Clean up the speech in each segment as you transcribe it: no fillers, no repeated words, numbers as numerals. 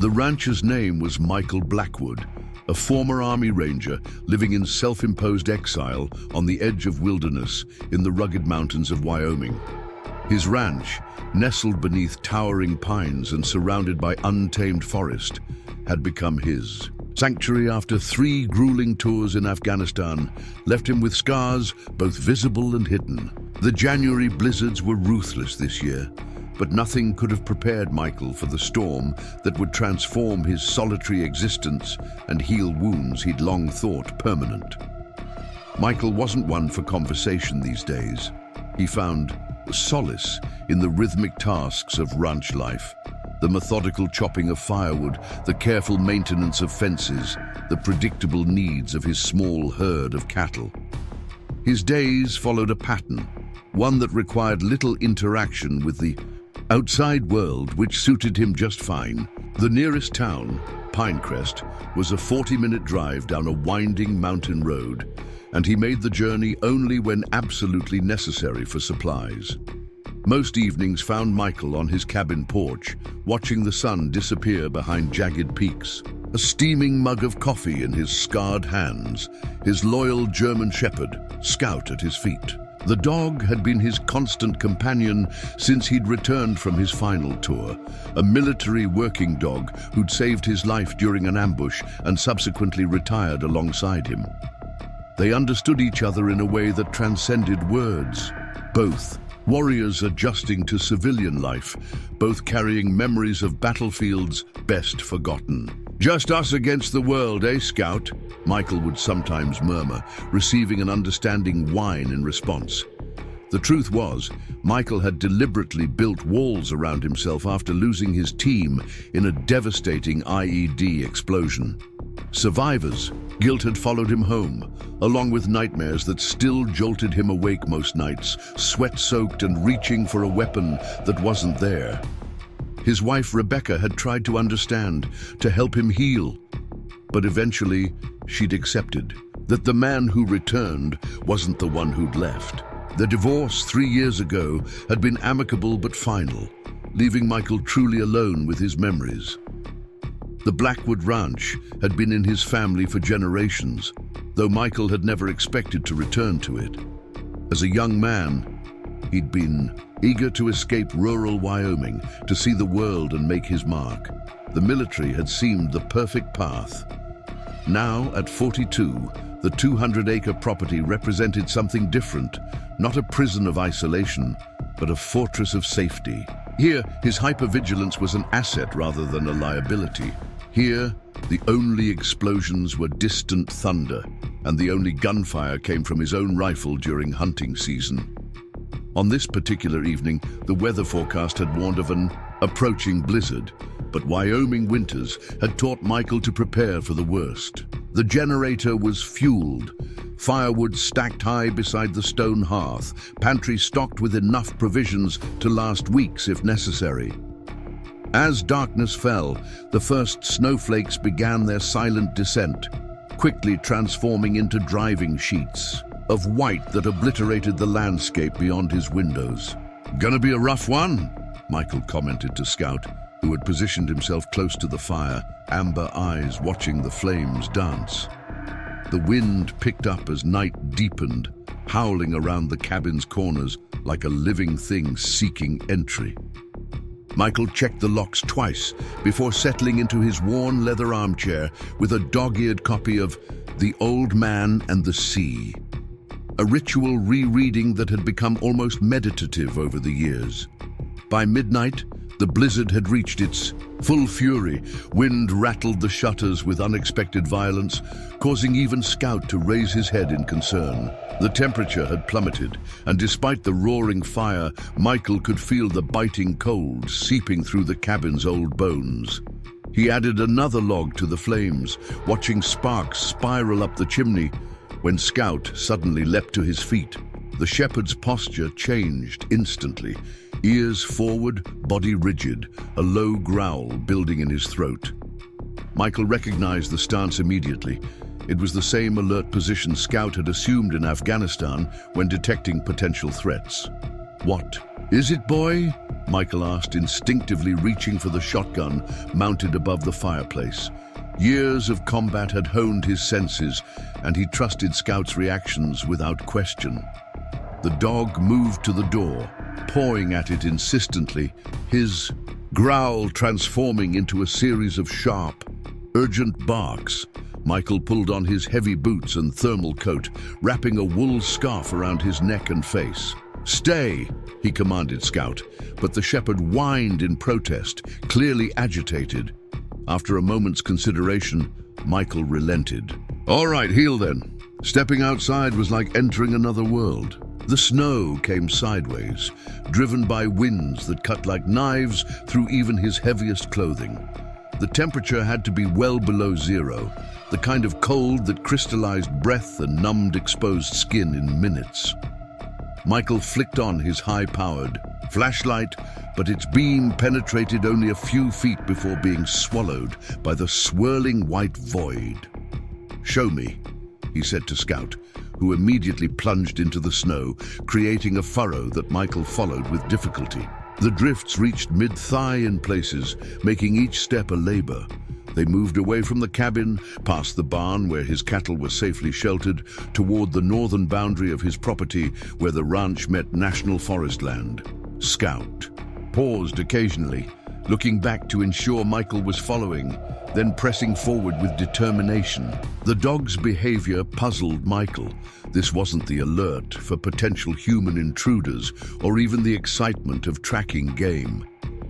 The rancher's name was Michael Blackwood, a former Army Ranger living in self-imposed exile on the edge of wilderness in the rugged mountains of Wyoming. His ranch, nestled beneath towering pines and surrounded by untamed forest, had become his sanctuary after 3 grueling tours in Afghanistan left him with scars both visible and hidden. The January blizzards were ruthless this year, but nothing could have prepared Michael for the storm that would transform his solitary existence and heal wounds he'd long thought permanent. Michael wasn't one for conversation these days. He found solace in the rhythmic tasks of ranch life, the methodical chopping of firewood, the careful maintenance of fences, the predictable needs of his small herd of cattle. His days followed a pattern, one that required little interaction with the outside world, which suited him just fine. The nearest town, Pine Crest, was a 40-minute drive down a winding mountain road, and he made the journey only when absolutely necessary for supplies. Most evenings found Michael on his cabin porch, watching the sun disappear behind jagged peaks, a steaming mug of coffee in his scarred hands, his loyal German shepherd, Scout, at his feet. The dog had been his constant companion since he'd returned from his final tour, a military working dog who'd saved his life during an ambush and subsequently retired alongside him. They understood each other in a way that transcended words. Both warriors adjusting to civilian life, both carrying memories of battlefields best forgotten. "Just us against the world, eh, Scout?" Michael would sometimes murmur, receiving an understanding whine in response. The truth was, Michael had deliberately built walls around himself after losing his team in a devastating IED explosion. Survivors, guilt had followed him home, along with nightmares that still jolted him awake most nights, sweat-soaked and reaching for a weapon that wasn't there. His wife Rebecca had tried to understand, to help him heal, but eventually she'd accepted that the man who returned wasn't the one who'd left. The divorce 3 years ago had been amicable but final, leaving Michael truly alone with his memories. The Blackwood Ranch had been in his family for generations, though Michael had never expected to return to it. As a young man, he'd been eager to escape rural Wyoming, to see the world and make his mark. The military had seemed the perfect path. Now, at 42, the 200-acre property represented something different, not a prison of isolation, but a fortress of safety. Here, his hypervigilance was an asset rather than a liability. Here, the only explosions were distant thunder, and the only gunfire came from his own rifle during hunting season. On this particular evening, the weather forecast had warned of an approaching blizzard, but Wyoming winters had taught Michael to prepare for the worst. The generator was fueled, firewood stacked high beside the stone hearth, pantry stocked with enough provisions to last weeks if necessary. As darkness fell, the first snowflakes began their silent descent, quickly transforming into driving sheets of white that obliterated the landscape beyond his windows. "Gonna be a rough one," Michael commented to Scout, who had positioned himself close to the fire, amber eyes watching the flames dance. The wind picked up as night deepened, howling around the cabin's corners like a living thing seeking entry. Michael checked the locks twice before settling into his worn leather armchair with a dog-eared copy of The Old Man and the Sea, a ritual rereading that had become almost meditative over the years. By midnight, the blizzard had reached its full fury. Wind rattled the shutters with unexpected violence, causing even Scout to raise his head in concern. The temperature had plummeted, and despite the roaring fire, Michael could feel the biting cold seeping through the cabin's old bones. He added another log to the flames, watching sparks spiral up the chimney, when Scout suddenly leapt to his feet. The shepherd's posture changed instantly. Ears forward, body rigid, a low growl building in his throat. Michael recognized the stance immediately. It was the same alert position Scout had assumed in Afghanistan when detecting potential threats. "What is it, boy?" Michael asked, instinctively reaching for the shotgun mounted above the fireplace. Years of combat had honed his senses, and he trusted Scout's reactions without question. The dog moved to the door, pawing at it insistently, his growl transforming into a series of sharp, urgent barks. Michael pulled on his heavy boots and thermal coat, wrapping a wool scarf around his neck and face. "Stay," he commanded Scout, but the shepherd whined in protest, clearly agitated. After a moment's consideration, Michael relented. "All right, heel then." Stepping outside was like entering another world. The snow came sideways, driven by winds that cut like knives through even his heaviest clothing. The temperature had to be well below zero, the kind of cold that crystallized breath and numbed exposed skin in minutes. Michael flicked on his high-powered flashlight, but its beam penetrated only a few feet before being swallowed by the swirling white void. "Show me," he said to Scout, who immediately plunged into the snow, creating a furrow that Michael followed with difficulty. The drifts reached mid-thigh in places, making each step a labor. They moved away from the cabin, past the barn where his cattle were safely sheltered, toward the northern boundary of his property where the ranch met national forest land. Scout paused occasionally, looking back to ensure Michael was following, then pressing forward with determination. The dog's behavior puzzled Michael. This wasn't the alert for potential human intruders or even the excitement of tracking game.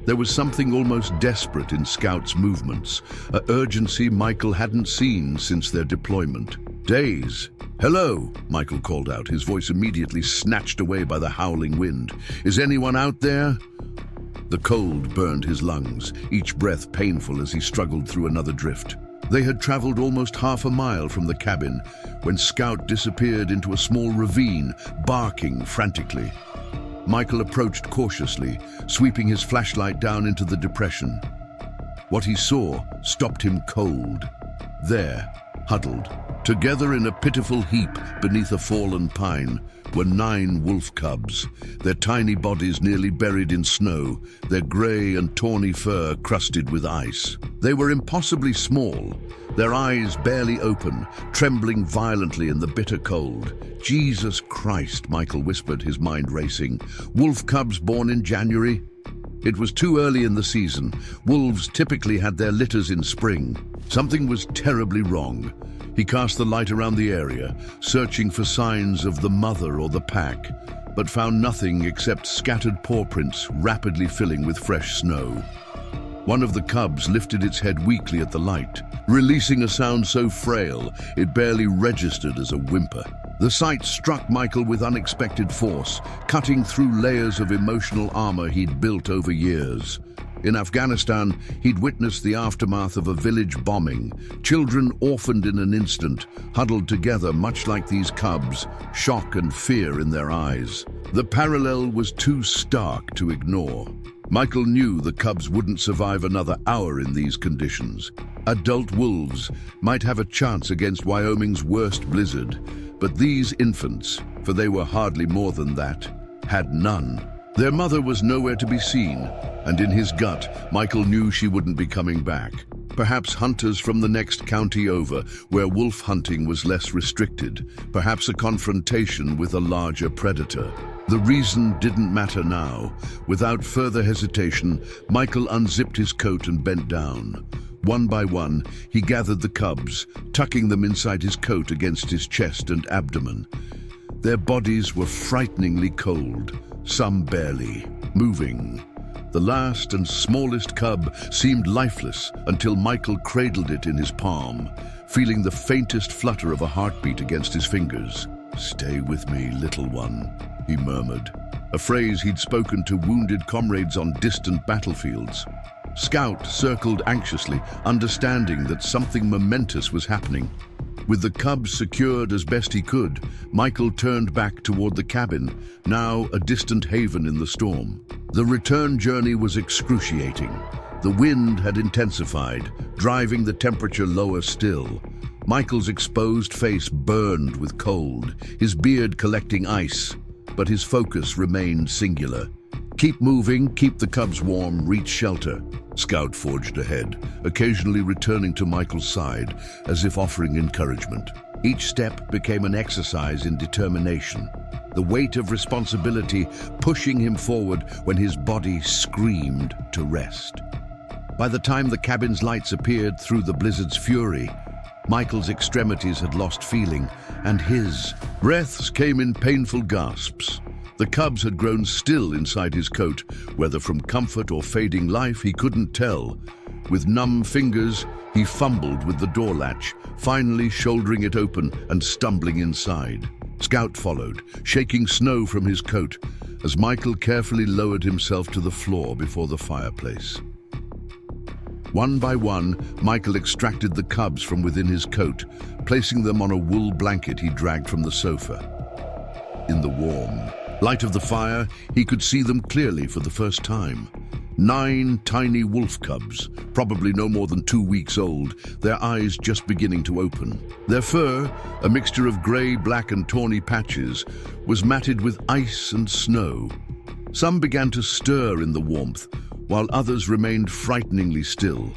There was something almost desperate in Scout's movements, an urgency Michael hadn't seen since their deployment. "Days." "Hello," Michael called out, his voice immediately snatched away by the howling wind. "Is anyone out there?" The cold burned his lungs, each breath painful as he struggled through another drift. They had traveled almost half a mile from the cabin when Scout disappeared into a small ravine, barking frantically. Michael approached cautiously, sweeping his flashlight down into the depression. What he saw stopped him cold. There, huddled, together in a pitiful heap beneath a fallen pine, were 9 wolf cubs, their tiny bodies nearly buried in snow, their gray and tawny fur crusted with ice. They were impossibly small, their eyes barely open, trembling violently in the bitter cold. "Jesus Christ," Michael whispered, his mind racing. "Wolf cubs born in January?" It was too early in the season. Wolves typically had their litters in spring. Something was terribly wrong. He cast the light around the area, searching for signs of the mother or the pack, but found nothing except scattered paw prints rapidly filling with fresh snow. One of the cubs lifted its head weakly at the light, releasing a sound so frail it barely registered as a whimper. The sight struck Michael with unexpected force, cutting through layers of emotional armor he'd built over years. In Afghanistan, he'd witnessed the aftermath of a village bombing, children orphaned in an instant, huddled together much like these cubs, shock and fear in their eyes. The parallel was too stark to ignore. Michael knew the cubs wouldn't survive another hour in these conditions. Adult wolves might have a chance against Wyoming's worst blizzard, but these infants, for they were hardly more than that, had none. Their mother was nowhere to be seen, and in his gut, Michael knew she wouldn't be coming back. Perhaps hunters from the next county over, where wolf hunting was less restricted, perhaps a confrontation with a larger predator. The reason didn't matter now. Without further hesitation, Michael unzipped his coat and bent down. One by one, he gathered the cubs, tucking them inside his coat against his chest and abdomen. Their bodies were frighteningly cold, some barely moving. The last and smallest cub seemed lifeless until Michael cradled it in his palm, feeling the faintest flutter of a heartbeat against his fingers. "Stay with me, little one," he murmured, a phrase he'd spoken to wounded comrades on distant battlefields. Scout circled anxiously, understanding that something momentous was happening. With the cubs secured as best he could, Michael turned back toward the cabin, now a distant haven in the storm. The return journey was excruciating. The wind had intensified, driving the temperature lower still. Michael's exposed face burned with cold, his beard collecting ice, but his focus remained singular. Keep moving, keep the cubs warm, reach shelter. Scout forged ahead, occasionally returning to Michael's side as if offering encouragement. Each step became an exercise in determination, the weight of responsibility pushing him forward when his body screamed to rest. By the time the cabin's lights appeared through the blizzard's fury, Michael's extremities had lost feeling, and his breaths came in painful gasps. The cubs had grown still inside his coat, whether from comfort or fading life he couldn't tell. With numb fingers, he fumbled with the door latch, finally shouldering it open and stumbling inside. Scout followed, shaking snow from his coat, as Michael carefully lowered himself to the floor before the fireplace. One by one, Michael extracted the cubs from within his coat, placing them on a wool blanket he dragged from the sofa. In the warm light of the fire, he could see them clearly for the first time. 9 tiny wolf cubs, probably no more than 2 weeks old, their eyes just beginning to open. Their fur, a mixture of grey, black and tawny patches, was matted with ice and snow. Some began to stir in the warmth, while others remained frighteningly still.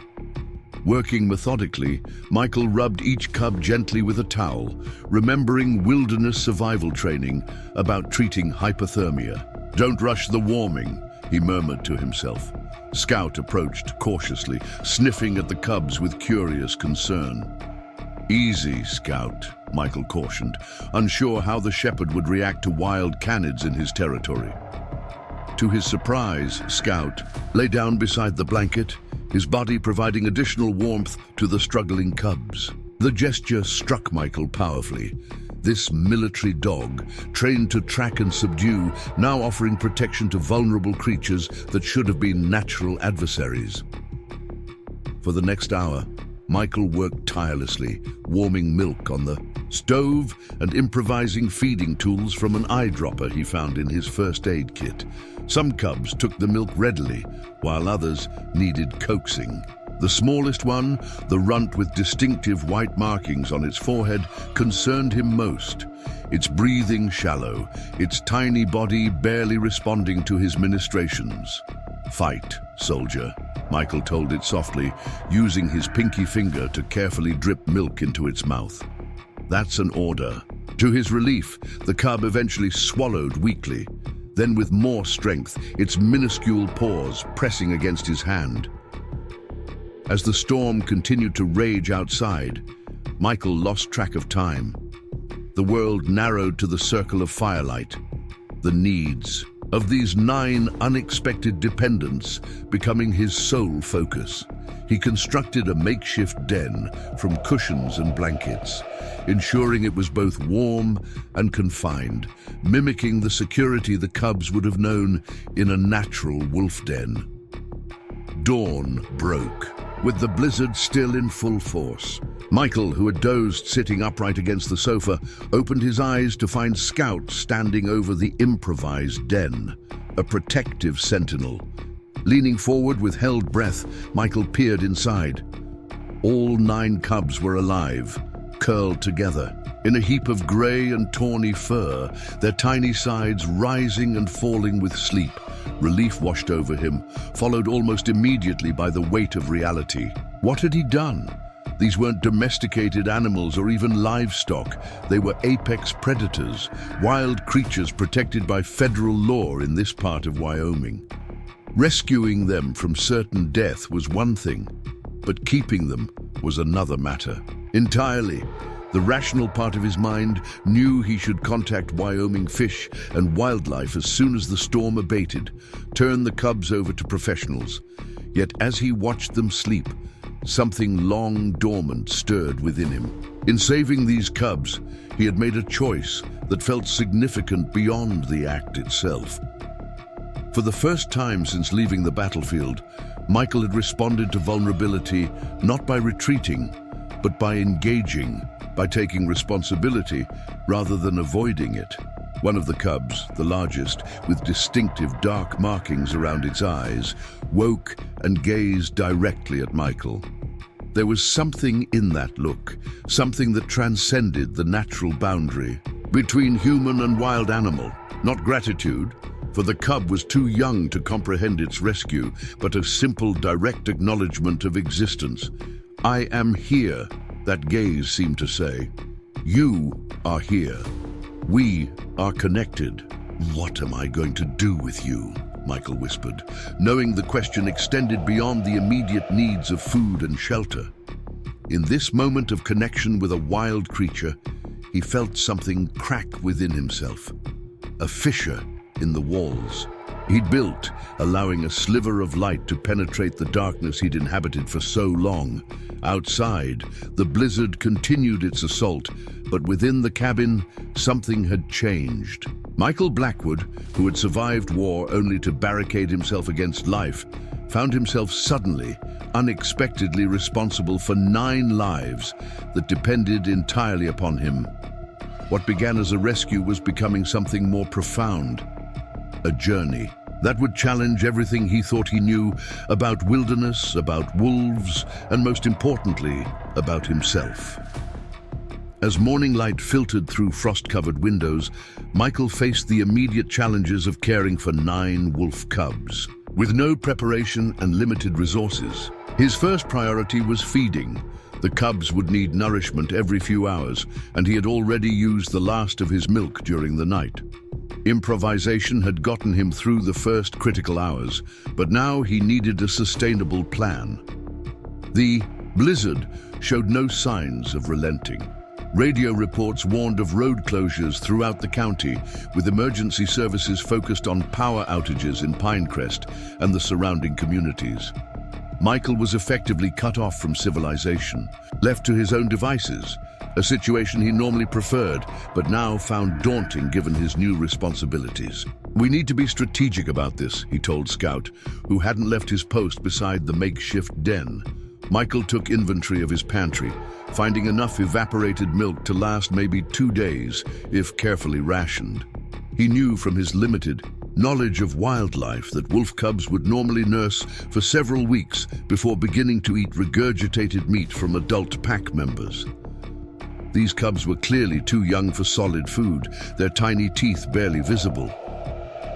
Working methodically, Michael rubbed each cub gently with a towel, remembering wilderness survival training about treating hypothermia. "Don't rush the warming," he murmured to himself. Scout approached cautiously, sniffing at the cubs with curious concern. "Easy, Scout," Michael cautioned, unsure how the shepherd would react to wild canids in his territory. To his surprise, Scout lay down beside the blanket, his body providing additional warmth to the struggling cubs. The gesture struck Michael powerfully. This military dog, trained to track and subdue, now offering protection to vulnerable creatures that should have been natural adversaries. For the next hour, Michael worked tirelessly, warming milk on the stove and improvising feeding tools from an eyedropper he found in his first aid kit. Some cubs took the milk readily, while others needed coaxing. The smallest one, the runt with distinctive white markings on its forehead, concerned him most. Its breathing shallow, its tiny body barely responding to his ministrations. "Fight, soldier," Michael told it softly, using his pinky finger to carefully drip milk into its mouth. "That's an order." To his relief, the cub eventually swallowed weakly. Then with more strength, its minuscule paws pressing against his hand. As the storm continued to rage outside, Michael lost track of time. The world narrowed to the circle of firelight, the needs of these 9 unexpected dependents becoming his sole focus. He constructed a makeshift den from cushions and blankets, ensuring it was both warm and confined, mimicking the security the cubs would have known in a natural wolf den. Dawn broke, with the blizzard still in full force. Michael, who had dozed sitting upright against the sofa, opened his eyes to find Scout standing over the improvised den, a protective sentinel. Leaning forward with held breath, Michael peered inside. All 9 cubs were alive, curled together, in a heap of grey and tawny fur, their tiny sides rising and falling with sleep. Relief washed over him, followed almost immediately by the weight of reality. What had he done? These weren't domesticated animals or even livestock. They were apex predators, wild creatures protected by federal law in this part of Wyoming. Rescuing them from certain death was one thing, but keeping them was another matter. Entirely, the rational part of his mind knew he should contact Wyoming Fish and Wildlife as soon as the storm abated, turn the cubs over to professionals. Yet as he watched them sleep, something long dormant stirred within him. In saving these cubs, he had made a choice that felt significant beyond the act itself. For the first time since leaving the battlefield, Michael had responded to vulnerability not by retreating, but by engaging, by taking responsibility rather than avoiding it. One of the cubs, the largest, with distinctive dark markings around its eyes, woke and gazed directly at Michael. There was something in that look, something that transcended the natural boundary between human and wild animal. Not gratitude, for the cub was too young to comprehend its rescue, but a simple, direct acknowledgement of existence. "I am here," that gaze seemed to say. "You are here. We are connected." "What am I going to do with you?" Michael whispered, knowing the question extended beyond the immediate needs of food and shelter. In this moment of connection with a wild creature, he felt something crack within himself, a fissure in the walls he'd built, allowing a sliver of light to penetrate the darkness he'd inhabited for so long. Outside, the blizzard continued its assault, but within the cabin, something had changed. Michael Blackwood, who had survived war only to barricade himself against life, found himself suddenly, unexpectedly responsible for 9 lives that depended entirely upon him. What began as a rescue was becoming something more profound, a journey that would challenge everything he thought he knew about wilderness, about wolves, and most importantly, about himself. As morning light filtered through frost-covered windows, Michael faced the immediate challenges of caring for 9 wolf cubs. With no preparation and limited resources, his first priority was feeding. The cubs would need nourishment every few hours, and he had already used the last of his milk during the night. Improvisation had gotten him through the first critical hours, but now he needed a sustainable plan. The blizzard showed no signs of relenting. Radio reports warned of road closures throughout the county, with emergency services focused on power outages in Pine Crest and the surrounding communities. Michael was effectively cut off from civilization, left to his own devices, a situation he normally preferred, but now found daunting given his new responsibilities. "We need to be strategic about this," he told Scout, who hadn't left his post beside the makeshift den. Michael took inventory of his pantry, finding enough evaporated milk to last maybe 2 days, if carefully rationed. He knew from his limited knowledge of wildlife that wolf cubs would normally nurse for several weeks before beginning to eat regurgitated meat from adult pack members. These cubs were clearly too young for solid food, their tiny teeth barely visible.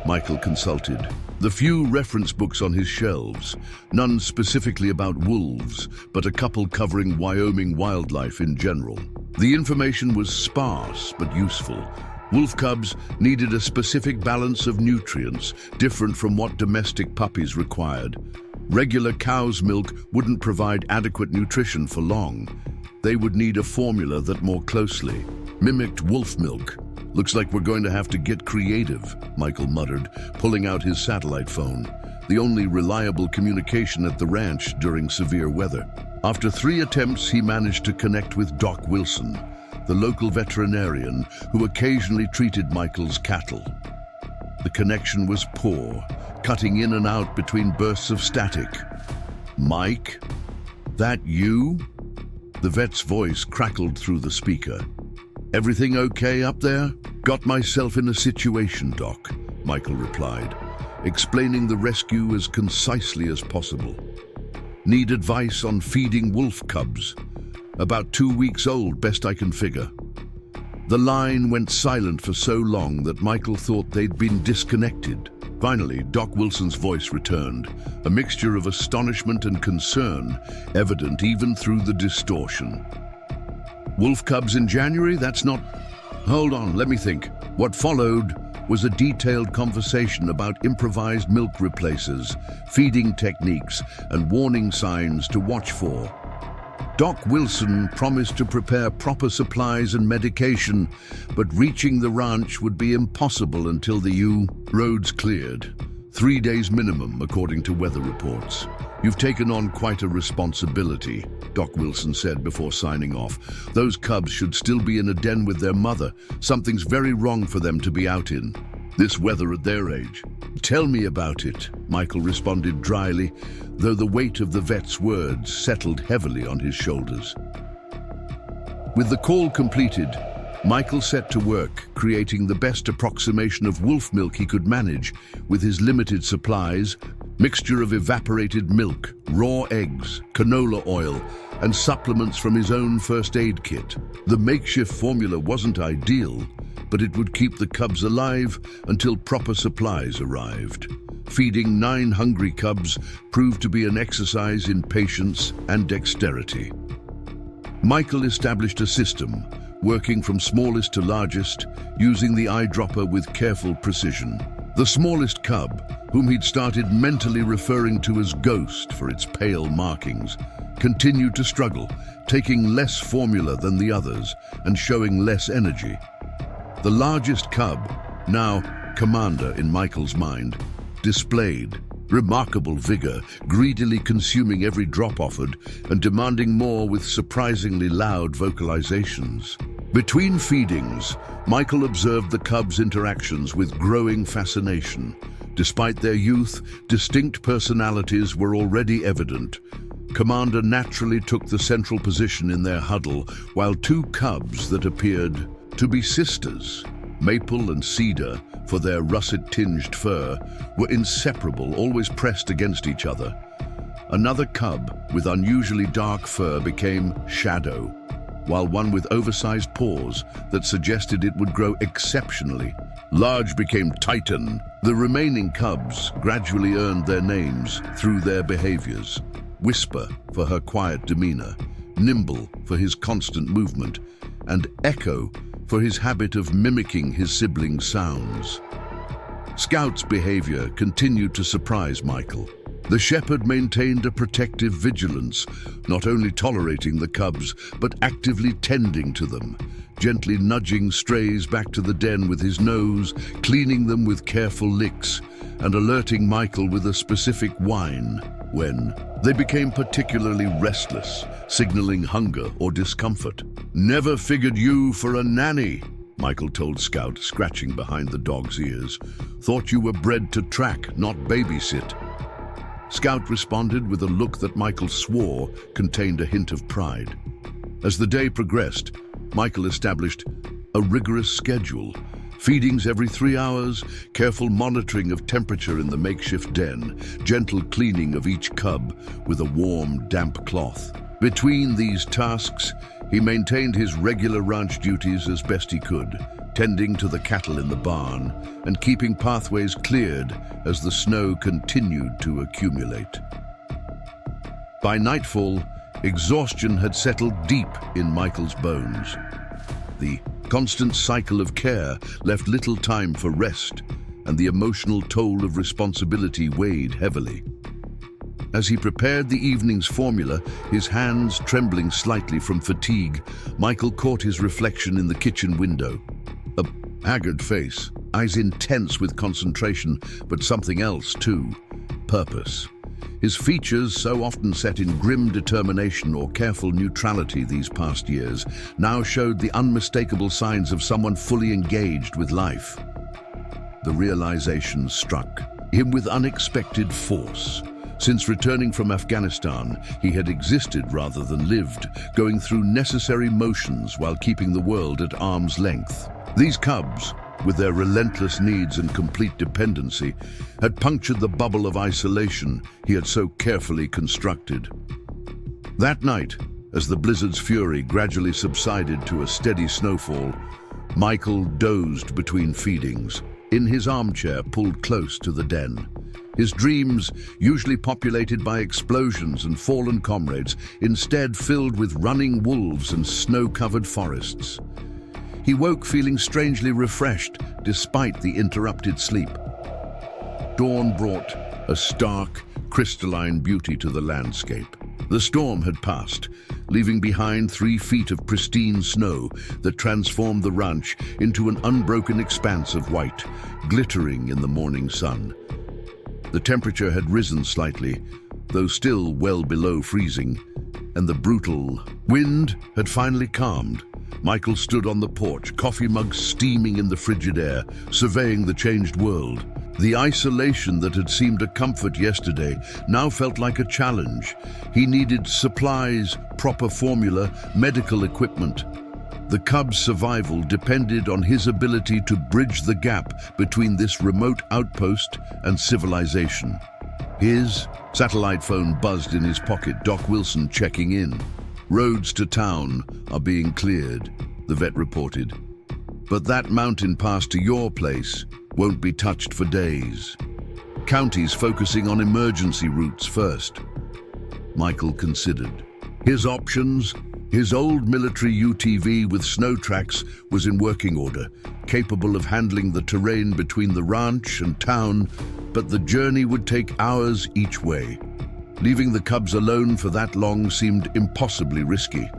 Michael consulted the few reference books on his shelves, none specifically about wolves, but a couple covering Wyoming wildlife in general. The information was sparse but useful. Wolf cubs needed a specific balance of nutrients, different from what domestic puppies required. Regular cow's milk wouldn't provide adequate nutrition for long. They would need a formula that more closely mimicked wolf milk. "Looks like we're going to have to get creative," Michael muttered, pulling out his satellite phone, the only reliable communication at the ranch during severe weather. After 3 attempts, he managed to connect with Doc Wilson, the local veterinarian who occasionally treated Michael's cattle. The connection was poor, cutting in and out between bursts of static. "Mike? That you?" The vet's voice crackled through the speaker. "Everything okay up there?" "Got myself in a situation, Doc," Michael replied, explaining the rescue as concisely as possible. "Need advice on feeding wolf cubs. About 2 weeks old, best I can figure." The line went silent for so long that Michael thought they'd been disconnected. Finally, Doc Wilson's voice returned, a mixture of astonishment and concern, evident even through the distortion. "Wolf cubs in January? That's not... Hold on, let me think." What followed was a detailed conversation about improvised milk replacers, feeding techniques, and warning signs to watch for. Doc Wilson promised to prepare proper supplies and medication, but reaching the ranch would be impossible until the roads cleared. 3 days minimum, according to weather reports. "You've taken on quite a responsibility," Doc Wilson said before signing off. "Those cubs should still be in a den with their mother. Something's very wrong for them to be out in this weather at their age." "Tell me about it," Michael responded dryly, though the weight of the vet's words settled heavily on his shoulders. With the call completed, Michael set to work, creating the best approximation of wolf milk he could manage with his limited supplies, mixture of evaporated milk, raw eggs, canola oil, and supplements from his own first aid kit. The makeshift formula wasn't ideal, but it would keep the cubs alive until proper supplies arrived. Feeding 9 hungry cubs proved to be an exercise in patience and dexterity. Michael established a system, working from smallest to largest, using the eyedropper with careful precision. The smallest cub, whom he'd started mentally referring to as Ghost for its pale markings, continued to struggle, taking less formula than the others and showing less energy. The largest cub, now Commander in Michael's mind, displayed remarkable vigor, greedily consuming every drop offered and demanding more with surprisingly loud vocalizations. Between feedings, Michael observed the cubs' interactions with growing fascination. Despite their youth, distinct personalities were already evident. Commander naturally took the central position in their huddle, while 2 cubs that appeared to be sisters, Maple and Cedar, for their russet-tinged fur, were inseparable, always pressed against each other. Another cub with unusually dark fur became Shadow, while one with oversized paws that suggested it would grow exceptionally large became Titan. The remaining cubs gradually earned their names through their behaviors. Whisper for her quiet demeanor, Nimble for his constant movement, and Echo for his habit of mimicking his siblings' sounds. Scout's behavior continued to surprise Michael. The shepherd maintained a protective vigilance, not only tolerating the cubs, but actively tending to them, gently nudging strays back to the den with his nose, cleaning them with careful licks, and alerting Michael with a specific whine when they became particularly restless, signaling hunger or discomfort. "Never figured you for a nanny," Michael told Scout, scratching behind the dog's ears. "Thought you were bred to track, not babysit." Scout responded with a look that Michael swore contained a hint of pride. As the day progressed, Michael established a rigorous schedule. Feedings every 3 hours, careful monitoring of temperature in the makeshift den, gentle cleaning of each cub with a warm, damp cloth. Between these tasks, he maintained his regular ranch duties as best he could, tending to the cattle in the barn and keeping pathways cleared as the snow continued to accumulate. By nightfall, exhaustion had settled deep in Michael's bones. The constant cycle of care left little time for rest, and the emotional toll of responsibility weighed heavily. As he prepared the evening's formula, his hands trembling slightly from fatigue, Michael caught his reflection in the kitchen window. A haggard face, eyes intense with concentration, but something else too, purpose. His features, so often set in grim determination or careful neutrality these past years, now showed the unmistakable signs of someone fully engaged with life. The realization struck him with unexpected force. Since returning from Afghanistan, he had existed rather than lived, going through necessary motions while keeping the world at arm's length. These cubs, with their relentless needs and complete dependency, had punctured the bubble of isolation he had so carefully constructed. That night, as the blizzard's fury gradually subsided to a steady snowfall, Michael dozed between feedings, in his armchair pulled close to the den. His dreams, usually populated by explosions and fallen comrades, instead filled with running wolves and snow-covered forests. He woke feeling strangely refreshed despite the interrupted sleep. Dawn brought a stark, crystalline beauty to the landscape. The storm had passed, leaving behind 3 feet of pristine snow that transformed the ranch into an unbroken expanse of white, glittering in the morning sun. The temperature had risen slightly, though still well below freezing, and the brutal wind had finally calmed. Michael stood on the porch, coffee mug steaming in the frigid air, surveying the changed world. The isolation that had seemed a comfort yesterday now felt like a challenge. He needed supplies, proper formula, medical equipment. The cub's survival depended on his ability to bridge the gap between this remote outpost and civilization. His satellite phone buzzed in his pocket, Doc Wilson checking in. "Roads to town are being cleared," the vet reported. But that mountain pass to your place won't be touched for days. Counties focusing on emergency routes first. Michael considered. His options, his old military UTV with snow tracks was in working order, capable of handling the terrain between the ranch and town, but the journey would take hours each way. Leaving the cubs alone for that long seemed impossibly risky.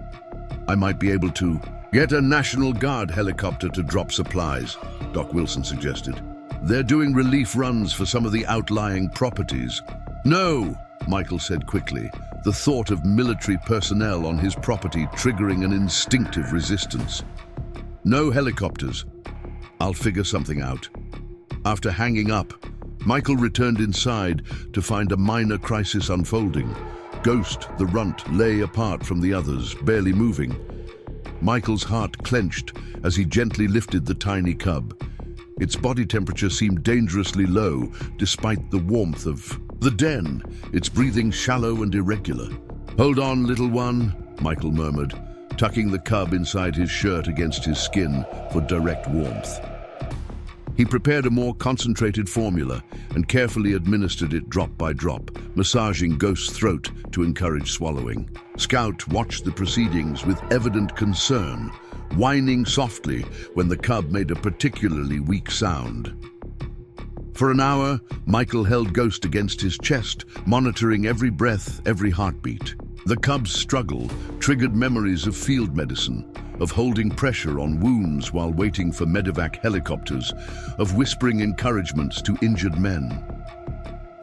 I might be able to get a National Guard helicopter to drop supplies, Doc Wilson suggested. They're doing relief runs for some of the outlying properties. No, Michael said quickly, the thought of military personnel on his property triggering an instinctive resistance. No helicopters. I'll figure something out. After hanging up, Michael returned inside to find a minor crisis unfolding. Ghost, the runt, lay apart from the others, barely moving. Michael's heart clenched as he gently lifted the tiny cub. Its body temperature seemed dangerously low, despite the warmth of the den, its breathing shallow and irregular. "Hold on, little one," Michael murmured, tucking the cub inside his shirt against his skin for direct warmth. He prepared a more concentrated formula and carefully administered it drop by drop, massaging Ghost's throat to encourage swallowing. Scout watched the proceedings with evident concern, whining softly when the cub made a particularly weak sound. For an hour, Michael held Ghost against his chest, monitoring every breath, every heartbeat. The cub's struggle triggered memories of field medicine, of holding pressure on wounds while waiting for medevac helicopters, of whispering encouragements to injured men.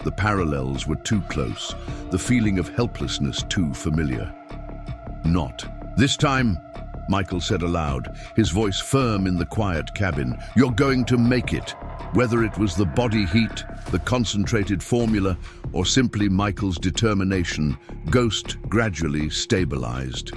The parallels were too close, the feeling of helplessness too familiar. "Not this time," Michael said aloud, his voice firm in the quiet cabin. "You're going to make it." Whether it was the body heat, the concentrated formula, or simply Michael's determination, Ghost gradually stabilized.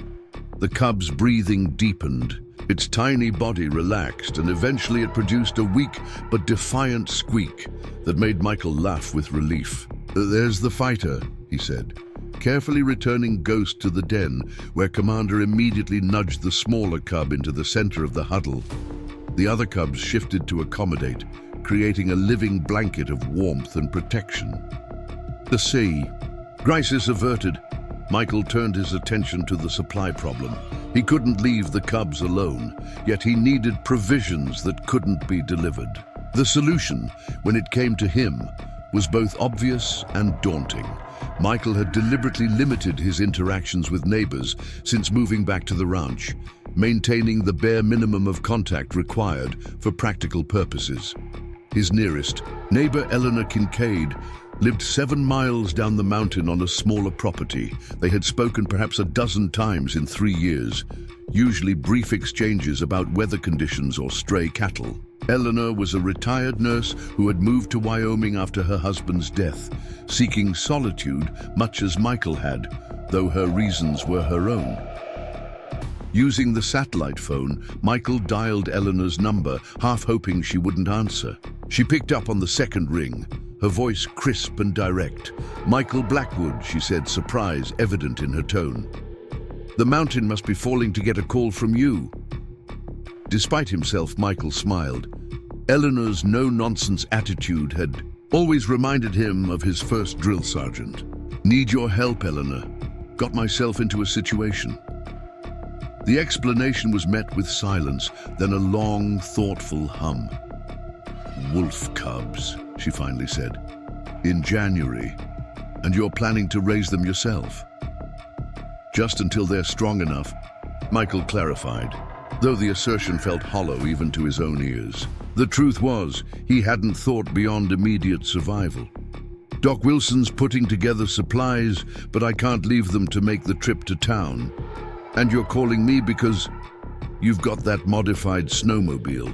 The cub's breathing deepened, its tiny body relaxed, and eventually it produced a weak but defiant squeak that made Michael laugh with relief. "There's the fighter," he said, carefully returning Ghost to the den, where Commander immediately nudged the smaller cub into the center of the huddle. The other cubs shifted to accommodate, creating a living blanket of warmth and protection. The sea. Crisis averted, Michael turned his attention to the supply problem. He couldn't leave the cubs alone, yet he needed provisions that couldn't be delivered. The solution, when it came to him, was both obvious and daunting. Michael had deliberately limited his interactions with neighbors since moving back to the ranch, maintaining the bare minimum of contact required for practical purposes. His nearest, neighbor Eleanor Kincaid, lived 7 miles down the mountain on a smaller property. They had spoken perhaps a dozen times in 3 years, usually brief exchanges about weather conditions or stray cattle. Eleanor was a retired nurse who had moved to Wyoming after her husband's death, seeking solitude much as Michael had, though her reasons were her own. Using the satellite phone, Michael dialed Eleanor's number, half hoping she wouldn't answer. She picked up on the second ring, her voice crisp and direct. "Michael Blackwood," she said, surprise evident in her tone. "The mountain must be falling to get a call from you." Despite himself, Michael smiled. Eleanor's no-nonsense attitude had always reminded him of his first drill sergeant. "Need your help, Eleanor. Got myself into a situation." The explanation was met with silence, then a long, thoughtful hum. "Wolf cubs," she finally said. "In January. And you're planning to raise them yourself?" "Just until they're strong enough," Michael clarified, though the assertion felt hollow even to his own ears. The truth was, he hadn't thought beyond immediate survival. "Doc Wilson's putting together supplies, but I can't leave them to make the trip to town. And you're calling me because you've got that modified snowmobile.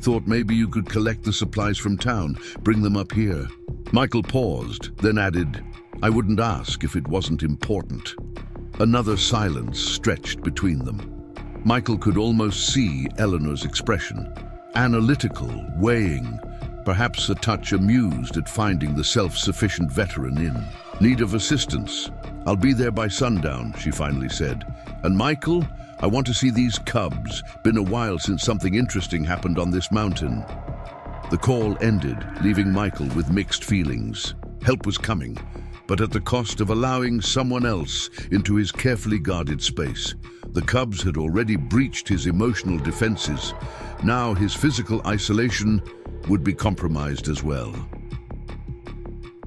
Thought maybe you could collect the supplies from town, bring them up here." Michael paused, then added, "I wouldn't ask if it wasn't important." Another silence stretched between them. Michael could almost see Eleanor's expression. Analytical, weighing, perhaps a touch amused at finding the self-sufficient veteran in need of assistance. "I'll be there by sundown," she finally said. "And Michael, I want to see these cubs. Been a while since something interesting happened on this mountain." The call ended, leaving Michael with mixed feelings. Help was coming, but at the cost of allowing someone else into his carefully guarded space. The cubs had already breached his emotional defenses. Now his physical isolation would be compromised as well.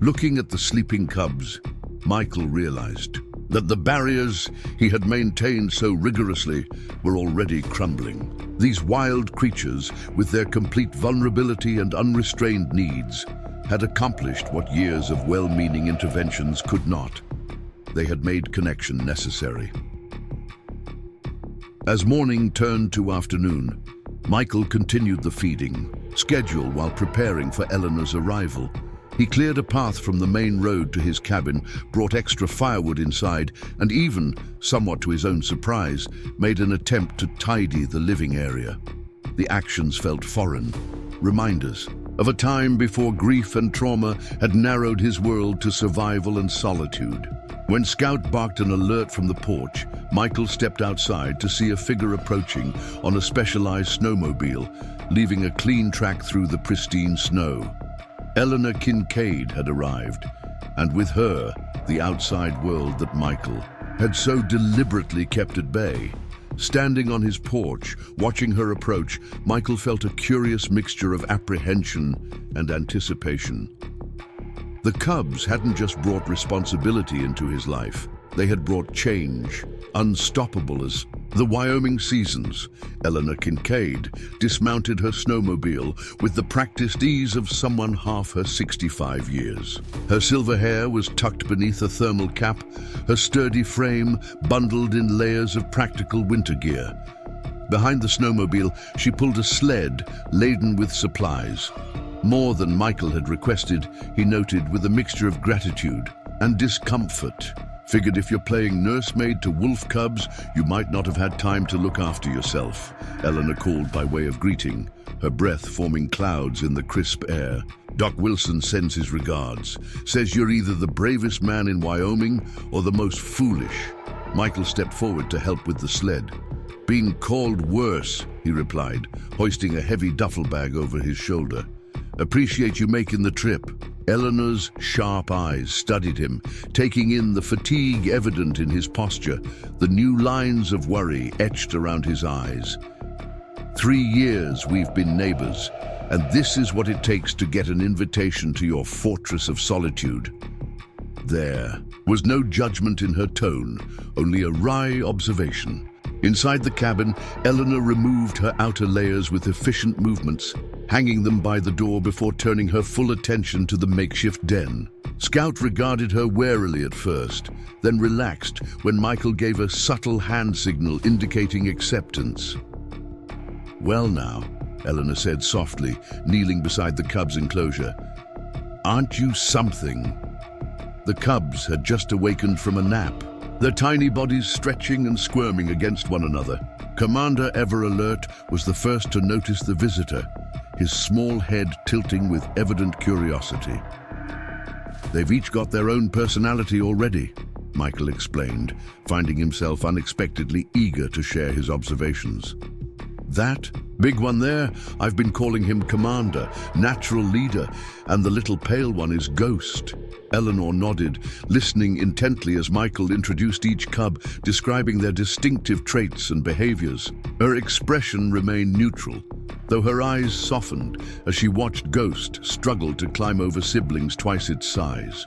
Looking at the sleeping cubs, Michael realized that the barriers he had maintained so rigorously were already crumbling. These wild creatures, with their complete vulnerability and unrestrained needs, had accomplished what years of well-meaning interventions could not. They had made connection necessary. As morning turned to afternoon, Michael continued the feeding schedule while preparing for Eleanor's arrival. He cleared a path from the main road to his cabin, brought extra firewood inside, and even, somewhat to his own surprise, made an attempt to tidy the living area. The actions felt foreign, reminders of a time before grief and trauma had narrowed his world to survival and solitude. When Scout barked an alert from the porch, Michael stepped outside to see a figure approaching on a specialized snowmobile, leaving a clean track through the pristine snow. Eleanor Kincaid had arrived, and with her, the outside world that Michael had so deliberately kept at bay. Standing on his porch, watching her approach, Michael felt a curious mixture of apprehension and anticipation. The cubs hadn't just brought responsibility into his life, they had brought change, unstoppable as the Wyoming seasons. Eleanor Kincaid dismounted her snowmobile with the practiced ease of someone half her 65 years. Her silver hair was tucked beneath a thermal cap, her sturdy frame bundled in layers of practical winter gear. Behind the snowmobile, she pulled a sled laden with supplies. More than Michael had requested, he noted with a mixture of gratitude and discomfort. Figured if you're playing nursemaid to wolf cubs, you might not have had time to look after yourself, Eleanor called by way of greeting, her breath forming clouds in the crisp air. Doc Wilson sends his regards, says you're either the bravest man in Wyoming or the most foolish. Michael stepped forward to help with the sled. Being called worse, he replied, hoisting a heavy duffel bag over his shoulder. Appreciate you making the trip. Eleanor's sharp eyes studied him, taking in the fatigue evident in his posture, the new lines of worry etched around his eyes. 3 years we've been neighbors, and this is what it takes to get an invitation to your fortress of solitude. There was no judgment in her tone, only a wry observation. Inside the cabin, Eleanor removed her outer layers with efficient movements, hanging them by the door before turning her full attention to the makeshift den. Scout regarded her warily at first, then relaxed when Michael gave a subtle hand signal indicating acceptance. "Well now," Eleanor said softly, kneeling beside the cub's enclosure. "Aren't you something?" The cubs had just awakened from a nap, their tiny bodies stretching and squirming against one another. Commander Ever Alert was the first to notice the visitor, his small head tilting with evident curiosity. "They've each got their own personality already," Michael explained, finding himself unexpectedly eager to share his observations. "That big one there, I've been calling him Commander, Natural Leader, and the little pale one is Ghost." Eleanor nodded, listening intently as Michael introduced each cub, describing their distinctive traits and behaviors. Her expression remained neutral, though her eyes softened as she watched Ghost struggle to climb over siblings twice its size.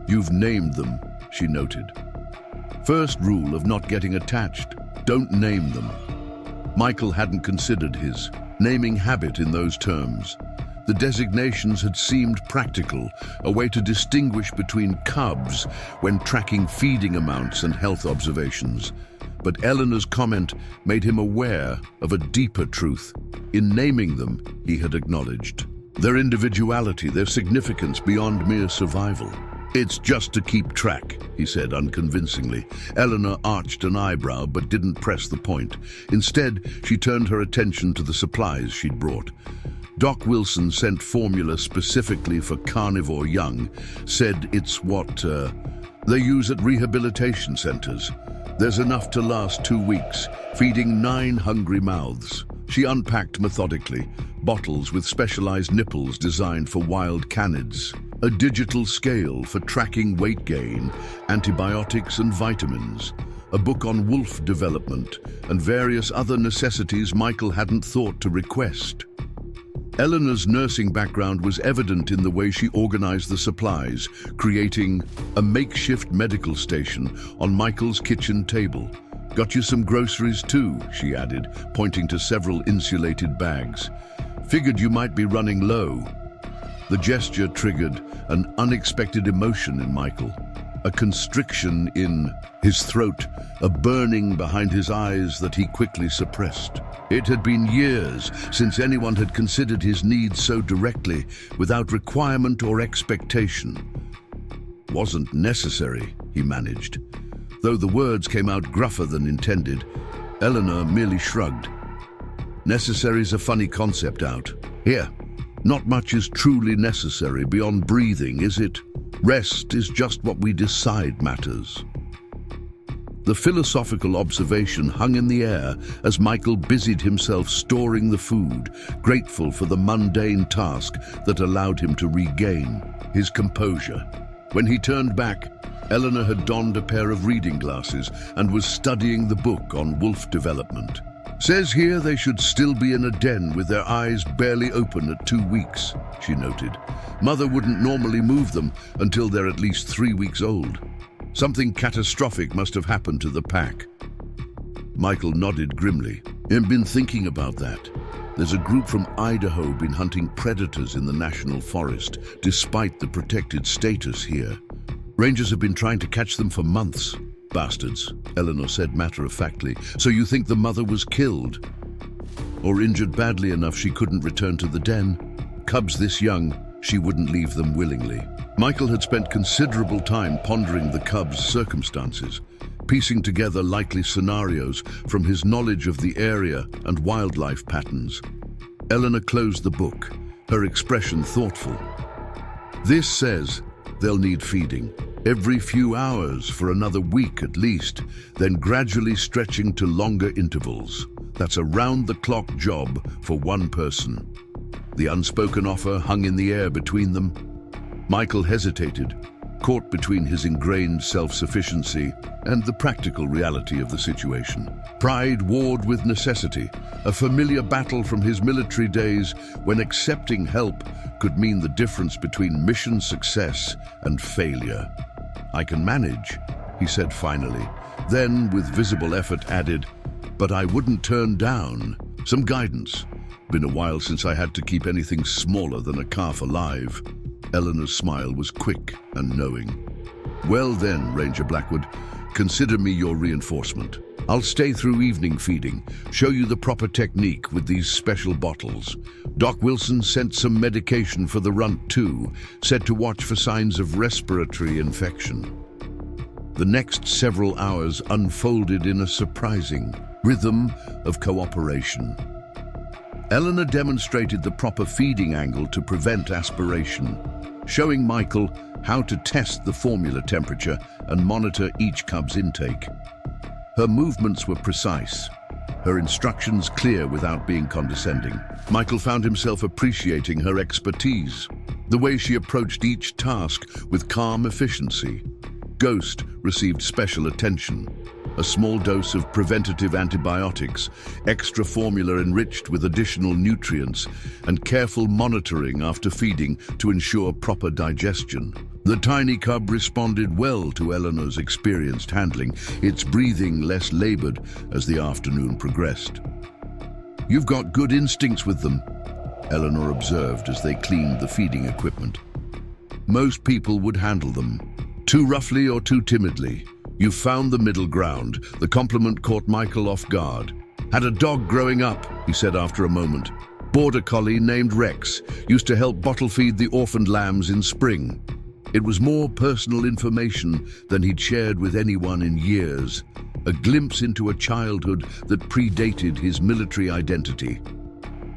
"You've named them," she noted. "First rule of not getting attached, don't name them." Michael hadn't considered his naming habit in those terms. The designations had seemed practical, a way to distinguish between cubs when tracking feeding amounts and health observations. But Eleanor's comment made him aware of a deeper truth. In naming them, he had acknowledged their individuality, their significance beyond mere survival. "It's just to keep track," he said unconvincingly. Eleanor arched an eyebrow but didn't press the point. Instead, she turned her attention to the supplies she'd brought. Doc Wilson sent formula specifically for carnivore young, said it's what They use at rehabilitation centers. There's enough to last 2 weeks, feeding 9 hungry mouths. She unpacked methodically, bottles with specialized nipples designed for wild canids, a digital scale for tracking weight gain, antibiotics and vitamins, a book on wolf development, and various other necessities Michael hadn't thought to request. Eleanor's nursing background was evident in the way she organized the supplies, creating a makeshift medical station on Michael's kitchen table. "Got you some groceries too," she added, pointing to several insulated bags. "Figured you might be running low." The gesture triggered an unexpected emotion in Michael, a constriction in his throat, a burning behind his eyes that he quickly suppressed. It had been years since anyone had considered his needs so directly, without requirement or expectation. "Wasn't necessary," he managed. Though the words came out gruffer than intended, Eleanor merely shrugged. "Necessary's a funny concept out here. Not much is truly necessary beyond breathing, is it? Rest is just what we decide matters." The philosophical observation hung in the air as Michael busied himself storing the food, grateful for the mundane task that allowed him to regain his composure. When he turned back, Eleanor had donned a pair of reading glasses and was studying the book on wolf development. "Says here they should still be in a den with their eyes barely open at 2 weeks, she noted. "Mother wouldn't normally move them until they're at least 3 weeks old. Something catastrophic must have happened to the pack." Michael nodded grimly. "I've been thinking about that. There's a group from Idaho been hunting predators in the national forest, despite the protected status here. Rangers have been trying to catch them for months." "Bastards," Eleanor said matter-of-factly. "So you think the mother was killed? Or injured badly enough she couldn't return to the den? Cubs this young, she wouldn't leave them willingly." Michael had spent considerable time pondering the cubs' circumstances, piecing together likely scenarios from his knowledge of the area and wildlife patterns. Eleanor closed the book, her expression thoughtful. "This says they'll need feeding every few hours for another week at least, then gradually stretching to longer intervals. That's a round-the-clock job for one person." The unspoken offer hung in the air between them. Michael hesitated, caught between his ingrained self-sufficiency and the practical reality of the situation. Pride warred with necessity, a familiar battle from his military days when accepting help could mean the difference between mission success and failure. "I can manage," he said finally, then with visible effort added, "But I wouldn't turn down some guidance. Been a while since I had to keep anything smaller than a calf alive." Eleanor's smile was quick and knowing. "Well then, Ranger Blackwood, consider me your reinforcement. I'll stay through evening feeding, show you the proper technique with these special bottles. Doc Wilson sent some medication for the runt too, said to watch for signs of respiratory infection." The next several hours unfolded in a surprising rhythm of cooperation. Eleanor demonstrated the proper feeding angle to prevent aspiration, showing Michael how to test the formula temperature and monitor each cub's intake. Her movements were precise, her instructions clear without being condescending. Michael found himself appreciating her expertise, the way she approached each task with calm efficiency. Ghost received special attention. A small dose of preventative antibiotics, extra formula enriched with additional nutrients, and careful monitoring after feeding to ensure proper digestion. The tiny cub responded well to Eleanor's experienced handling, its breathing less labored as the afternoon progressed. "You've got good instincts with them," Eleanor observed as they cleaned the feeding equipment. "Most people would handle them. Too roughly or too timidly. You've found the middle ground." The compliment caught Michael off guard. "Had a dog growing up," he said after a moment. "Border collie named Rex. Used to help bottle feed the orphaned lambs in spring." It was more personal information than he'd shared with anyone in years, a glimpse into a childhood that predated his military identity.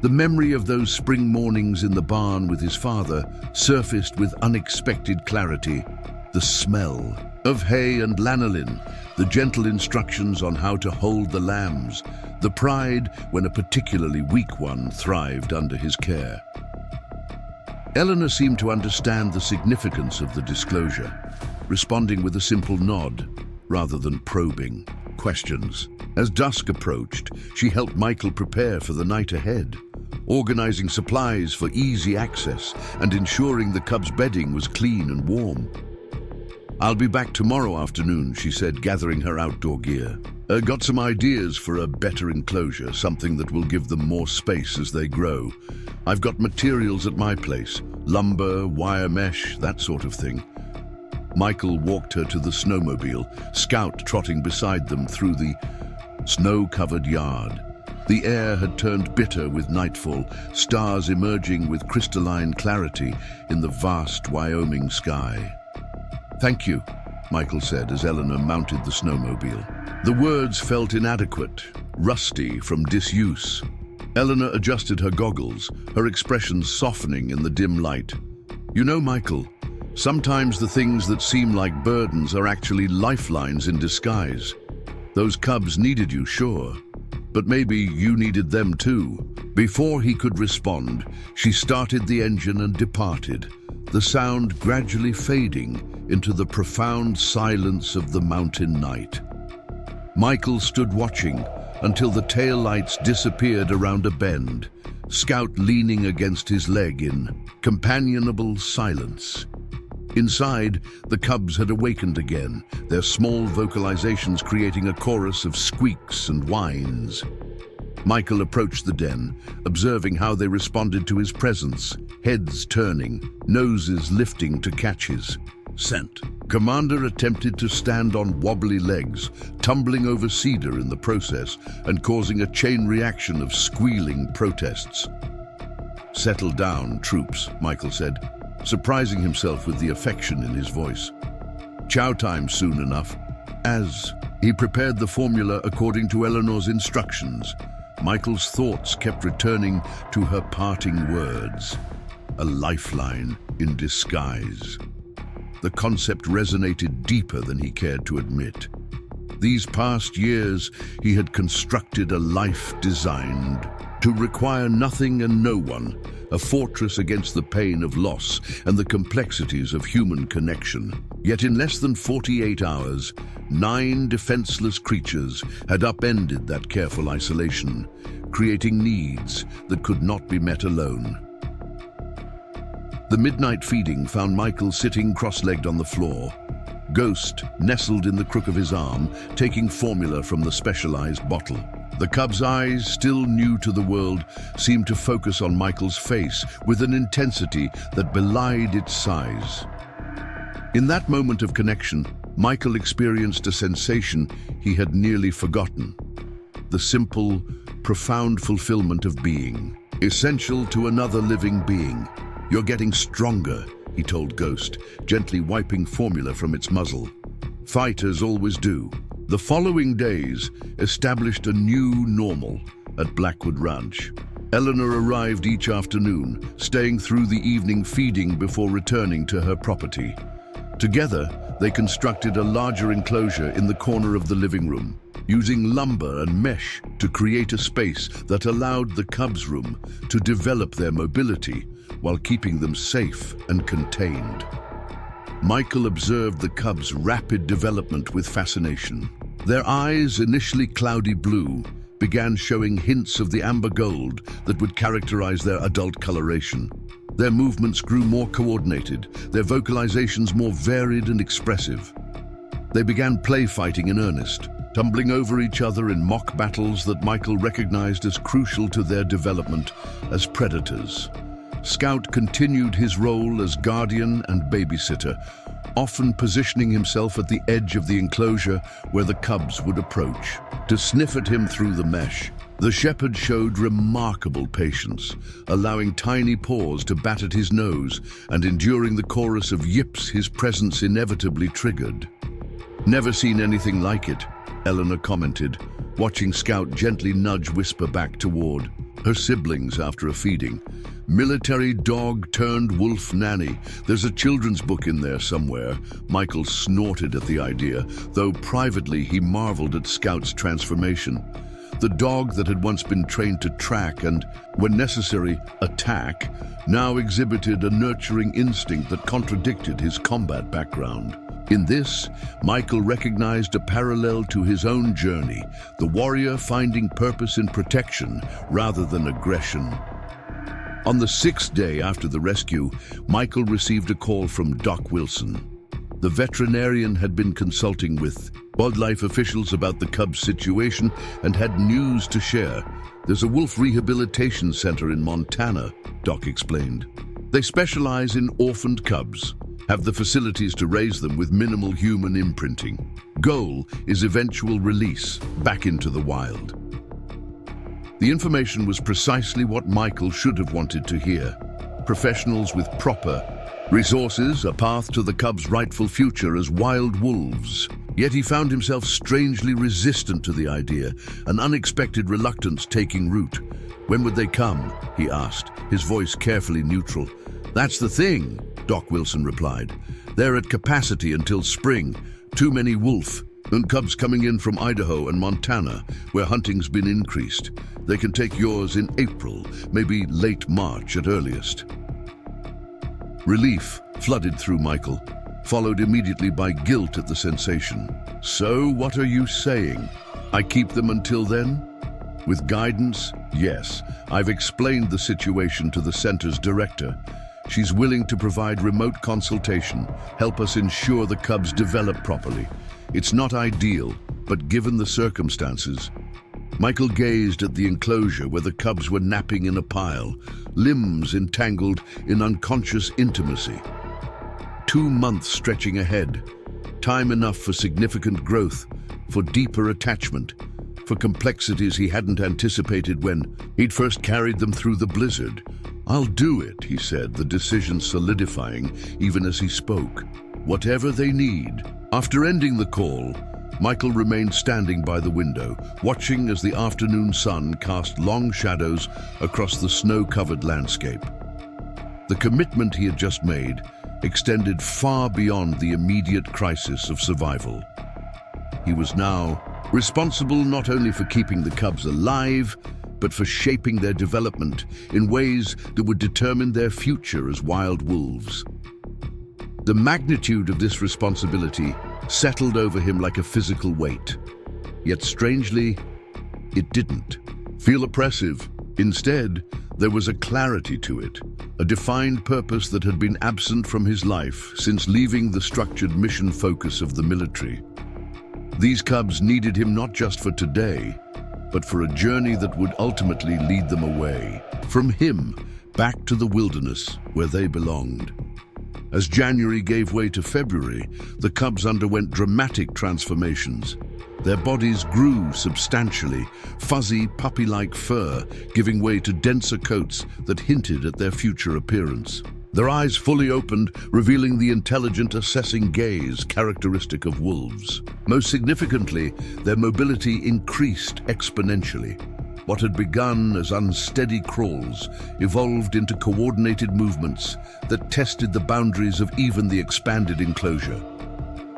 The memory of those spring mornings in the barn with his father surfaced with unexpected clarity. The smell, of hay and lanolin, the gentle instructions on how to hold the lambs, the pride when a particularly weak one thrived under his care. Eleanor seemed to understand the significance of the disclosure, responding with a simple nod rather than probing questions. As dusk approached, she helped Michael prepare for the night ahead, organizing supplies for easy access and ensuring the cubs' bedding was clean and warm. "I'll be back tomorrow afternoon," she said, gathering her outdoor gear. "Got some ideas for a better enclosure, something that will give them more space as they grow. I've got materials at my place, lumber, wire mesh, that sort of thing." Michael walked her to the snowmobile, Scout trotting beside them through the snow-covered yard. The air had turned bitter with nightfall, stars emerging with crystalline clarity in the vast Wyoming sky. "Thank you," Michael said as Eleanor mounted the snowmobile. The words felt inadequate, rusty from disuse. Eleanor adjusted her goggles, her expression softening in the dim light. "You know, Michael, sometimes the things that seem like burdens are actually lifelines in disguise. Those cubs needed you, sure, but maybe you needed them too." Before he could respond, she started the engine and departed, the sound gradually fading into the profound silence of the mountain night. Michael stood watching until the taillights disappeared around a bend, Scout leaning against his leg in companionable silence. Inside, the cubs had awakened again, their small vocalizations creating a chorus of squeaks and whines. Michael approached the den, observing how they responded to his presence, heads turning, noses lifting to catch his scent. Commander attempted to stand on wobbly legs, tumbling over cedar in the process and causing a chain reaction of squealing protests. "Settle down, troops," Michael said, surprising himself with the affection in his voice. "Chow time soon enough." As he prepared the formula according to Eleanor's instructions, Michael's thoughts kept returning to her parting words. A lifeline in disguise. The concept resonated deeper than he cared to admit. These past years, he had constructed a life designed to require nothing and no one, a fortress against the pain of loss and the complexities of human connection. Yet in less than 48 hours, 9 defenseless creatures had upended that careful isolation, creating needs that could not be met alone. The midnight feeding found Michael sitting cross-legged on the floor, Ghost nestled in the crook of his arm, taking formula from the specialized bottle. The cub's eyes, still new to the world, seemed to focus on Michael's face with an intensity that belied its size. In that moment of connection, Michael experienced a sensation he had nearly forgotten. The simple, profound fulfillment of being, essential to another living being. "You're getting stronger," he told Ghost, gently wiping formula from its muzzle. Fighters always do. The following days established a new normal at Blackwood Ranch. Eleanor arrived each afternoon, staying through the evening feeding before returning to her property. Together, they constructed a larger enclosure in the corner of the living room, using lumber and mesh to create a space that allowed the cubs' room to develop their mobility while keeping them safe and contained. Michael observed the cubs' rapid development with fascination. Their eyes, initially cloudy blue, began showing hints of the amber gold that would characterize their adult coloration. Their movements grew more coordinated, their vocalizations more varied and expressive. They began play fighting in earnest, tumbling over each other in mock battles that Michael recognized as crucial to their development as predators. Scout continued his role as guardian and babysitter, often positioning himself at the edge of the enclosure where the cubs would approach. To sniff at him through the mesh, the shepherd showed remarkable patience, allowing tiny paws to bat at his nose and enduring the chorus of yips his presence inevitably triggered. "Never seen anything like it," Eleanor commented, watching Scout gently nudge Whisper back toward Her siblings after a feeding. Military dog turned wolf nanny. There's a children's book in there somewhere. Michael snorted at the idea, though privately he marveled at Scout's transformation. The dog that had once been trained to track and, when necessary, attack, now exhibited a nurturing instinct that contradicted his combat background. In this, Michael recognized a parallel to his own journey, the warrior finding purpose in protection rather than aggression. On the 6th day after the rescue, Michael received a call from Doc Wilson. The veterinarian had been consulting with wildlife officials about the cub's situation and had news to share. There's a wolf rehabilitation center in Montana, Doc explained. They specialize in orphaned cubs, have the facilities to raise them with minimal human imprinting. Goal is eventual release back into the wild. The information was precisely what Michael should have wanted to hear. Professionals with proper resources, a path to the cub's rightful future as wild wolves. Yet he found himself strangely resistant to the idea, an unexpected reluctance taking root. When would they come? He asked, his voice carefully neutral. That's the thing, Doc Wilson replied. They're at capacity until spring. Too many wolf, and cubs coming in from Idaho and Montana, where hunting's been increased. They can take yours in April, maybe late March at earliest. Relief flooded through Michael, followed immediately by guilt at the sensation. So what are you saying? I keep them until then? With guidance? Yes. I've explained the situation to the center's director. She's willing to provide remote consultation, help us ensure the cubs develop properly. It's not ideal, but given the circumstances. Michael gazed at the enclosure where the cubs were napping in a pile, limbs entangled in unconscious intimacy. 2 months stretching ahead, time enough for significant growth, for deeper attachment, for complexities he hadn't anticipated when he'd first carried them through the blizzard. I'll do it, he said, the decision solidifying even as he spoke. Whatever they need. After ending the call, Michael remained standing by the window, watching as the afternoon sun cast long shadows across the snow-covered landscape. The commitment he had just made extended far beyond the immediate crisis of survival. He was now responsible not only for keeping the cubs alive, but for shaping their development in ways that would determine their future as wild wolves. The magnitude of this responsibility settled over him like a physical weight. Yet strangely, it didn't feel oppressive. Instead, there was a clarity to it, a defined purpose that had been absent from his life since leaving the structured mission focus of the military. These cubs needed him not just for today, but for a journey that would ultimately lead them away from him back to the wilderness where they belonged. As January gave way to February, the cubs underwent dramatic transformations. Their bodies grew substantially, fuzzy, puppy-like fur giving way to denser coats that hinted at their future appearance. Their eyes fully opened, revealing the intelligent, assessing gaze characteristic of wolves. Most significantly, their mobility increased exponentially. What had begun as unsteady crawls evolved into coordinated movements that tested the boundaries of even the expanded enclosure.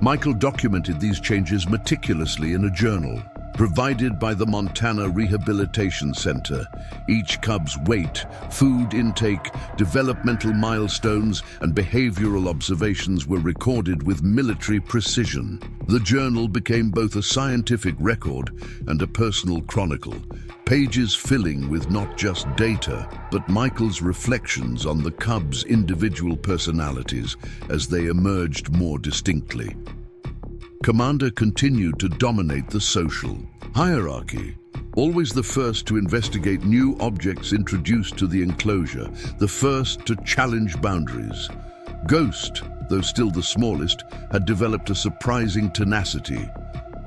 Michael documented these changes meticulously in a journal provided by the Montana Rehabilitation Center. Each cub's weight, food intake, developmental milestones, and behavioral observations were recorded with military precision. The journal became both a scientific record and a personal chronicle, pages filling with not just data, but Michael's reflections on the cubs' individual personalities as they emerged more distinctly. Commander continued to dominate the social hierarchy, always the first to investigate new objects introduced to the enclosure, the first to challenge boundaries. Ghost, though still the smallest, had developed a surprising tenacity,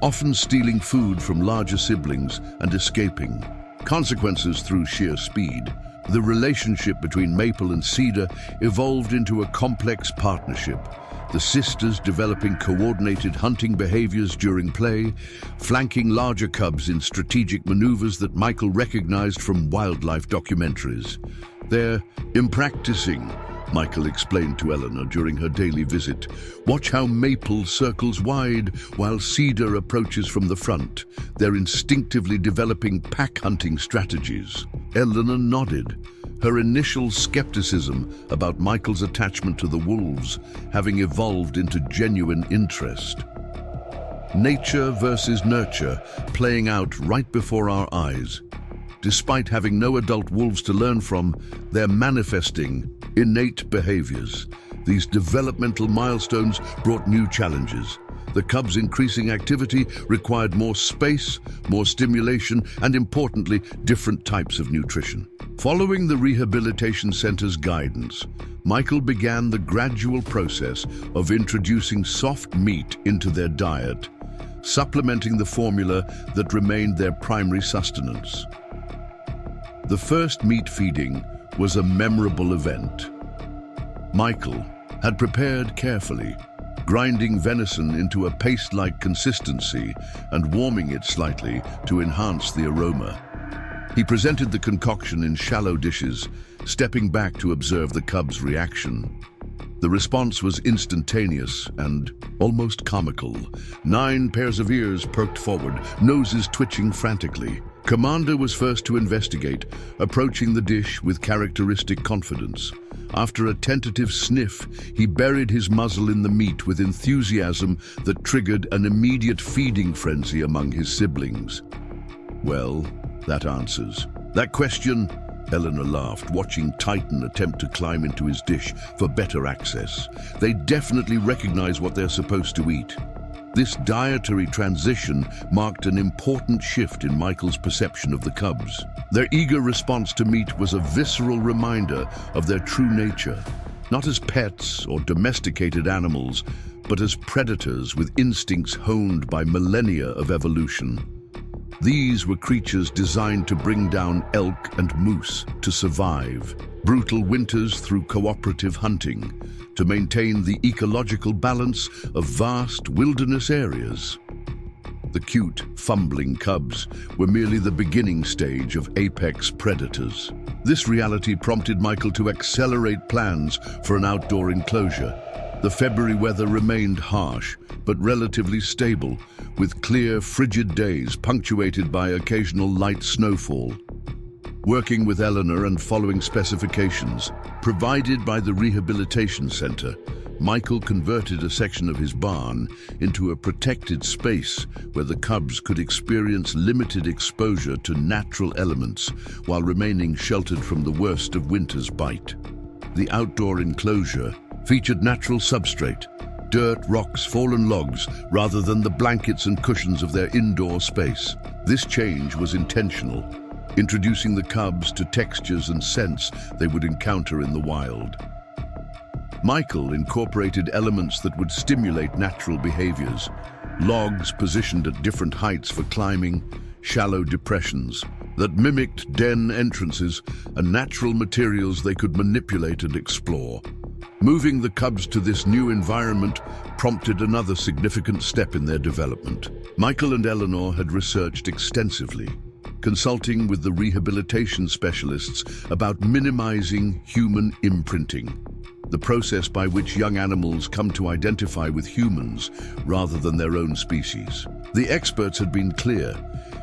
often stealing food from larger siblings and escaping. Consequences through sheer speed. The relationship between Maple and Cedar evolved into a complex partnership. the sisters developing coordinated hunting behaviors during play, flanking larger cubs in strategic maneuvers that Michael recognized from wildlife documentaries. "They're impracticing," Michael explained to Eleanor during her daily visit. "Watch how maple circles wide while cedar approaches from the front. They're instinctively developing pack hunting strategies." Eleanor nodded, her initial skepticism about Michael's attachment to the wolves having evolved into genuine interest. Nature versus nurture playing out right before our eyes. Despite having no adult wolves to learn from, they're manifesting innate behaviors. These developmental milestones brought new challenges. The cubs' increasing activity required more space, more stimulation, and importantly, different types of nutrition. Following the rehabilitation center's guidance, Michael began the gradual process of introducing soft meat into their diet, supplementing the formula that remained their primary sustenance. The first meat feeding was a memorable event. Michael had prepared carefully, grinding venison into a paste-like consistency and warming it slightly to enhance the aroma. He presented the concoction in shallow dishes, stepping back to observe the cubs' reaction. The response was instantaneous and almost comical. 9 pairs of ears perked forward, noses twitching frantically. Commander was first to investigate, approaching the dish with characteristic confidence. After a tentative sniff, he buried his muzzle in the meat with enthusiasm that triggered an immediate feeding frenzy among his siblings. "Well, that answers that question," Eleanor laughed, watching Titan attempt to climb into his dish for better access. "They definitely recognize what they're supposed to eat." This dietary transition marked an important shift in Michael's perception of the cubs. Their eager response to meat was a visceral reminder of their true nature, not as pets or domesticated animals, but as predators with instincts honed by millennia of evolution. These were creatures designed to bring down elk and moose to survive, brutal winters through cooperative hunting, to maintain the ecological balance of vast wilderness areas. The cute, fumbling cubs were merely the beginning stage of apex predators. This reality prompted Michael to accelerate plans for an outdoor enclosure. The February weather remained harsh, but relatively stable, with clear, frigid days punctuated by occasional light snowfall. Working with Eleanor and following specifications provided by the rehabilitation center, Michael converted a section of his barn into a protected space where the cubs could experience limited exposure to natural elements while remaining sheltered from the worst of winter's bite. The outdoor enclosure featured natural substrate, dirt, rocks, fallen logs, rather than the blankets and cushions of their indoor space. This change was intentional, introducing the cubs to textures and scents they would encounter in the wild. Michael incorporated elements that would stimulate natural behaviors, logs positioned at different heights for climbing, shallow depressions that mimicked den entrances, and natural materials they could manipulate and explore. Moving the cubs to this new environment prompted another significant step in their development. Michael and Eleanor had researched extensively, consulting with the rehabilitation specialists about minimizing human imprinting, the process by which young animals come to identify with humans rather than their own species. The experts had been clear.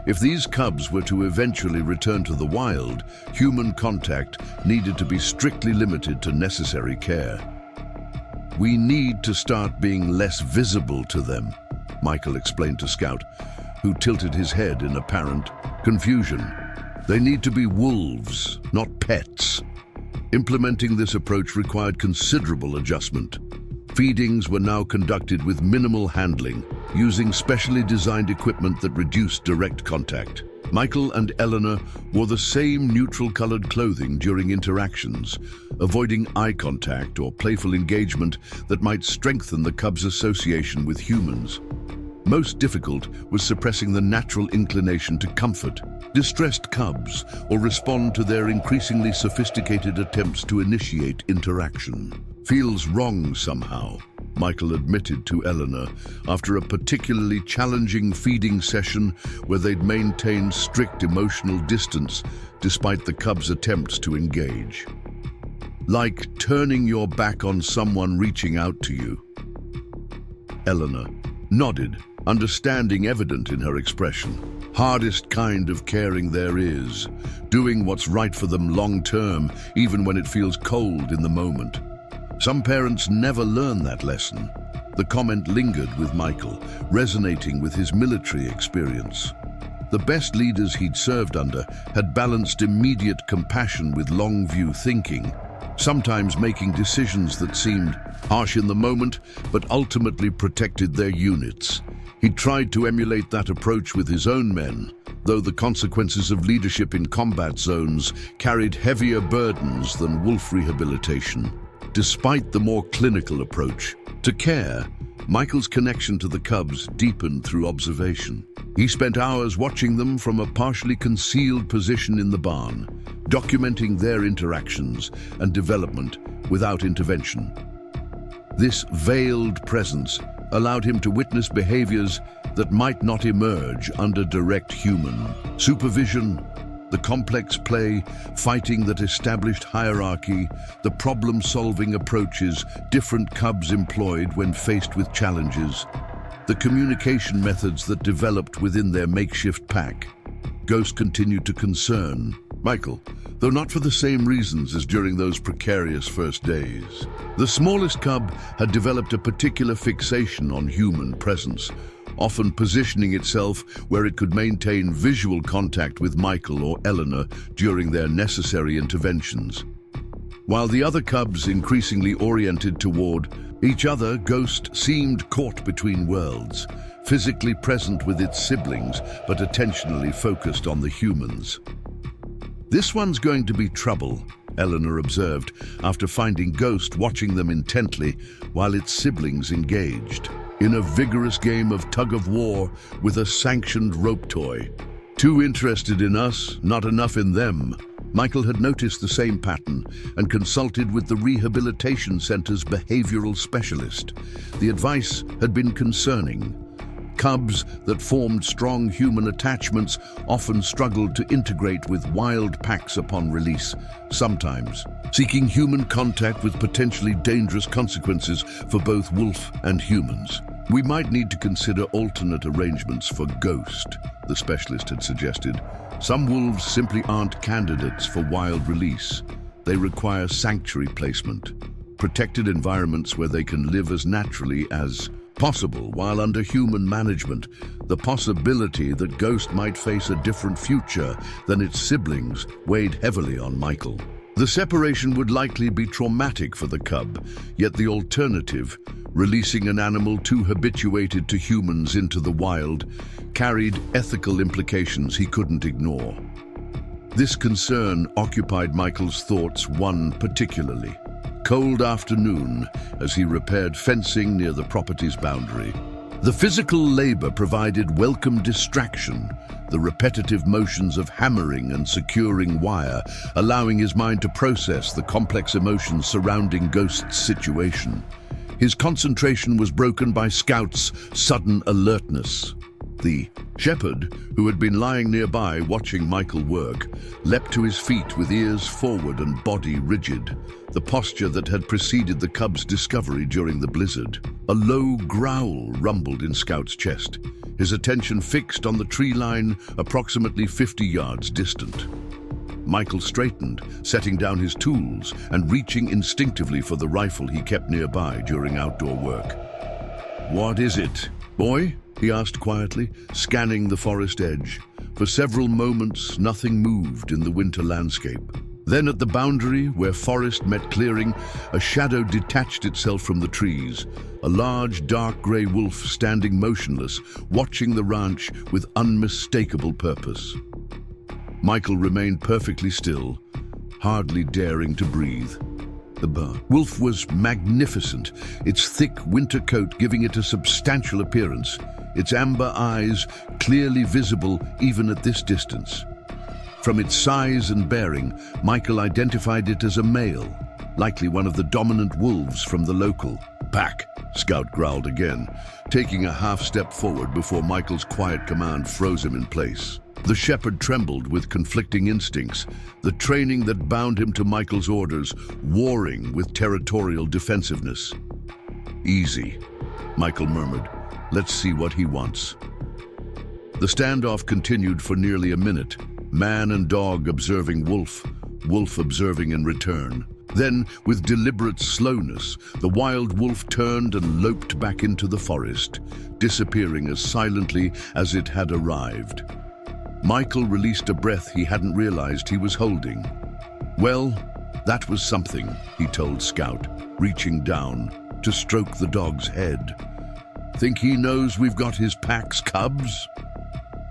If these cubs were to eventually return to the wild, human contact needed to be strictly limited to necessary care. "We need to start being less visible to them," Michael explained to Scout, who tilted his head in apparent confusion. "They need to be wolves, not pets." Implementing this approach required considerable adjustment. Feedings were now conducted with minimal handling, using specially designed equipment that reduced direct contact. Michael and Eleanor wore the same neutral-colored clothing during interactions, avoiding eye contact or playful engagement that might strengthen the cubs' association with humans. Most difficult was suppressing the natural inclination to comfort distressed cubs or respond to their increasingly sophisticated attempts to initiate interaction. "Feels wrong somehow," Michael admitted to Eleanor after a particularly challenging feeding session where they'd maintained strict emotional distance despite the cubs' attempts to engage. Like turning your back on someone reaching out to you. Eleanor nodded, understanding evident in her expression. Hardest kind of caring there is, doing what's right for them long term, even when it feels cold in the moment. Some parents never learn that lesson. The comment lingered with Michael, resonating with his military experience. The best leaders he'd served under had balanced immediate compassion with long-view thinking, sometimes making decisions that seemed harsh in the moment, but ultimately protected their units. He tried to emulate that approach with his own men, though the consequences of leadership in combat zones carried heavier burdens than wolf rehabilitation. Despite the more clinical approach to care, Michael's connection to the cubs deepened through observation. He spent hours watching them from a partially concealed position in the barn, documenting their interactions and development without intervention. This veiled presence allowed him to witness behaviors that might not emerge under direct human supervision. The complex play, fighting that established hierarchy, the problem-solving approaches different cubs employed when faced with challenges, the communication methods that developed within their makeshift pack. Ghost continued to concern Michael, though not for the same reasons as during those precarious first days. The smallest cub had developed a particular fixation on human presence, often positioning itself where it could maintain visual contact with Michael or Eleanor during their necessary interventions. While the other cubs increasingly oriented toward each other, Ghost seemed caught between worlds, physically present with its siblings, but attentionally focused on the humans. "This one's going to be trouble," Eleanor observed, after finding Ghost watching them intently while its siblings engaged in a vigorous game of tug-of-war with a sanctioned rope toy. Too interested in us, not enough in them. Michael had noticed the same pattern and consulted with the rehabilitation center's behavioral specialist. The advice had been concerning. Cubs that formed strong human attachments often struggled to integrate with wild packs upon release, sometimes seeking human contact with potentially dangerous consequences for both wolf and humans. "We might need to consider alternate arrangements for Ghost," the specialist had suggested. "Some wolves simply aren't candidates for wild release. They require sanctuary placement, protected environments where they can live as naturally as possible while under human management." The possibility that Ghost might face a different future than its siblings weighed heavily on Michael. The separation would likely be traumatic for the cub, yet the alternative, releasing an animal too habituated to humans into the wild, carried ethical implications he couldn't ignore. This concern occupied Michael's thoughts one particularly cold afternoon as he repaired fencing near the property's boundary. The physical labor provided welcome distraction, the repetitive motions of hammering and securing wire, allowing his mind to process the complex emotions surrounding Ghost's situation. His concentration was broken by Scout's sudden alertness. The shepherd, who had been lying nearby watching Michael work, leapt to his feet with ears forward and body rigid, the posture that had preceded the cub's discovery during the blizzard. A low growl rumbled in Scout's chest, his attention fixed on the tree line approximately 50 yards distant. Michael straightened, setting down his tools and reaching instinctively for the rifle he kept nearby during outdoor work. "What is it, boy?" he asked quietly, scanning the forest edge. For several moments, nothing moved in the winter landscape. Then at the boundary, where forest met clearing, a shadow detached itself from the trees, a large, dark grey wolf standing motionless, watching the ranch with unmistakable purpose. Michael remained perfectly still, hardly daring to breathe. The wolf was magnificent, its thick winter coat giving it a substantial appearance, its amber eyes clearly visible even at this distance. From its size and bearing, Michael identified it as a male, likely one of the dominant wolves from the local Pack, Scout growled again, taking a half step forward before Michael's quiet command froze him in place. The shepherd trembled with conflicting instincts, the training that bound him to Michael's orders, warring with territorial defensiveness. Easy, Michael murmured. Let's see what he wants. The standoff continued for nearly a minute, man and dog observing wolf, wolf observing in return. Then, with deliberate slowness, the wild wolf turned and loped back into the forest, disappearing as silently as it had arrived. Michael released a breath he hadn't realized he was holding. Well, that was something, he told Scout, reaching down to stroke the dog's head. Think he knows we've got his pack's cubs?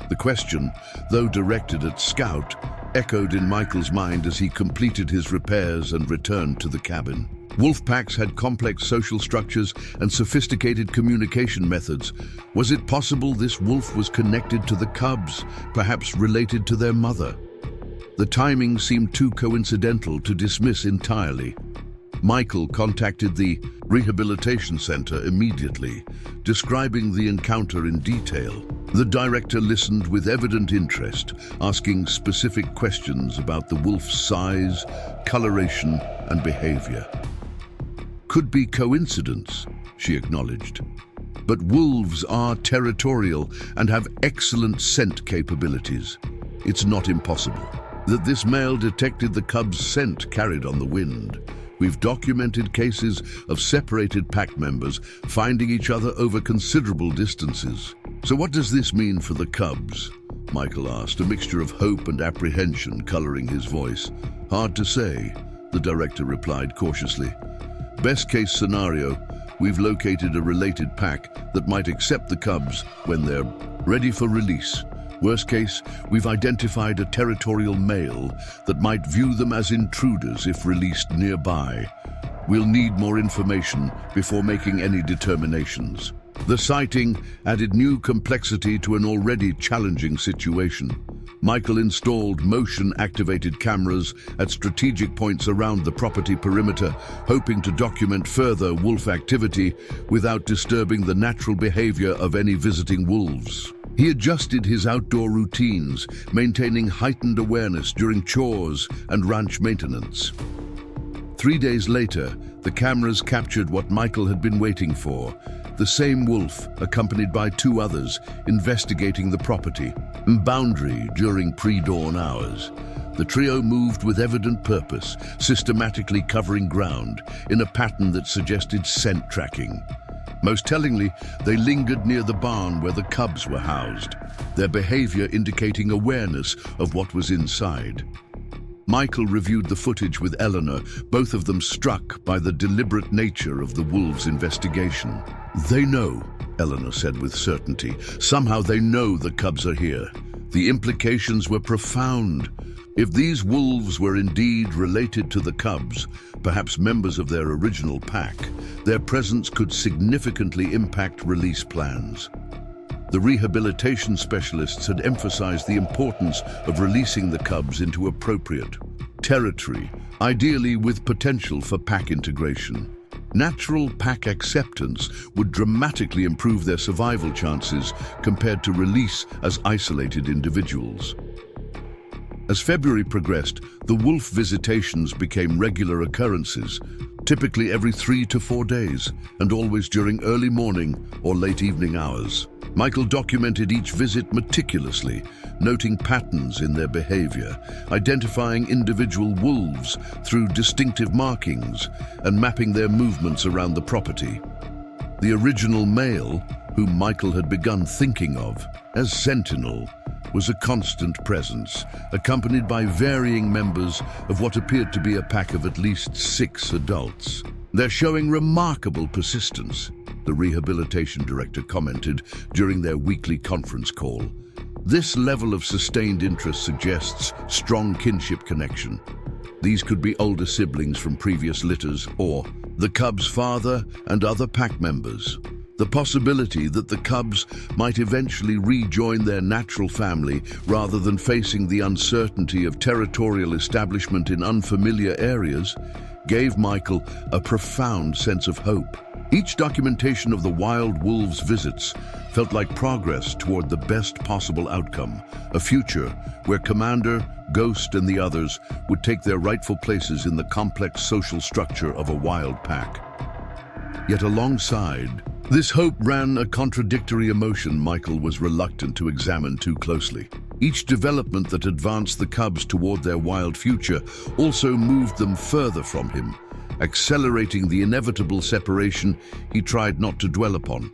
The question, though directed at Scout, echoed in Michael's mind as he completed his repairs and returned to the cabin. Wolf packs had complex social structures and sophisticated communication methods. Was it possible this wolf was connected to the cubs, perhaps related to their mother? The timing seemed too coincidental to dismiss entirely. Michael contacted the rehabilitation center immediately, describing the encounter in detail. The director listened with evident interest, asking specific questions about the wolf's size, coloration, and behavior. Could be coincidence, she acknowledged. But wolves are territorial and have excellent scent capabilities. It's not impossible that this male detected the cub's scent carried on the wind. We've documented cases of separated pack members finding each other over considerable distances. So what does this mean for the cubs? Michael asked, a mixture of hope and apprehension coloring his voice. Hard to say, the director replied cautiously. Best case scenario, we've located a related pack that might accept the cubs when they're ready for release. Worst case, we've identified a territorial male that might view them as intruders if released nearby. We'll need more information before making any determinations. The sighting added new complexity to an already challenging situation. Michael installed motion-activated cameras at strategic points around the property perimeter, hoping to document further wolf activity without disturbing the natural behavior of any visiting wolves. He adjusted his outdoor routines, maintaining heightened awareness during chores and ranch maintenance. 3 days later, the cameras captured what Michael had been waiting for: the same wolf, accompanied by 2 others, investigating the property boundary during pre-dawn hours. The trio moved with evident purpose, systematically covering ground in a pattern that suggested scent tracking. Most tellingly, they lingered near the barn where the cubs were housed, their behavior indicating awareness of what was inside. Michael reviewed the footage with Eleanor, both of them struck by the deliberate nature of the wolves' investigation. They know, Eleanor said with certainty. Somehow they know the cubs are here. The implications were profound. If these wolves were indeed related to the cubs, perhaps members of their original pack, their presence could significantly impact release plans. The rehabilitation specialists had emphasized the importance of releasing the cubs into appropriate territory, ideally with potential for pack integration. Natural pack acceptance would dramatically improve their survival chances compared to release as isolated individuals. As February progressed, the wolf visitations became regular occurrences, typically every 3 to 4 days, and always during early morning or late evening hours. Michael documented each visit meticulously, noting patterns in their behavior, identifying individual wolves through distinctive markings, and mapping their movements around the property. The original male, whom Michael had begun thinking of as Sentinel, was a constant presence, accompanied by varying members of what appeared to be a pack of at least 6 adults. They're showing remarkable persistence, the rehabilitation director commented during their weekly conference call. This level of sustained interest suggests strong kinship connection. These could be older siblings from previous litters or the cub's father and other pack members. The possibility that the cubs might eventually rejoin their natural family rather than facing the uncertainty of territorial establishment in unfamiliar areas gave Michael a profound sense of hope. Each documentation of the wild wolves' visits felt like progress toward the best possible outcome, a future where Commander, Ghost, and the others would take their rightful places in the complex social structure of a wild pack. Yet alongside this hope ran a contradictory emotion Michael was reluctant to examine too closely. Each development that advanced the cubs toward their wild future also moved them further from him, accelerating the inevitable separation he tried not to dwell upon.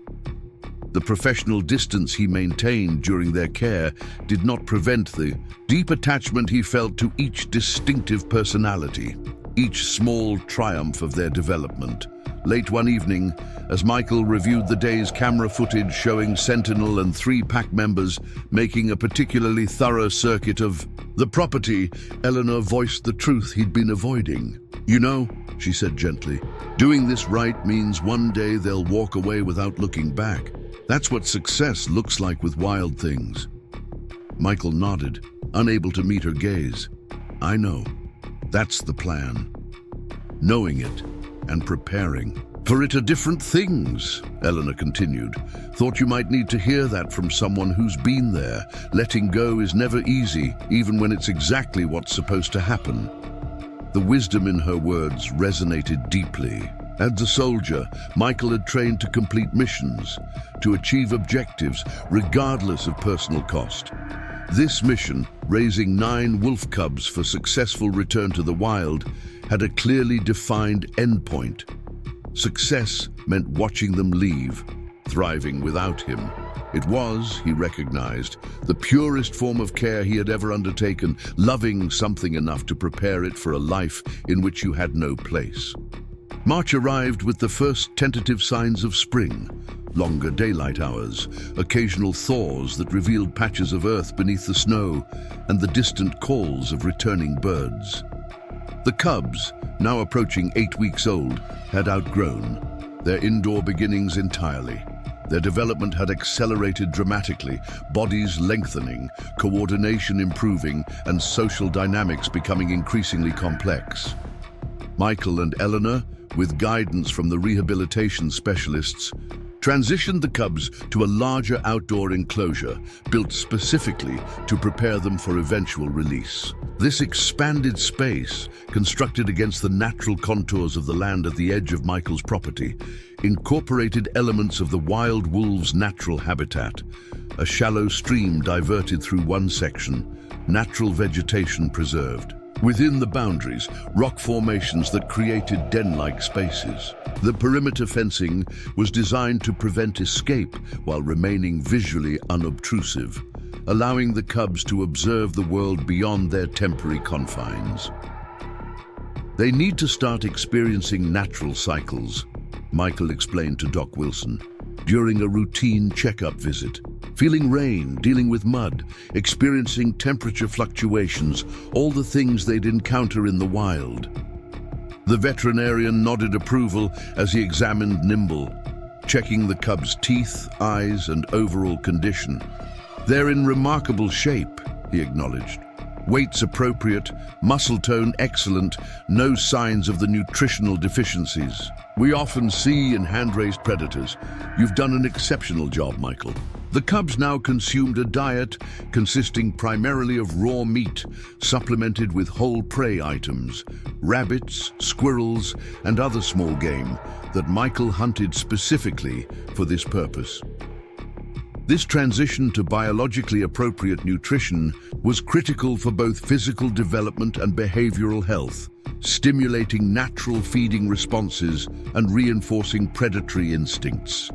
The professional distance he maintained during their care did not prevent the deep attachment he felt to each distinctive personality, each small triumph of their development. Late one evening, as Michael reviewed the day's camera footage showing Sentinel and 3 pack members making a particularly thorough circuit of the property, Eleanor voiced the truth he'd been avoiding. "You know," she said gently, "doing this right means one day they'll walk away without looking back. That's what success looks like with wild things." Michael nodded, unable to meet her gaze. "I know. That's the plan. Knowing it and preparing for it are different things," Eleanor continued. "Thought you might need to hear that from someone who's been there. Letting go is never easy, even when it's exactly what's supposed to happen." The wisdom in her words resonated deeply. As a soldier, Michael had trained to complete missions, to achieve objectives, regardless of personal cost. This mission, raising 9 wolf cubs for successful return to the wild, had a clearly defined endpoint. Success meant watching them leave, thriving without him. It was, he recognized, the purest form of care he had ever undertaken, loving something enough to prepare it for a life in which you had no place. March arrived with the first tentative signs of spring. Longer daylight hours, occasional thaws that revealed patches of earth beneath the snow, and the distant calls of returning birds. The cubs, now approaching 8 weeks old, had outgrown their indoor beginnings entirely. Their development had accelerated dramatically, bodies lengthening, coordination improving, and social dynamics becoming increasingly complex. Michael and Eleanor, with guidance from the rehabilitation specialists, transitioned the cubs to a larger outdoor enclosure built specifically to prepare them for eventual release. This expanded space, constructed against the natural contours of the land at the edge of Michael's property, incorporated elements of the wild wolves' natural habitat. A shallow stream diverted through one section, natural vegetation preserved. Within the boundaries, rock formations that created den-like spaces. The perimeter fencing was designed to prevent escape while remaining visually unobtrusive, allowing the cubs to observe the world beyond their temporary confines. "They need to start experiencing natural cycles," Michael explained to Doc Wilson, during a routine checkup visit. Feeling rain, dealing with mud, experiencing temperature fluctuations, all the things they'd encounter in the wild. The veterinarian nodded approval as he examined Nimble, checking the cub's teeth, eyes, and overall condition. "They're in remarkable shape," he acknowledged. "Weight's appropriate, muscle tone excellent, no signs of the nutritional deficiencies we often see in hand-raised predators. You've done an exceptional job, Michael." The cubs now consumed a diet consisting primarily of raw meat, supplemented with whole prey items, rabbits, squirrels, and other small game that Michael hunted specifically for this purpose. This transition to biologically appropriate nutrition was critical for both physical development and behavioral health, stimulating natural feeding responses and reinforcing predatory instincts.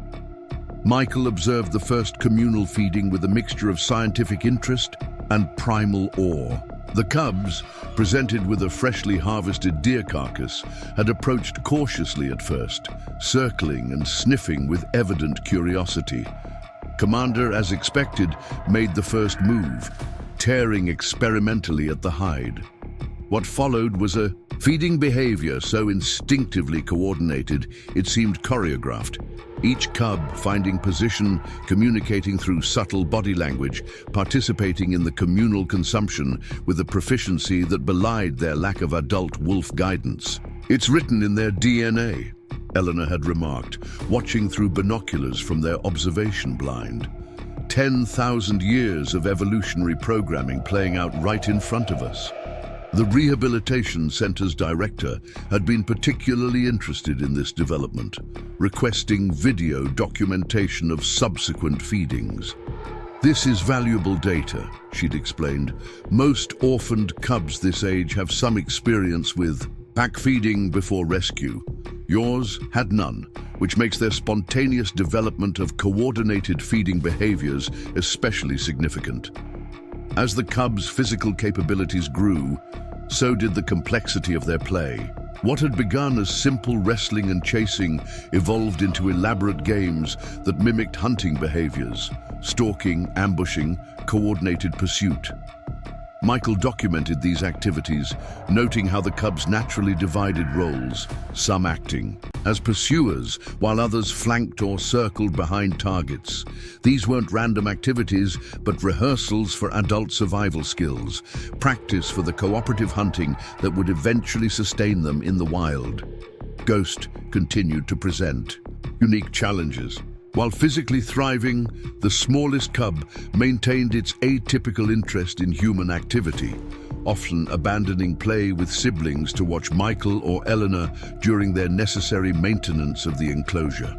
Michael observed the first communal feeding with a mixture of scientific interest and primal awe. The cubs, presented with a freshly harvested deer carcass, had approached cautiously at first, circling and sniffing with evident curiosity. Commander, as expected, made the first move, tearing experimentally at the hide. What followed was a feeding behavior so instinctively coordinated it seemed choreographed. Each cub finding position, communicating through subtle body language, participating in the communal consumption with a proficiency that belied their lack of adult wolf guidance. "It's written in their DNA," Eleanor had remarked, watching through binoculars from their observation blind. 10,000 years of evolutionary programming playing out right in front of us. The Rehabilitation Center's director had been particularly interested in this development, requesting video documentation of subsequent feedings. "This is valuable data," she'd explained. "Most orphaned cubs this age have some experience with pack feeding before rescue. Yours had none, which makes their spontaneous development of coordinated feeding behaviors especially significant." As the cubs' physical capabilities grew, so did the complexity of their play. What had begun as simple wrestling and chasing evolved into elaborate games that mimicked hunting behaviors: stalking, ambushing, coordinated pursuit. Michael documented these activities, noting how the cubs naturally divided roles, some acting as pursuers, while others flanked or circled behind targets. These weren't random activities, but rehearsals for adult survival skills, practice for the cooperative hunting that would eventually sustain them in the wild. Ghost continued to present unique challenges. While physically thriving, the smallest cub maintained its atypical interest in human activity, often abandoning play with siblings to watch Michael or Eleanor during their necessary maintenance of the enclosure.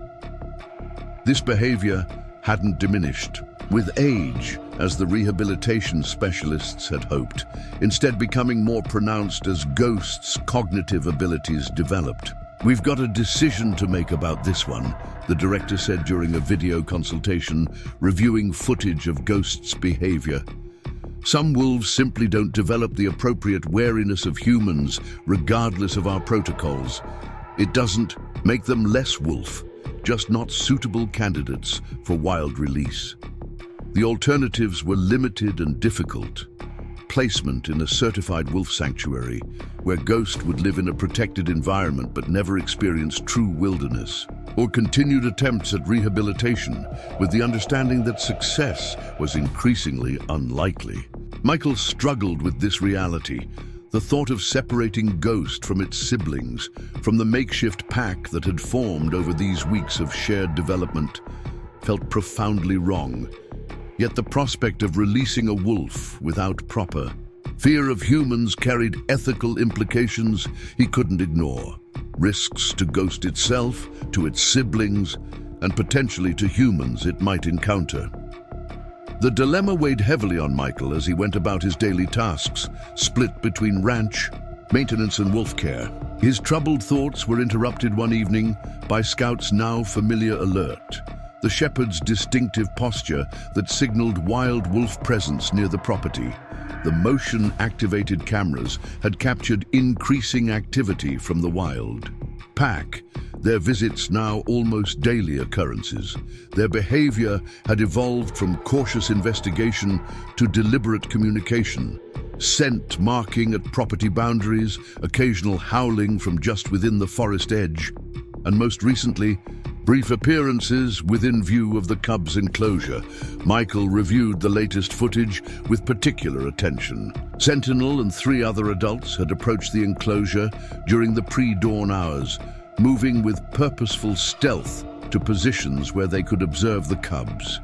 This behavior hadn't diminished with age, as the rehabilitation specialists had hoped, instead becoming more pronounced as Ghost's cognitive abilities developed. "We've got a decision to make about this one," the director said during a video consultation, reviewing footage of Ghost's behavior. "Some wolves simply don't develop the appropriate wariness of humans, regardless of our protocols. It doesn't make them less wolf, just not suitable candidates for wild release." The alternatives were limited and difficult. Placement in a certified wolf sanctuary, where Ghost would live in a protected environment but never experience true wilderness, or continued attempts at rehabilitation with the understanding that success was increasingly unlikely. Michael struggled with this reality. The thought of separating Ghost from its siblings, from the makeshift pack that had formed over these weeks of shared development, felt profoundly wrong. Yet the prospect of releasing a wolf without proper fear of humans carried ethical implications he couldn't ignore. Risks to Ghost itself, to its siblings, and potentially to humans it might encounter. The dilemma weighed heavily on Michael as he went about his daily tasks, split between ranch, maintenance and wolf care. His troubled thoughts were interrupted one evening by Scout's now familiar alert. The shepherd's distinctive posture that signaled wild wolf presence near the property. The motion-activated cameras had captured increasing activity from the wild pack, their visits now almost daily occurrences. Their behavior had evolved from cautious investigation to deliberate communication. Scent marking at property boundaries, occasional howling from just within the forest edge, and most recently, brief appearances within view of the cub's enclosure. Michael reviewed the latest footage with particular attention. Sentinel and 3 other adults had approached the enclosure during the pre-dawn hours, moving with purposeful stealth to positions where they could observe the cubs.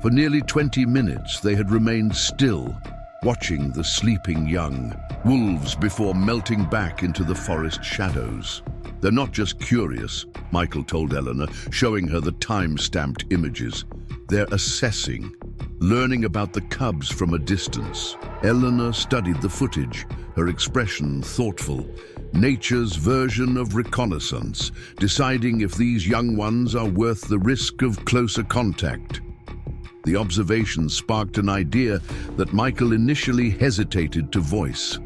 For nearly 20 minutes, they had remained still, watching the sleeping young wolves before melting back into the forest shadows. "They're not just curious," Michael told Eleanor, showing her the time-stamped images. "They're assessing, learning about the cubs from a distance." Eleanor studied the footage, her expression thoughtful. Nature's version of reconnaissance, deciding if these young ones are worth the risk of closer contact. The observation sparked an idea that Michael initially hesitated to voice.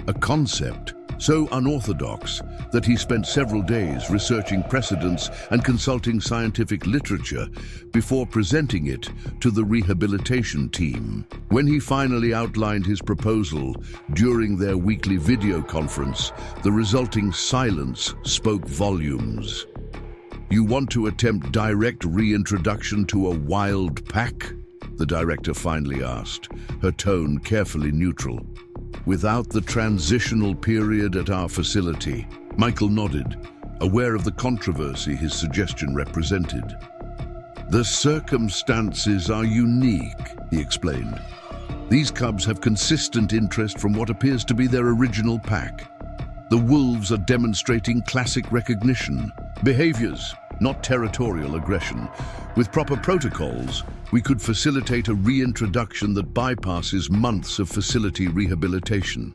A concept so unorthodox that he spent several days researching precedents and consulting scientific literature before presenting it to the rehabilitation team. When he finally outlined his proposal during their weekly video conference, the resulting silence spoke volumes. "You want to attempt direct reintroduction to a wild pack?" the director finally asked, her tone carefully neutral. "Without the transitional period at our facility." Michael nodded, aware of the controversy his suggestion represented. "The circumstances are unique," he explained. "These cubs have consistent interest from what appears to be their original pack. The wolves are demonstrating classic recognition, behaviors, not territorial aggression. With proper protocols, we could facilitate a reintroduction that bypasses months of facility rehabilitation."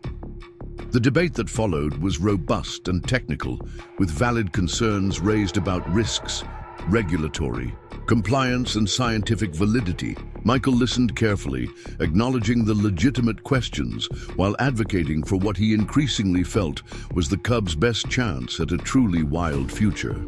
The debate that followed was robust and technical, with valid concerns raised about risks, regulatory, compliance, and scientific validity. Michael listened carefully, acknowledging the legitimate questions while advocating for what he increasingly felt was the cubs' best chance at a truly wild future.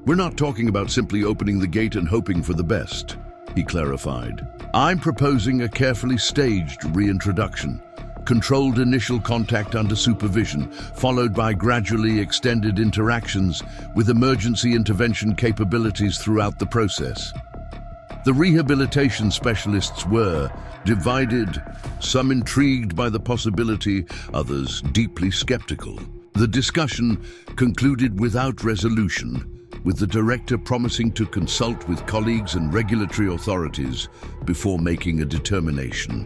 "We're not talking about simply opening the gate and hoping for the best," he clarified. "I'm proposing a carefully staged reintroduction. Controlled initial contact under supervision, followed by gradually extended interactions with emergency intervention capabilities throughout the process." The rehabilitation specialists were divided, some intrigued by the possibility, others deeply skeptical. The discussion concluded without resolution, with the director promising to consult with colleagues and regulatory authorities before making a determination.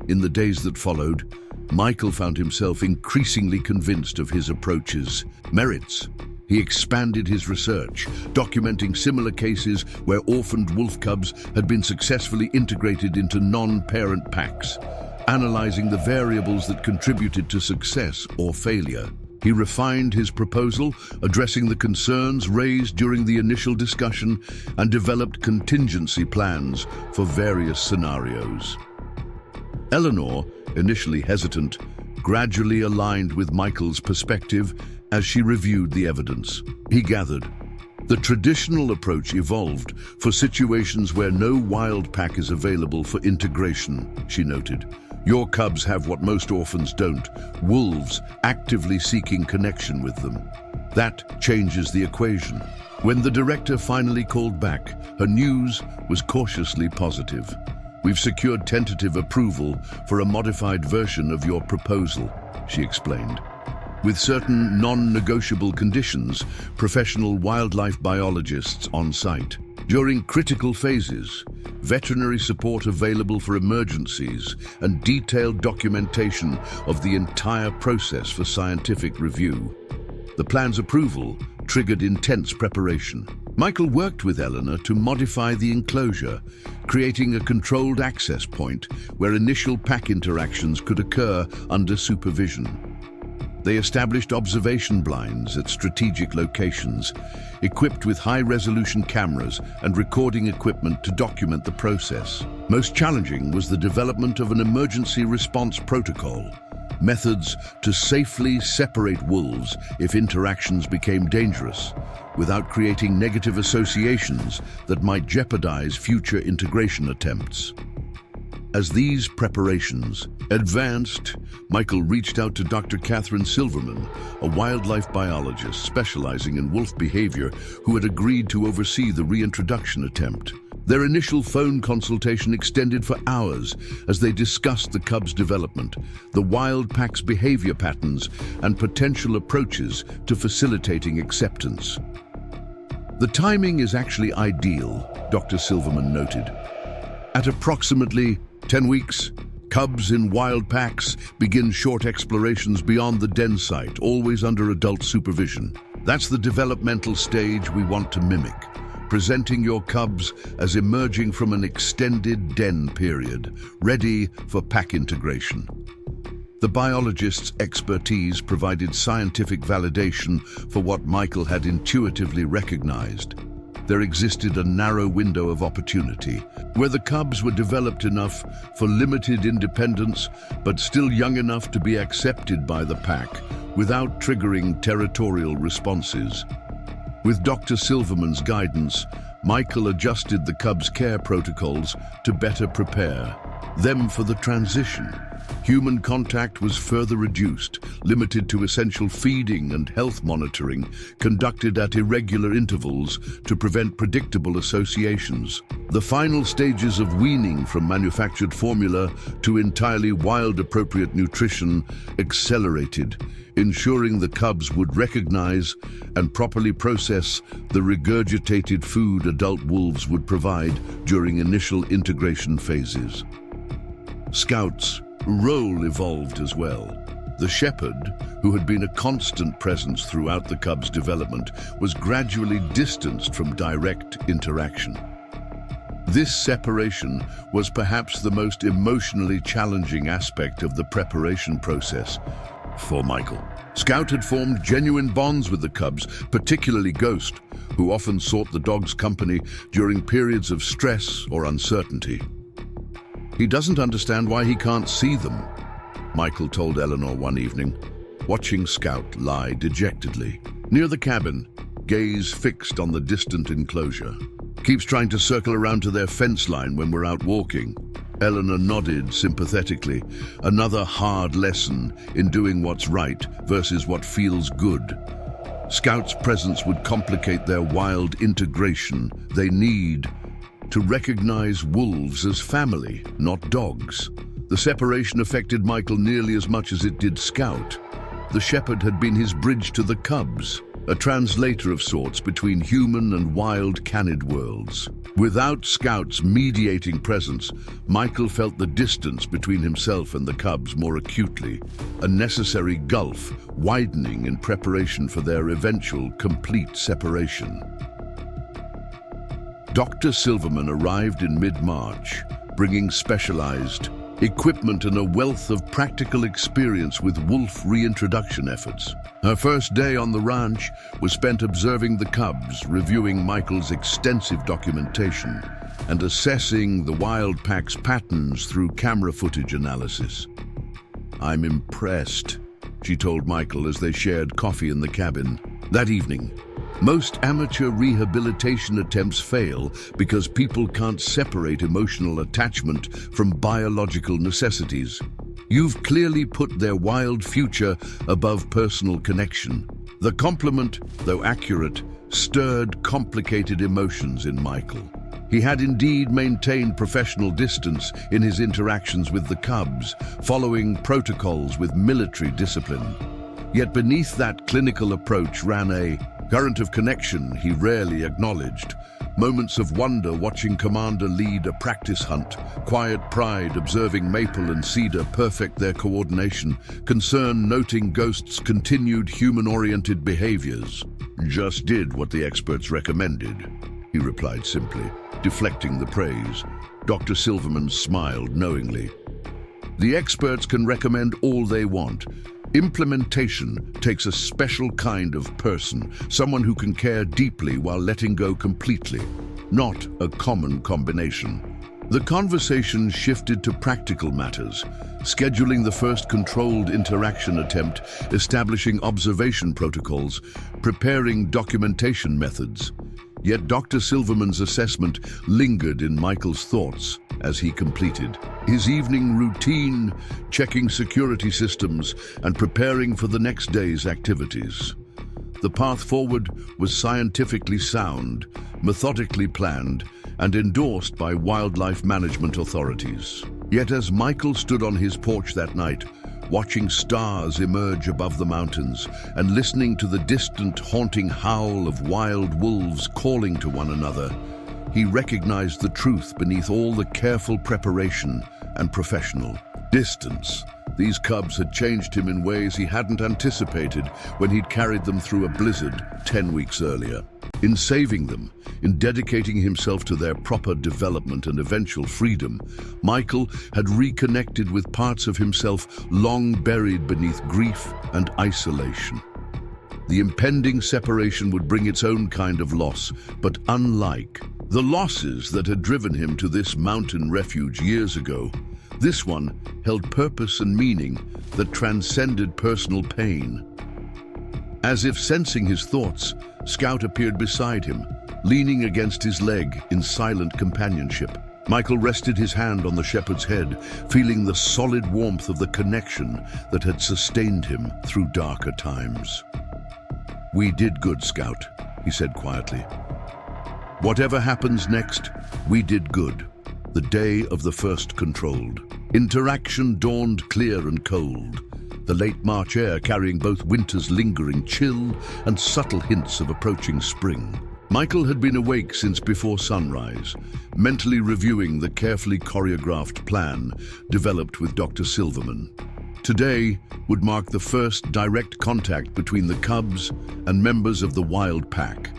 In the days that followed, Michael found himself increasingly convinced of his approach's merits. He expanded his research, documenting similar cases where orphaned wolf cubs had been successfully integrated into non-parent packs, analyzing the variables that contributed to success or failure. He refined his proposal, addressing the concerns raised during the initial discussion, and developed contingency plans for various scenarios. Eleanor, initially hesitant, gradually aligned with Michael's perspective as she reviewed the evidence. He gathered, "The traditional approach evolved for situations where no wild pack is available for integration," she noted. "Your cubs have what most orphans don't, wolves actively seeking connection with them. That changes the equation." When the director finally called back, her news was cautiously positive. "We've secured tentative approval for a modified version of your proposal," she explained. "With certain non-negotiable conditions, professional wildlife biologists on site. During critical phases, veterinary support available for emergencies, and detailed documentation of the entire process for scientific review." The plan's approval triggered intense preparation. Michael worked with Eleanor to modify the enclosure, creating a controlled access point where initial pack interactions could occur under supervision. They established observation blinds at strategic locations, equipped with high-resolution cameras and recording equipment to document the process. Most challenging was the development of an emergency response protocol, methods to safely separate wolves if interactions became dangerous, without creating negative associations that might jeopardize future integration attempts. As these preparations advanced, Michael reached out to Dr. Catherine Silverman, a wildlife biologist specializing in wolf behavior, who had agreed to oversee the reintroduction attempt. Their initial phone consultation extended for hours as they discussed the cubs' development, the wild pack's behavior patterns, and potential approaches to facilitating acceptance. "The timing is actually ideal," Dr. Silverman noted. "At approximately 10 weeks, cubs in wild packs begin short explorations beyond the den site, always under adult supervision. That's the developmental stage we want to mimic, presenting your cubs as emerging from an extended den period, ready for pack integration." The biologist's expertise provided scientific validation for what Michael had intuitively recognized. There existed a narrow window of opportunity, where the cubs were developed enough for limited independence, but still young enough to be accepted by the pack without triggering territorial responses. With Dr. Silverman's guidance, Michael adjusted the cubs' care protocols to better prepare. them for the transition. Human contact was further reduced, limited to essential feeding and health monitoring, conducted at irregular intervals to prevent predictable associations. The final stages of weaning from manufactured formula to entirely wild-appropriate nutrition accelerated, ensuring the cubs would recognize and properly process the regurgitated food adult wolves would provide during initial integration phases. Scout's role evolved as well. The shepherd, who had been a constant presence throughout the cub's development, was gradually distanced from direct interaction. This separation was perhaps the most emotionally challenging aspect of the preparation process for Michael. Scout had formed genuine bonds with the cubs, particularly Ghost, who often sought the dog's company during periods of stress or uncertainty. "He doesn't understand why he can't see them," Michael told Eleanor one evening, watching Scout lie dejectedly near the cabin, gaze fixed on the distant enclosure. "Keeps trying to circle around to their fence line when we're out walking." Eleanor nodded sympathetically. Another hard lesson in doing what's right versus what feels good. Scout's presence would complicate their wild integration they need to recognize wolves as family, not dogs. The separation affected Michael nearly as much as it did Scout. The shepherd had been his bridge to the cubs, a translator of sorts between human and wild canid worlds. Without Scout's mediating presence, Michael felt the distance between himself and the cubs more acutely, a necessary gulf widening in preparation for their eventual complete separation. Dr. Silverman arrived in mid-March, bringing specialized equipment and a wealth of practical experience with wolf reintroduction efforts. Her first day on the ranch was spent observing the cubs, reviewing Michael's extensive documentation, and assessing the wild pack's patterns through camera footage analysis. "I'm impressed," she told Michael as they shared coffee in the cabin. That evening, most amateur rehabilitation attempts fail because people can't separate emotional attachment from biological necessities. "You've clearly put their wild future above personal connection." The compliment, though accurate, stirred complicated emotions in Michael. He had indeed maintained professional distance in his interactions with the cubs, following protocols with military discipline. Yet beneath that clinical approach ran a current of connection he rarely acknowledged. Moments of wonder watching Commander lead a practice hunt, quiet pride observing Maple and Cedar perfect their coordination, concern noting Ghost's continued human-oriented behaviors. "Just did what the experts recommended," he replied simply, deflecting the praise. Dr. Silverman smiled knowingly. "The experts can recommend all they want. Implementation takes a special kind of person, someone who can care deeply while letting go completely, not a common combination." The conversation shifted to practical matters, scheduling the first controlled interaction attempt, establishing observation protocols, preparing documentation methods. Yet Dr. Silverman's assessment lingered in Michael's thoughts as he completed his evening routine, checking security systems and preparing for the next day's activities. The path forward was scientifically sound, methodically planned, and endorsed by wildlife management authorities. Yet as Michael stood on his porch that night, watching stars emerge above the mountains and listening to the distant, haunting howl of wild wolves calling to one another, he recognized the truth beneath all the careful preparation and professional distance. These cubs had changed him in ways he hadn't anticipated when he'd carried them through a blizzard 10 weeks earlier. In saving them, in dedicating himself to their proper development and eventual freedom, Michael had reconnected with parts of himself long buried beneath grief and isolation. The impending separation would bring its own kind of loss, but unlike the losses that had driven him to this mountain refuge years ago, this one held purpose and meaning that transcended personal pain. As if sensing his thoughts, Scout appeared beside him, leaning against his leg in silent companionship. Michael rested his hand on the shepherd's head, feeling the solid warmth of the connection that had sustained him through darker times. "We did good, Scout," he said quietly. "Whatever happens next, we did good." The day of the first controlled. Interaction dawned clear and cold, the late March air carrying both winter's lingering chill and subtle hints of approaching spring. Michael had been awake since before sunrise, mentally reviewing the carefully choreographed plan developed with Dr. Silverman. Today would mark the first direct contact between the cubs and members of the wild pack,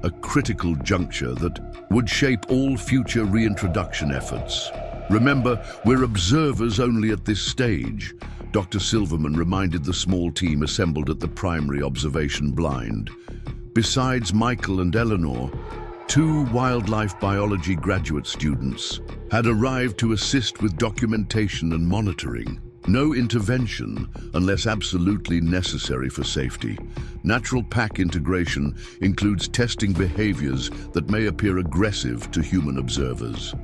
a critical juncture that would shape all future reintroduction efforts. "Remember, we're observers only at this stage," Dr. Silverman reminded the small team assembled at the primary observation blind. Besides Michael and Eleanor, 2 wildlife biology graduate students had arrived to assist with documentation and monitoring. No intervention unless absolutely necessary for safety. Natural pack integration includes testing behaviors that may appear aggressive to human observers.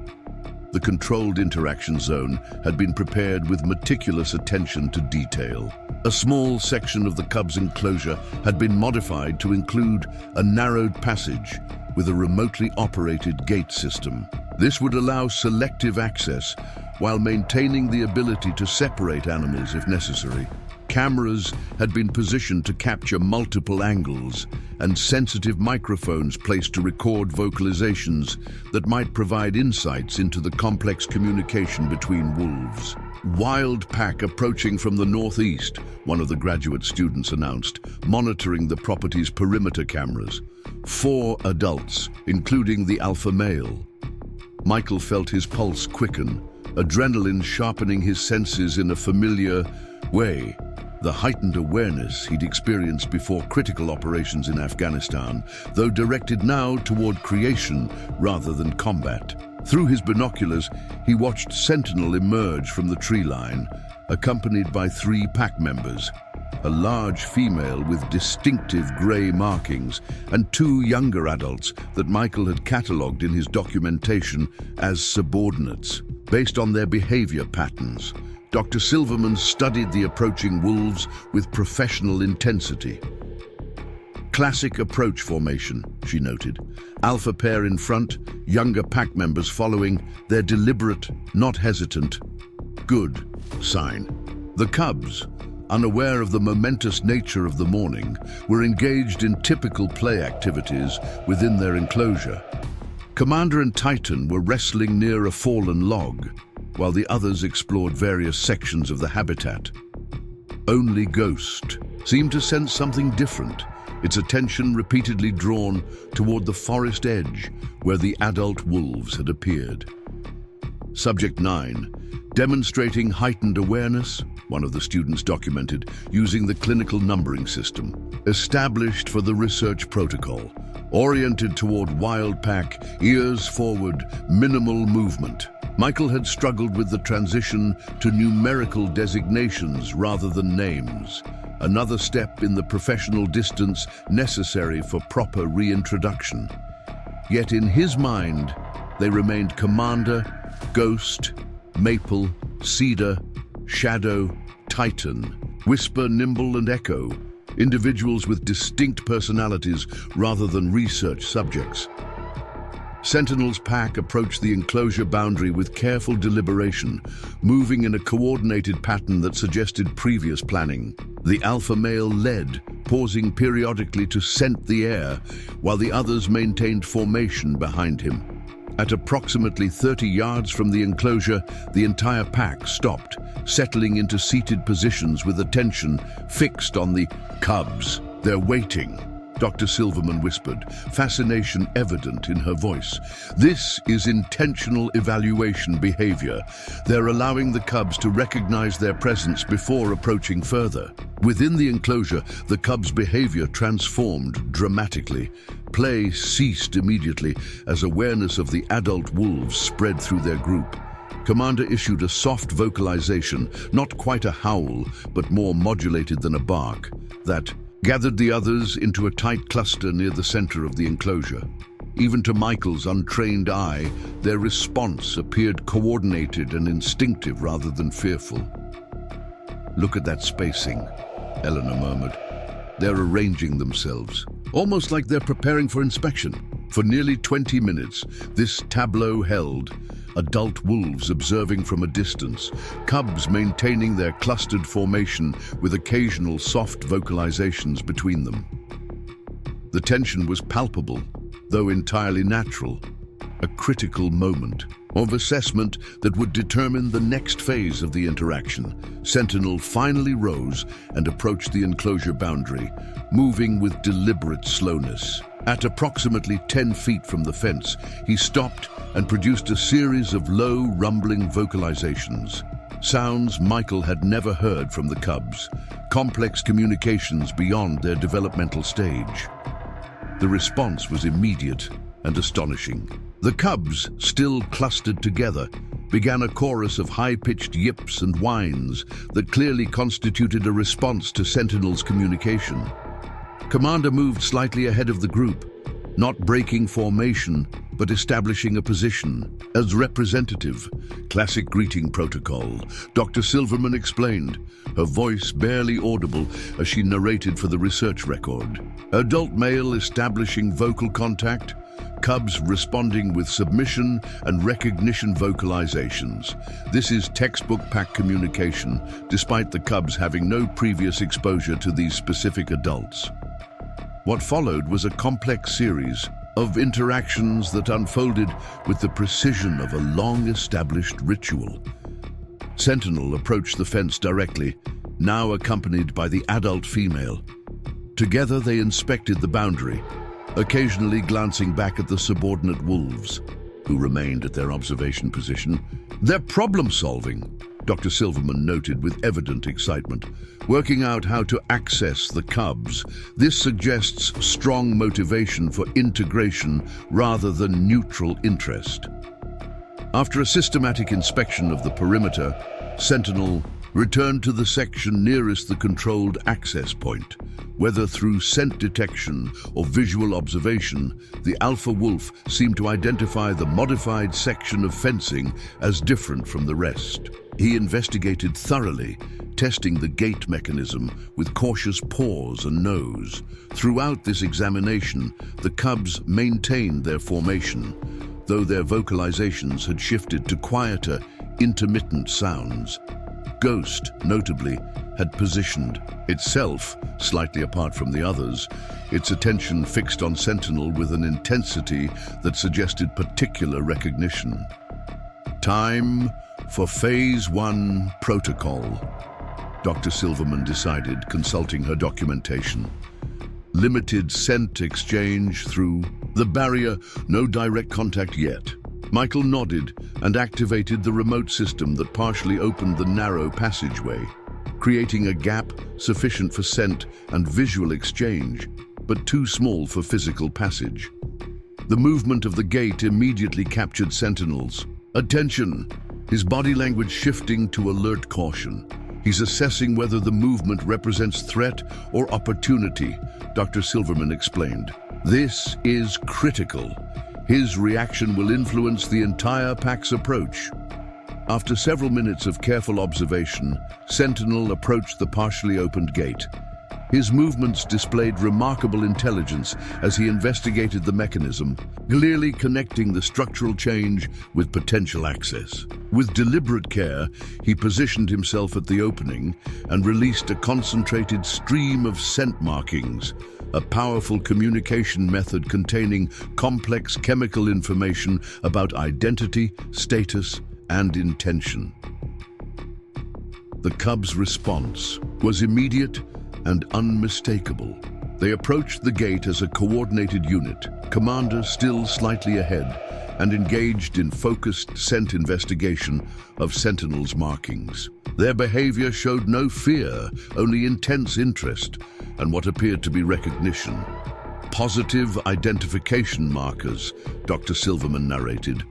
The controlled interaction zone had been prepared with meticulous attention to detail. A small section of the cub's enclosure had been modified to include a narrowed passage with a remotely operated gate system. This would allow selective access while maintaining the ability to separate animals if necessary. Cameras had been positioned to capture multiple angles and sensitive microphones placed to record vocalizations that might provide insights into the complex communication between wolves. "Wild pack approaching from the northeast," one of the graduate students announced, monitoring the property's perimeter cameras. 4 adults, including the alpha male. Michael felt his pulse quicken, adrenaline sharpening his senses in a familiar way. The heightened awareness he'd experienced before critical operations in Afghanistan, though directed now toward creation rather than combat. Through his binoculars, he watched Sentinel emerge from the tree line, accompanied by 3 pack members, a large female with distinctive grey markings and 2 younger adults that Michael had catalogued in his documentation as subordinates. Based on their behavior patterns, Dr. Silverman studied the approaching wolves with professional intensity. "Classic approach formation," she noted. "Alpha pair in front, younger pack members following. They're deliberate, not hesitant. Good sign." The cubs, unaware of the momentous nature of the morning, were engaged in typical play activities within their enclosure. Commander and Titan were wrestling near a fallen log, while the others explored various sections of the habitat. Only Ghost seemed to sense something different, its attention repeatedly drawn toward the forest edge where the adult wolves had appeared. Subject 9, demonstrating heightened awareness, one of the students documented, using the clinical numbering system. Established for the research protocol, oriented toward wild pack, ears forward, minimal movement. Michael had struggled with the transition to numerical designations rather than names, another step in the professional distance necessary for proper reintroduction. Yet in his mind, they remained Commander, Ghost, Maple, Cedar, Shadow, Titan, Whisper, Nimble, and Echo, individuals with distinct personalities rather than research subjects. Sentinel's pack approached the enclosure boundary with careful deliberation, moving in a coordinated pattern that suggested previous planning. The alpha male led, pausing periodically to scent the air, while the others maintained formation behind him. At approximately 30 yards from the enclosure, the entire pack stopped, settling into seated positions with attention fixed on the cubs. "They're waiting," Dr. Silverman whispered, fascination evident in her voice. "This is intentional evaluation behavior. They're allowing the cubs to recognize their presence before approaching further." Within the enclosure, the cubs' behavior transformed dramatically. Play ceased immediately as awareness of the adult wolves spread through their group. Commander issued a soft vocalization, not quite a howl, but more modulated than a bark, that gathered the others into a tight cluster near the center of the enclosure. Even to Michael's untrained eye, their response appeared coordinated and instinctive rather than fearful. "Look at that spacing," Eleanor murmured. "They're arranging themselves, almost like they're preparing for inspection." For nearly 20 minutes, this tableau held. Adult wolves observing from a distance, cubs maintaining their clustered formation with occasional soft vocalizations between them. The tension was palpable, though entirely natural, a critical moment of assessment that would determine the next phase of the interaction. Sentinel finally rose and approached the enclosure boundary, moving with deliberate slowness. At approximately 10 feet from the fence, he stopped and produced a series of low, rumbling vocalizations. Sounds Michael had never heard from the cubs, complex communications beyond their developmental stage. The response was immediate and astonishing. The cubs, still clustered together, began a chorus of high-pitched yips and whines that clearly constituted a response to Sentinel's communication. Commander moved slightly ahead of the group, not breaking formation, but establishing a position as representative. Classic greeting protocol, Dr. Silverman explained, her voice barely audible as she narrated for the research record. Adult male establishing vocal contact, cubs responding with submission and recognition vocalizations. This is textbook pack communication, despite the cubs having no previous exposure to these specific adults. What followed was a complex series of interactions that unfolded with the precision of a long-established ritual. Sentinel approached the fence directly, now accompanied by the adult female. Together they inspected the boundary, occasionally glancing back at the subordinate wolves, who remained at their observation position. "They're problem-solving," Dr. Silverman noted with evident excitement, "working out how to access the cubs. This suggests strong motivation for integration rather than neutral interest." After a systematic inspection of the perimeter, Sentinel returned to the section nearest the controlled access point. Whether through scent detection or visual observation, the alpha wolf seemed to identify the modified section of fencing as different from the rest. He investigated thoroughly, testing the gate mechanism with cautious paws and nose. Throughout this examination, the cubs maintained their formation, though their vocalizations had shifted to quieter, intermittent sounds. Ghost, notably, had positioned itself slightly apart from the others, its attention fixed on Sentinel with an intensity that suggested particular recognition. Time for Phase 1 protocol, Dr. Silverman decided, consulting her documentation. Limited scent exchange through the barrier, no direct contact yet. Michael nodded and activated the remote system that partially opened the narrow passageway, creating a gap sufficient for scent and visual exchange, but too small for physical passage. The movement of the gate immediately captured Sentinel's attention, his body language shifting to alert caution. He's assessing whether the movement represents threat or opportunity, Dr. Silverman explained. This is critical. His reaction will influence the entire pack's approach. After several minutes of careful observation, Sentinel approached the partially opened gate. His movements displayed remarkable intelligence as he investigated the mechanism, clearly connecting the structural change with potential access. With deliberate care, he positioned himself at the opening and released a concentrated stream of scent markings, a powerful communication method containing complex chemical information about identity, status, and intention. The cubs' response was immediate and unmistakable. They approached the gate as a coordinated unit, commander still slightly ahead, and engaged in focused scent investigation of Sentinel's markings. Their behavior showed no fear, only intense interest, and what appeared to be recognition. Positive identification markers, Dr. Silverman narrated.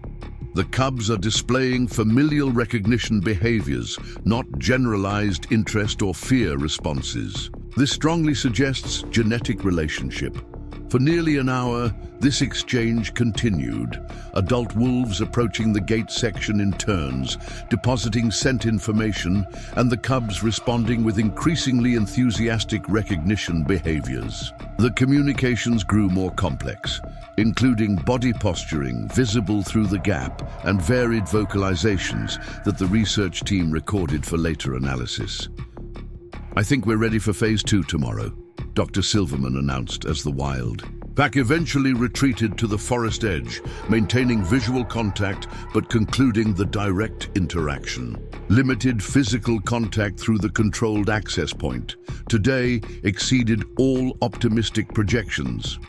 The cubs are displaying familial recognition behaviors, not generalized interest or fear responses. This strongly suggests genetic relationship. For nearly an hour, this exchange continued, adult wolves approaching the gate section in turns, depositing scent information, and the cubs responding with increasingly enthusiastic recognition behaviors. The communications grew more complex, including body posturing visible through the gap and varied vocalizations that the research team recorded for later analysis. "I think we're ready for phase 2 tomorrow," Dr. Silverman announced as the wild pack eventually retreated to the forest edge, maintaining visual contact but concluding the direct interaction. Limited physical contact through the controlled access point today exceeded all optimistic projections.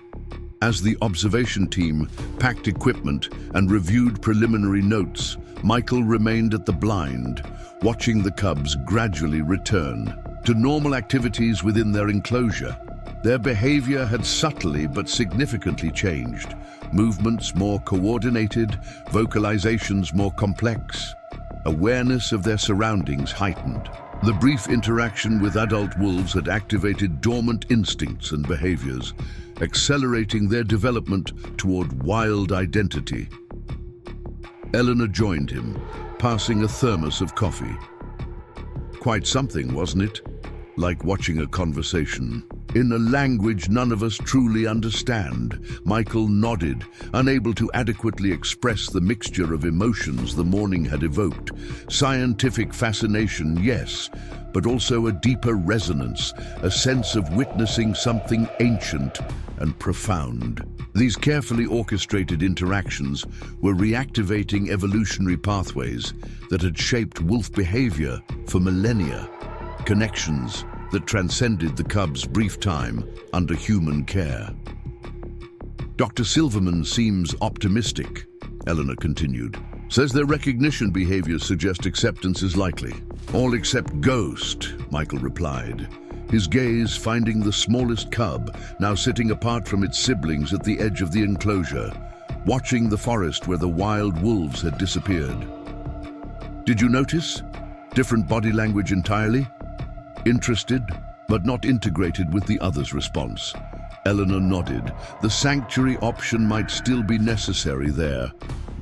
As the observation team packed equipment and reviewed preliminary notes, Michael remained at the blind, watching the cubs gradually return to normal activities within their enclosure. Their behavior had subtly but significantly changed. Movements more coordinated, vocalizations more complex. Awareness of their surroundings heightened. The brief interaction with adult wolves had activated dormant instincts and behaviors, accelerating their development toward wild identity. Eleanor joined him, passing a thermos of coffee. "Quite something, wasn't it? Like watching a conversation in a language none of us truly understand." Michael nodded, unable to adequately express the mixture of emotions the morning had evoked. Scientific fascination, yes, but also a deeper resonance, a sense of witnessing something ancient and profound. These carefully orchestrated interactions were reactivating evolutionary pathways that had shaped wolf behavior for millennia. Connections that transcended the cubs' brief time under human care. "Dr. Silverman seems optimistic," Eleanor continued. "Says their recognition behaviors suggest acceptance is likely." "All except Ghost," Michael replied, his gaze finding the smallest cub, now sitting apart from its siblings at the edge of the enclosure, watching the forest where the wild wolves had disappeared. "Did you notice? Different body language entirely? Interested, but not integrated with the others' response." Eleanor nodded. The sanctuary option might still be necessary there.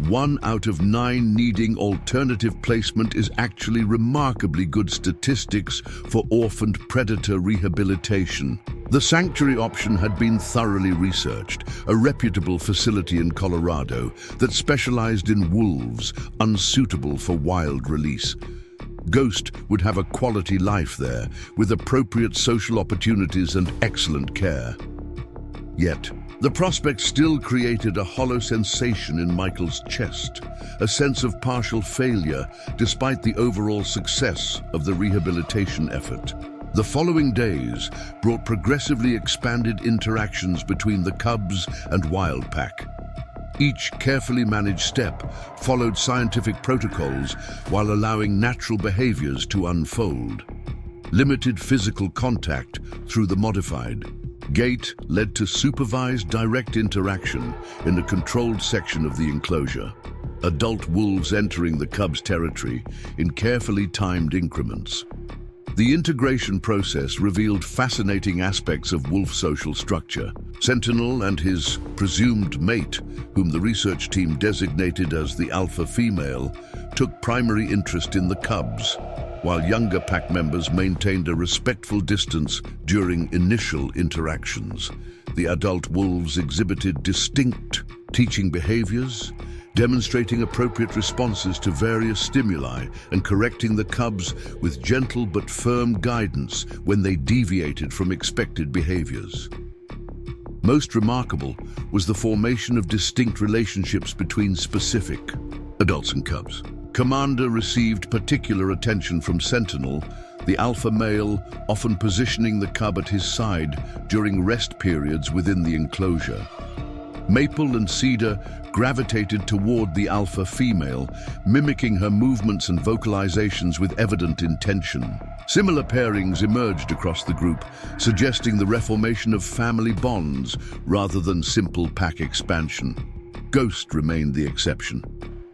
1 out of 9 needing alternative placement is actually remarkably good statistics for orphaned predator rehabilitation. The sanctuary option had been thoroughly researched, a reputable facility in Colorado that specialized in wolves unsuitable for wild release. Ghost would have a quality life there, with appropriate social opportunities and excellent care. Yet, the prospect still created a hollow sensation in Michael's chest, a sense of partial failure despite the overall success of the rehabilitation effort. The following days brought progressively expanded interactions between the cubs and wild pack. Each carefully managed step followed scientific protocols while allowing natural behaviors to unfold. Limited physical contact through the modified gate led to supervised direct interaction in a controlled section of the enclosure. Adult wolves entering the cubs' territory in carefully timed increments. The integration process revealed fascinating aspects of wolf social structure. Sentinel and his presumed mate, whom the research team designated as the alpha female, took primary interest in the cubs, while younger pack members maintained a respectful distance during initial interactions. The adult wolves exhibited distinct teaching behaviors, demonstrating appropriate responses to various stimuli and correcting the cubs with gentle but firm guidance when they deviated from expected behaviors. Most remarkable was the formation of distinct relationships between specific adults and cubs. Commander received particular attention from Sentinel, the alpha male often positioning the cub at his side during rest periods within the enclosure. Maple and Cedar gravitated toward the alpha female, mimicking her movements and vocalizations with evident intention. Similar pairings emerged across the group, suggesting the reformation of family bonds rather than simple pack expansion. Ghost remained the exception.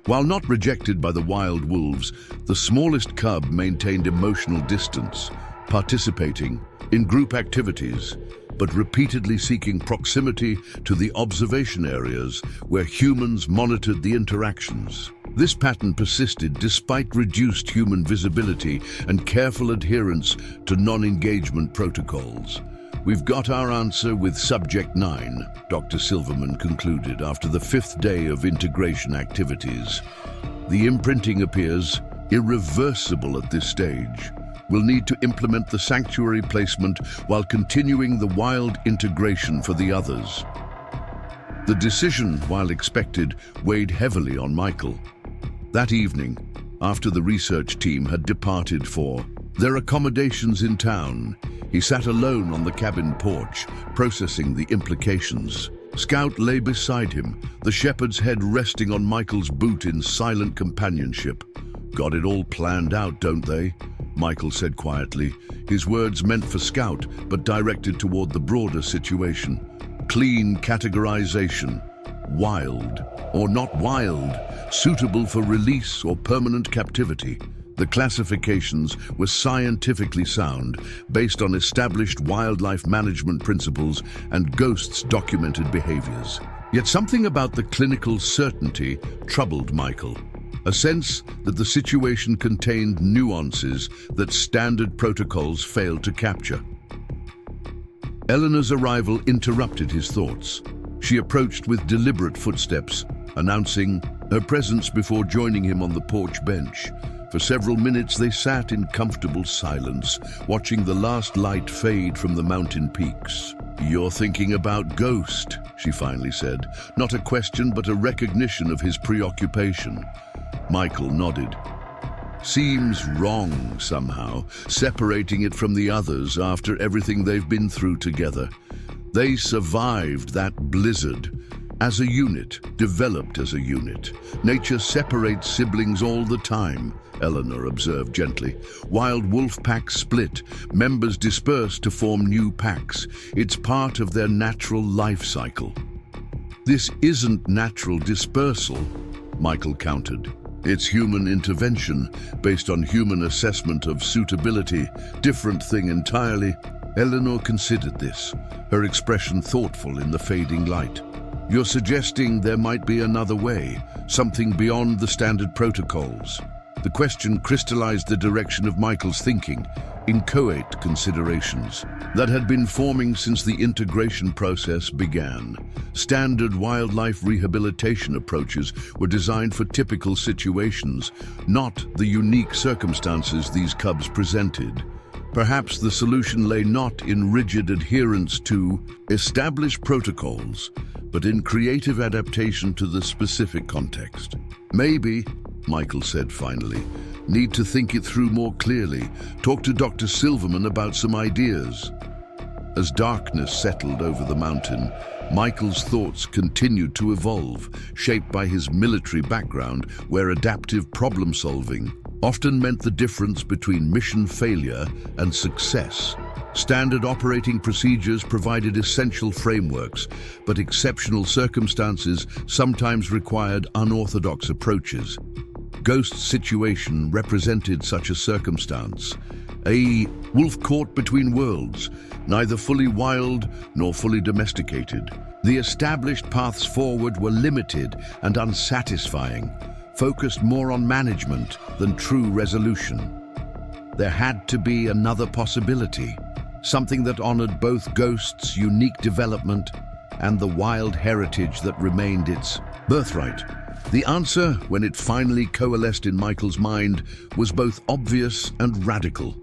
While not rejected by the wild wolves, the smallest cub maintained emotional distance, participating in group activities, but repeatedly seeking proximity to the observation areas where humans monitored the interactions. This pattern persisted despite reduced human visibility and careful adherence to non-engagement protocols. "We've got our answer with Subject 9, Dr. Silverman concluded after the 5th day of integration activities. "The imprinting appears irreversible at this stage. We'll need to implement the sanctuary placement while continuing the wild integration for the others." The decision, while expected, weighed heavily on Michael. That evening, after the research team had departed for their accommodations in town, he sat alone on the cabin porch, processing the implications. Scout lay beside him, the shepherd's head resting on Michael's boot in silent companionship. "Got it all planned out, don't they?" Michael said quietly, his words meant for Scout, but directed toward the broader situation. "Clean categorization. Wild or not wild, suitable for release or permanent captivity." The classifications were scientifically sound, based on established wildlife management principles and Ghost's documented behaviors. Yet something about the clinical certainty troubled Michael, a sense that the situation contained nuances that standard protocols failed to capture. Eleanor's arrival interrupted his thoughts. She approached with deliberate footsteps, announcing her presence before joining him on the porch bench. For several minutes they sat in comfortable silence, watching the last light fade from the mountain peaks. "You're thinking about Ghost," she finally said, not a question but a recognition of his preoccupation. Michael nodded. "Seems wrong somehow, separating it from the others after everything they've been through together. They survived that blizzard. As a unit, developed as a unit. Nature separates siblings all the time," Eleanor observed gently. "Wild wolf packs split, members disperse to form new packs. It's part of their natural life cycle." "This isn't natural dispersal," Michael countered. "It's human intervention, based on human assessment of suitability. Different thing entirely." Eleanor considered this, her expression thoughtful in the fading light. "You're suggesting there might be another way, something beyond the standard protocols?" The question crystallized the direction of Michael's thinking, inchoate considerations that had been forming since the integration process began. Standard wildlife rehabilitation approaches were designed for typical situations, not the unique circumstances these cubs presented. Perhaps the solution lay not in rigid adherence to established protocols, but in creative adaptation to the specific context. "Maybe," Michael said finally, "need to think it through more clearly. Talk to Dr. Silverman about some ideas." As darkness settled over the mountain, Michael's thoughts continued to evolve, shaped by his military background, where adaptive problem-solving often meant the difference between mission failure and success. Standard operating procedures provided essential frameworks, but exceptional circumstances sometimes required unorthodox approaches. Ghost's situation represented such a circumstance. A wolf caught between worlds, neither fully wild nor fully domesticated. The established paths forward were limited and unsatisfying, focused more on management than true resolution. There had to be another possibility, something that honored both Ghost's unique development and the wild heritage that remained its birthright. The answer, when it finally coalesced in Michael's mind, was both obvious and radical.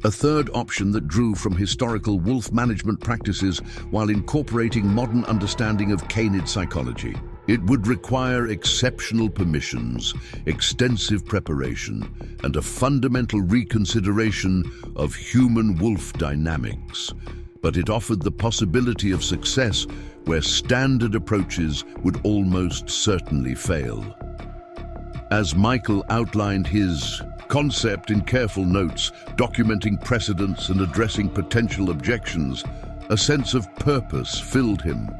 A third option that drew from historical wolf management practices while incorporating modern understanding of canid psychology. It would require exceptional permissions, extensive preparation, and a fundamental reconsideration of human-wolf dynamics. But it offered the possibility of success where standard approaches would almost certainly fail. As Michael outlined his concept in careful notes, documenting precedents and addressing potential objections, a sense of purpose filled him.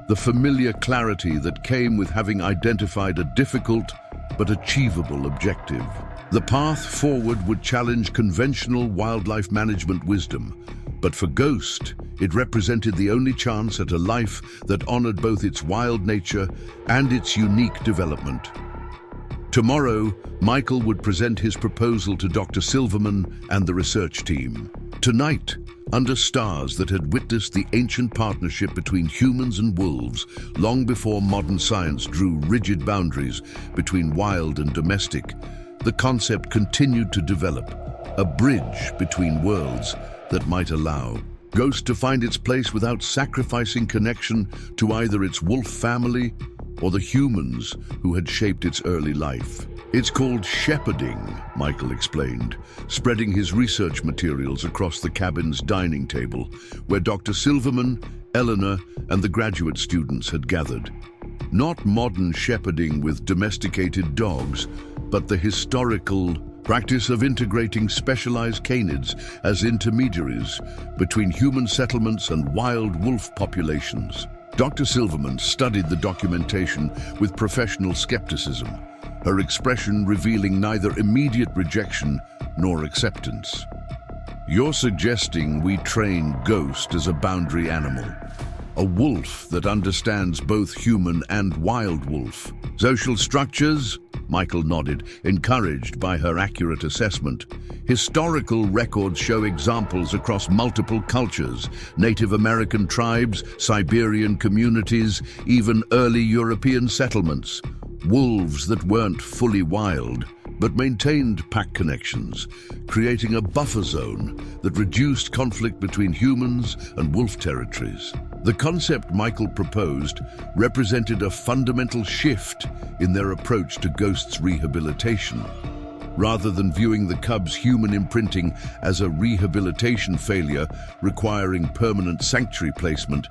The familiar clarity that came with having identified a difficult but achievable objective. The path forward would challenge conventional wildlife management wisdom, But for Ghost, it represented the only chance at a life that honored both its wild nature and its unique development. Tomorrow, Michael would present his proposal to Dr. Silverman and the research team. Tonight, under stars that had witnessed the ancient partnership between humans and wolves long before modern science drew rigid boundaries between wild and domestic, the concept continued to develop, a bridge between worlds that might allow Ghost to find its place without sacrificing connection to either its wolf family or the humans who had shaped its early life. It's called shepherding, Michael explained, spreading his research materials across the cabin's dining table, where Dr. Silverman, Eleanor, and the graduate students had gathered. Not modern shepherding with domesticated dogs, but the historical practice of integrating specialized canids as intermediaries between human settlements and wild wolf populations. Dr. Silverman studied the documentation with professional skepticism, her expression revealing neither immediate rejection nor acceptance. "You're suggesting we train Ghost as a boundary animal, a wolf that understands both human and wild wolf. Social structures?" Michael nodded, encouraged by her accurate assessment. "Historical records show examples across multiple cultures, Native American tribes, Siberian communities, even early European settlements. Wolves that weren't fully wild, but maintained pack connections, creating a buffer zone that reduced conflict between humans and wolf territories." The concept Michael proposed represented a fundamental shift in their approach to Ghost's rehabilitation. Rather than viewing the cub's human imprinting as a rehabilitation failure requiring permanent sanctuary placement,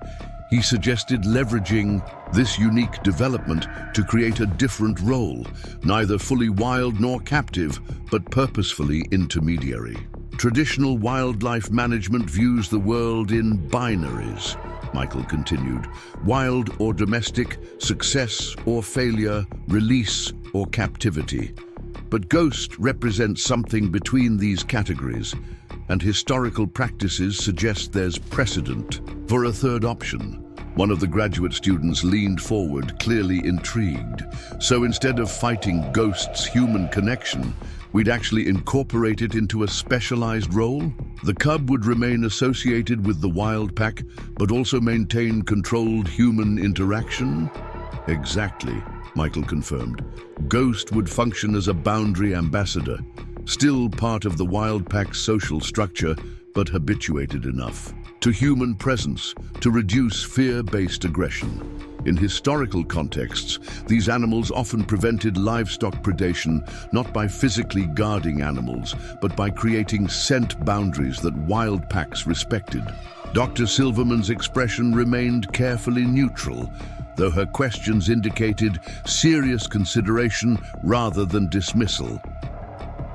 he suggested leveraging this unique development to create a different role, neither fully wild nor captive, but purposefully intermediary. "Traditional wildlife management views the world in binaries," Michael continued. "Wild or domestic, success or failure, release or captivity. But Ghost represents something between these categories, and historical practices suggest there's precedent for a third option." One of the graduate students leaned forward, clearly intrigued. "So instead of fighting Ghost's human connection, we'd actually incorporate it into a specialized role? The cub would remain associated with the wild pack, but also maintain controlled human interaction?" "Exactly," Michael confirmed. "Ghost would function as a boundary ambassador, still part of the wild pack's social structure, but habituated enough to human presence to reduce fear-based aggression. In historical contexts, these animals often prevented livestock predation not by physically guarding animals, but by creating scent boundaries that wild packs respected." Dr. Silverman's expression remained carefully neutral, though her questions indicated serious consideration rather than dismissal.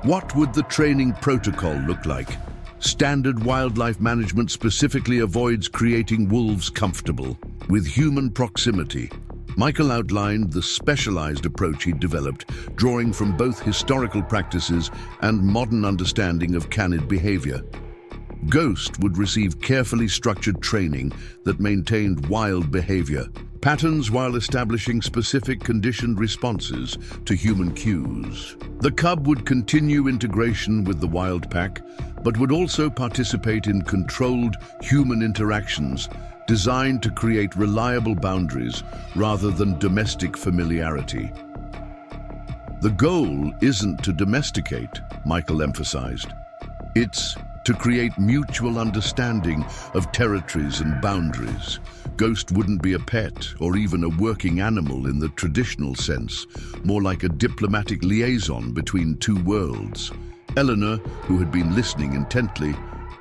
"What would the training protocol look like?" "Standard wildlife management specifically avoids creating wolves comfortable with human proximity." Michael outlined the specialized approach he'd developed, drawing from both historical practices and modern understanding of canid behavior. Ghost would receive carefully structured training that maintained wild behavior patterns while establishing specific conditioned responses to human cues. The cub would continue integration with the wild pack, but would also participate in controlled human interactions designed to create reliable boundaries rather than domestic familiarity. "The goal isn't to domesticate," Michael emphasized. "It's to create mutual understanding of territories and boundaries. Ghost wouldn't be a pet or even a working animal in the traditional sense, more like a diplomatic liaison between two worlds." Eleanor, who had been listening intently,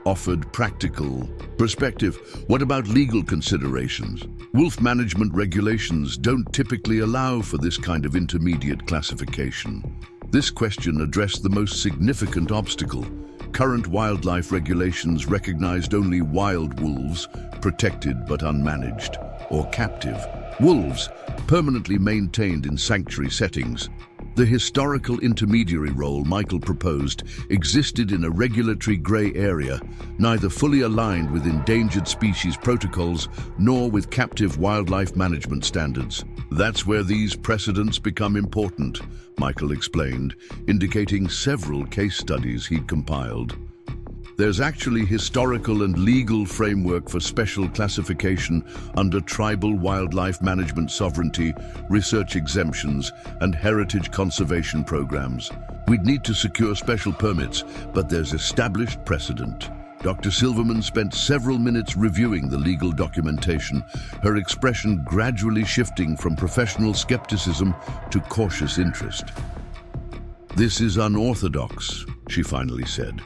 offered practical perspective. "What about legal considerations? Wolf management regulations don't typically allow for this kind of intermediate classification." This question addressed the most significant obstacle. Current wildlife regulations recognized only wild wolves, protected but unmanaged, or captive wolves, permanently maintained in sanctuary settings. The historical intermediary role Michael proposed existed in a regulatory grey area, neither fully aligned with endangered species protocols nor with captive wildlife management standards. That's where these precedents become important, Michael explained, indicating several case studies he'd compiled. There's actually historical and legal framework for special classification under tribal wildlife management sovereignty, research exemptions, and heritage conservation programs. We'd need to secure special permits, but there's established precedent. Dr. Silverman spent several minutes reviewing the legal documentation, her expression gradually shifting from professional skepticism to cautious interest. "This is unorthodox," she finally said,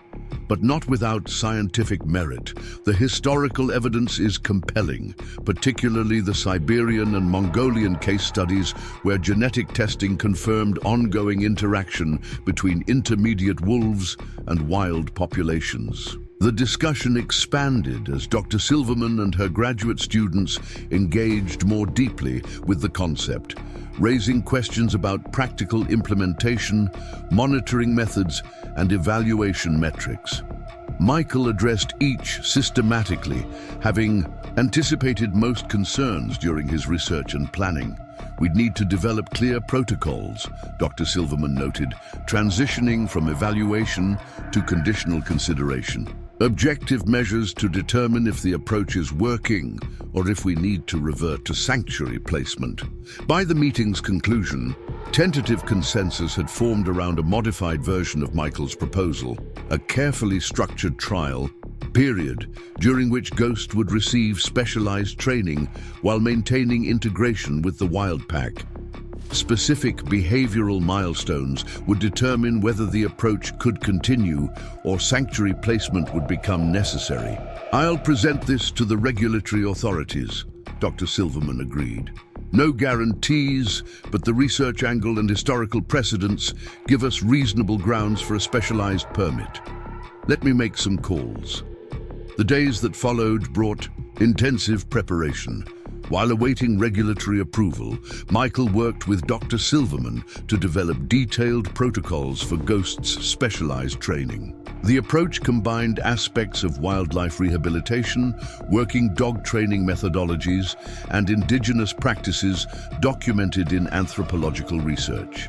"but not without scientific merit. The historical evidence is compelling, particularly the Siberian and Mongolian case studies where genetic testing confirmed ongoing interaction between intermediate wolves and wild populations." The discussion expanded as Dr. Silverman and her graduate students engaged more deeply with the concept, raising questions about practical implementation, monitoring methods, and evaluation metrics. Michael addressed each systematically, having anticipated most concerns during his research and planning. "We'd need to develop clear protocols," Dr. Silverman noted, transitioning from evaluation to conditional consideration. "Objective measures to determine if the approach is working or if we need to revert to sanctuary placement." By the meeting's conclusion, tentative consensus had formed around a modified version of Michael's proposal, a carefully structured trial period during which Ghost would receive specialized training while maintaining integration with the wild pack. Specific behavioral milestones would determine whether the approach could continue or sanctuary placement would become necessary. "I'll present this to the regulatory authorities," Dr. Silverman agreed. "No guarantees, but the research angle and historical precedents give us reasonable grounds for a specialized permit. Let me make some calls." The days that followed brought intensive preparation. While awaiting regulatory approval, Michael worked with Dr. Silverman to develop detailed protocols for Ghost's specialized training. The approach combined aspects of wildlife rehabilitation, working dog training methodologies, and indigenous practices documented in anthropological research.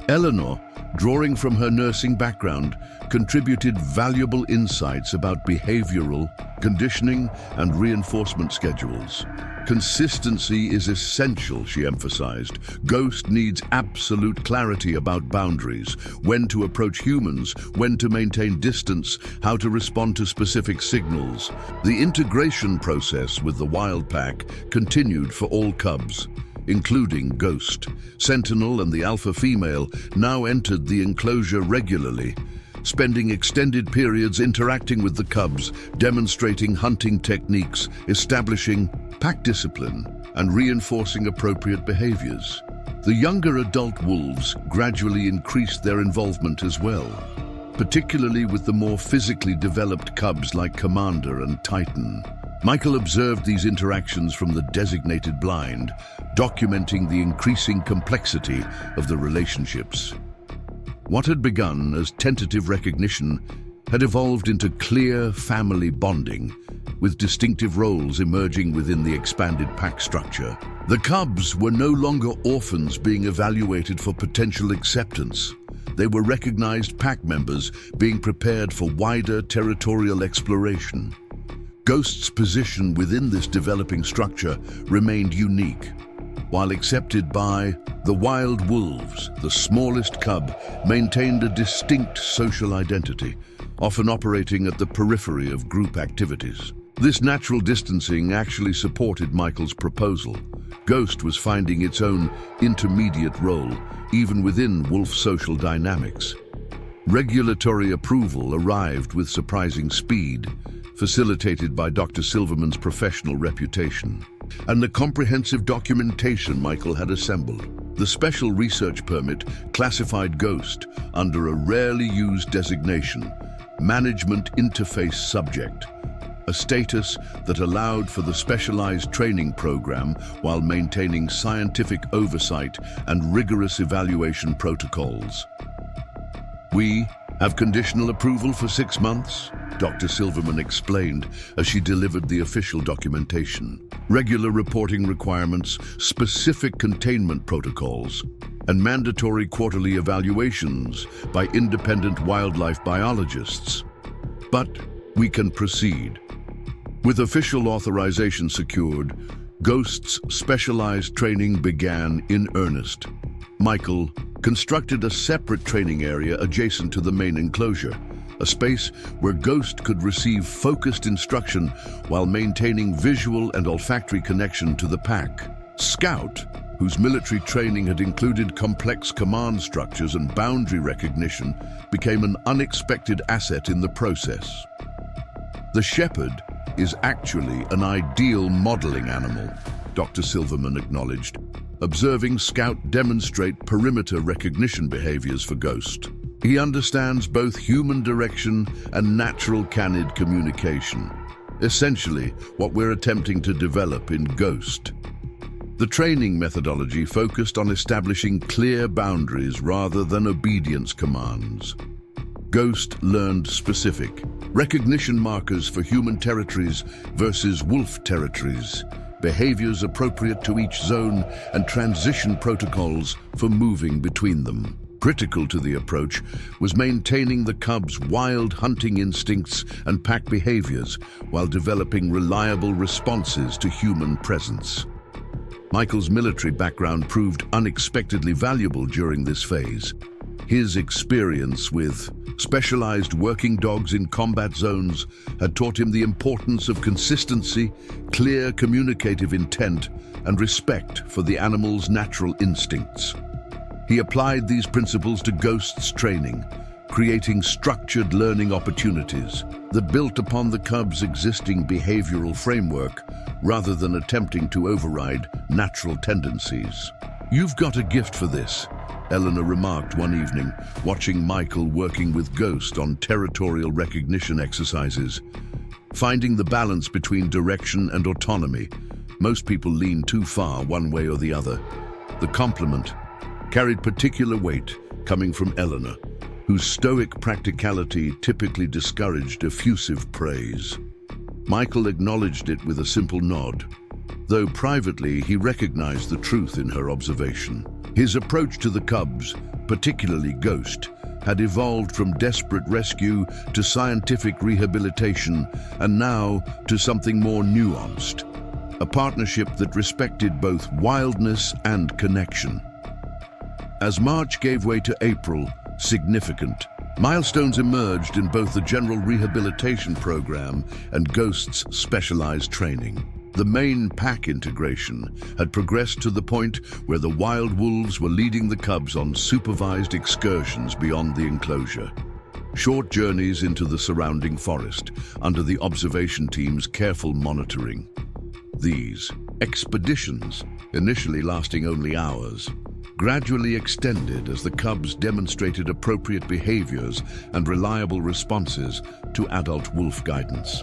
Eleanor, drawing from her nursing background, contributed valuable insights about behavioral, conditioning, and reinforcement schedules. "Consistency is essential," she emphasized. "Ghost needs absolute clarity about boundaries, when to approach humans, when to maintain distance, how to respond to specific signals." The integration process with the wild pack continued for all cubs, including Ghost. Sentinel and the alpha female now entered the enclosure regularly, spending extended periods interacting with the cubs, demonstrating hunting techniques, establishing pack discipline, and reinforcing appropriate behaviors. The younger adult wolves gradually increased their involvement as well, particularly with the more physically developed cubs like Commander and Titan. Michael observed these interactions from the designated blind, documenting the increasing complexity of the relationships. What had begun as tentative recognition had evolved into clear family bonding, with distinctive roles emerging within the expanded pack structure. The cubs were no longer orphans being evaluated for potential acceptance. They were recognized pack members being prepared for wider territorial exploration. Ghost's position within this developing structure remained unique. While accepted by the wild wolves, the smallest cub maintained a distinct social identity, often operating at the periphery of group activities. This natural distancing actually supported Michael's proposal. Ghost was finding its own intermediate role, even within wolf social dynamics. Regulatory approval arrived with surprising speed, facilitated by Dr. Silverman's professional reputation, and the comprehensive documentation Michael had assembled. The special research permit classified Ghost under a rarely used designation, Management Interface Subject, a status that allowed for the specialized training program while maintaining scientific oversight and rigorous evaluation protocols. "We have conditional approval for 6 months," Dr. Silverman explained as she delivered the official documentation. "Regular reporting requirements, specific containment protocols, and mandatory quarterly evaluations by independent wildlife biologists. But we can proceed." With official authorization secured, Ghost's specialized training began in earnest. Michael constructed a separate training area adjacent to the main enclosure, a space where Ghost could receive focused instruction while maintaining visual and olfactory connection to the pack. Scout, whose military training had included complex command structures and boundary recognition, became an unexpected asset in the process. "The shepherd is actually an ideal modeling animal," Dr. Silverman acknowledged, observing Scout demonstrate perimeter recognition behaviors for Ghost. "He understands both human direction and natural canid communication, essentially what we're attempting to develop in Ghost." The training methodology focused on establishing clear boundaries rather than obedience commands. Ghost learned specific recognition markers for human territories versus wolf territories, behaviors appropriate to each zone, and transition protocols for moving between them. Critical to the approach was maintaining the cub's wild hunting instincts and pack behaviors while developing reliable responses to human presence. Michael's military background proved unexpectedly valuable during this phase. His experience with specialized working dogs in combat zones had taught him the importance of consistency, clear communicative intent, and respect for the animal's natural instincts. He applied these principles to Ghost's training, creating structured learning opportunities that built upon the cub's existing behavioral framework rather than attempting to override natural tendencies. "You've got a gift for this," Eleanor remarked one evening, watching Michael working with Ghost on territorial recognition exercises. Finding the balance between direction and autonomy, most people lean too far one way or the other. The compliment carried particular weight coming from Eleanor, whose stoic practicality typically discouraged effusive praise. Michael acknowledged it with a simple nod, though privately he recognized the truth in her observation. His approach to the cubs, particularly Ghost, had evolved from desperate rescue to scientific rehabilitation and now to something more nuanced, a partnership that respected both wildness and connection. As March gave way to April, significant milestones emerged in both the general rehabilitation program and Ghost's specialized training. The main pack integration had progressed to the point where the wild wolves were leading the cubs on supervised excursions beyond the enclosure. Short journeys into the surrounding forest under the observation team's careful monitoring. These expeditions, initially lasting only hours, gradually extended as the cubs demonstrated appropriate behaviors and reliable responses to adult wolf guidance.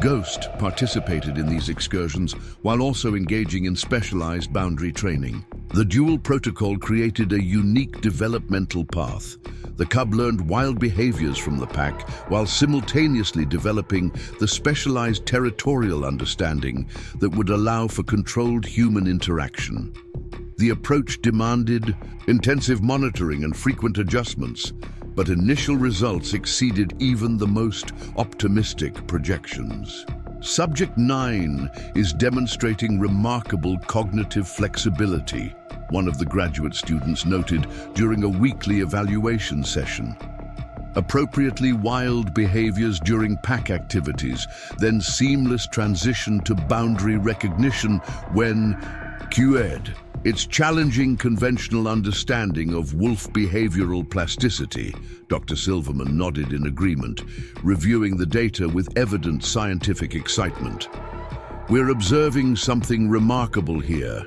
Ghost participated in these excursions while also engaging in specialized boundary training. The dual protocol created a unique developmental path. The cub learned wild behaviors from the pack while simultaneously developing the specialized territorial understanding that would allow for controlled human interaction. The approach demanded intensive monitoring and frequent adjustments, but initial results exceeded even the most optimistic projections. Subject 9 is demonstrating remarkable cognitive flexibility, one of the graduate students noted during a weekly evaluation session. Appropriately wild behaviors during pack activities, then seamless transition to boundary recognition when QED. It's challenging conventional understanding of wolf behavioral plasticity. Dr. Silverman nodded in agreement, reviewing the data with evident scientific excitement. We're observing something remarkable here,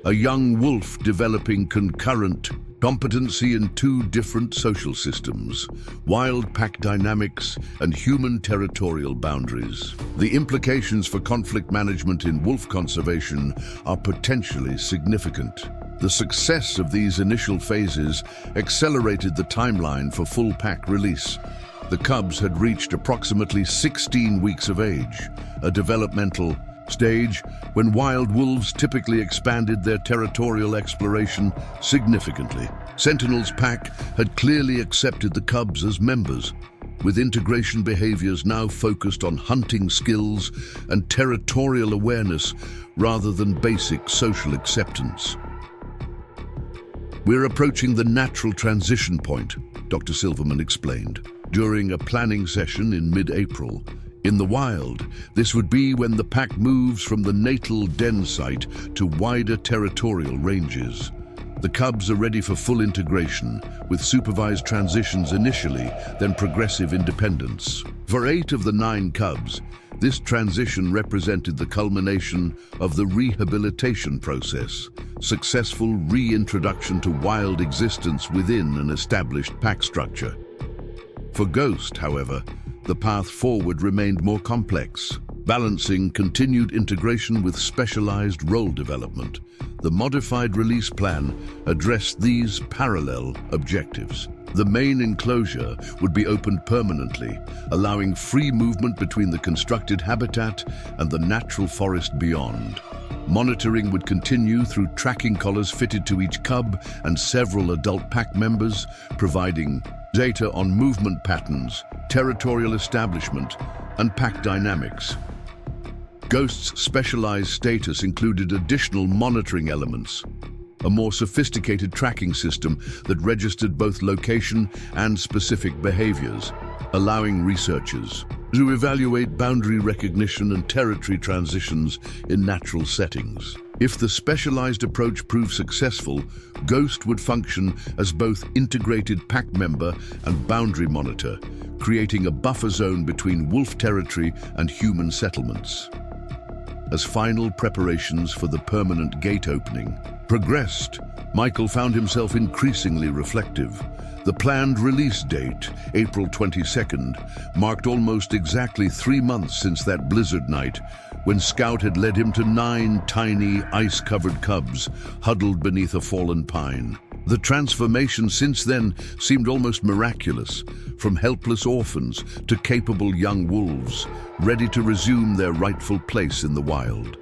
a young wolf developing concurrent competency in two different social systems, wild pack dynamics and human territorial boundaries. The implications for conflict management in wolf conservation are potentially significant. The success of these initial phases accelerated the timeline for full pack release. The cubs had reached approximately 16 weeks of age, a developmental stage when wild wolves typically expanded their territorial exploration significantly. Sentinel's pack had clearly accepted the cubs as members, with integration behaviors now focused on hunting skills and territorial awareness rather than basic social acceptance. "We're approaching the natural transition point," Dr. Silverman explained, during a planning session in mid-April. In the wild, this would be when the pack moves from the natal den site to wider territorial ranges. The cubs are ready for full integration, with supervised transitions initially, then progressive independence. For 8 of the 9 cubs, this transition represented the culmination of the rehabilitation process, successful reintroduction to wild existence within an established pack structure. For Ghost, however, the path forward remained more complex, balancing continued integration with specialized role development. The modified release plan addressed these parallel objectives. The main enclosure would be opened permanently, allowing free movement between the constructed habitat and the natural forest beyond. Monitoring would continue through tracking collars fitted to each cub and several adult pack members, providing data on movement patterns, territorial establishment, and pack dynamics. Ghost's specialized status included additional monitoring elements, a more sophisticated tracking system that registered both location and specific behaviors, allowing researchers to evaluate boundary recognition and territory transitions in natural settings. If the specialized approach proved successful, Ghost would function as both integrated pack member and boundary monitor, creating a buffer zone between wolf territory and human settlements. As final preparations for the permanent gate opening progressed, Michael found himself increasingly reflective. The planned release date, April 22nd, marked almost exactly 3 months since that blizzard night when Scout had led him to 9 tiny, ice-covered cubs huddled beneath a fallen pine. The transformation since then seemed almost miraculous, from helpless orphans to capable young wolves, ready to resume their rightful place in the wild.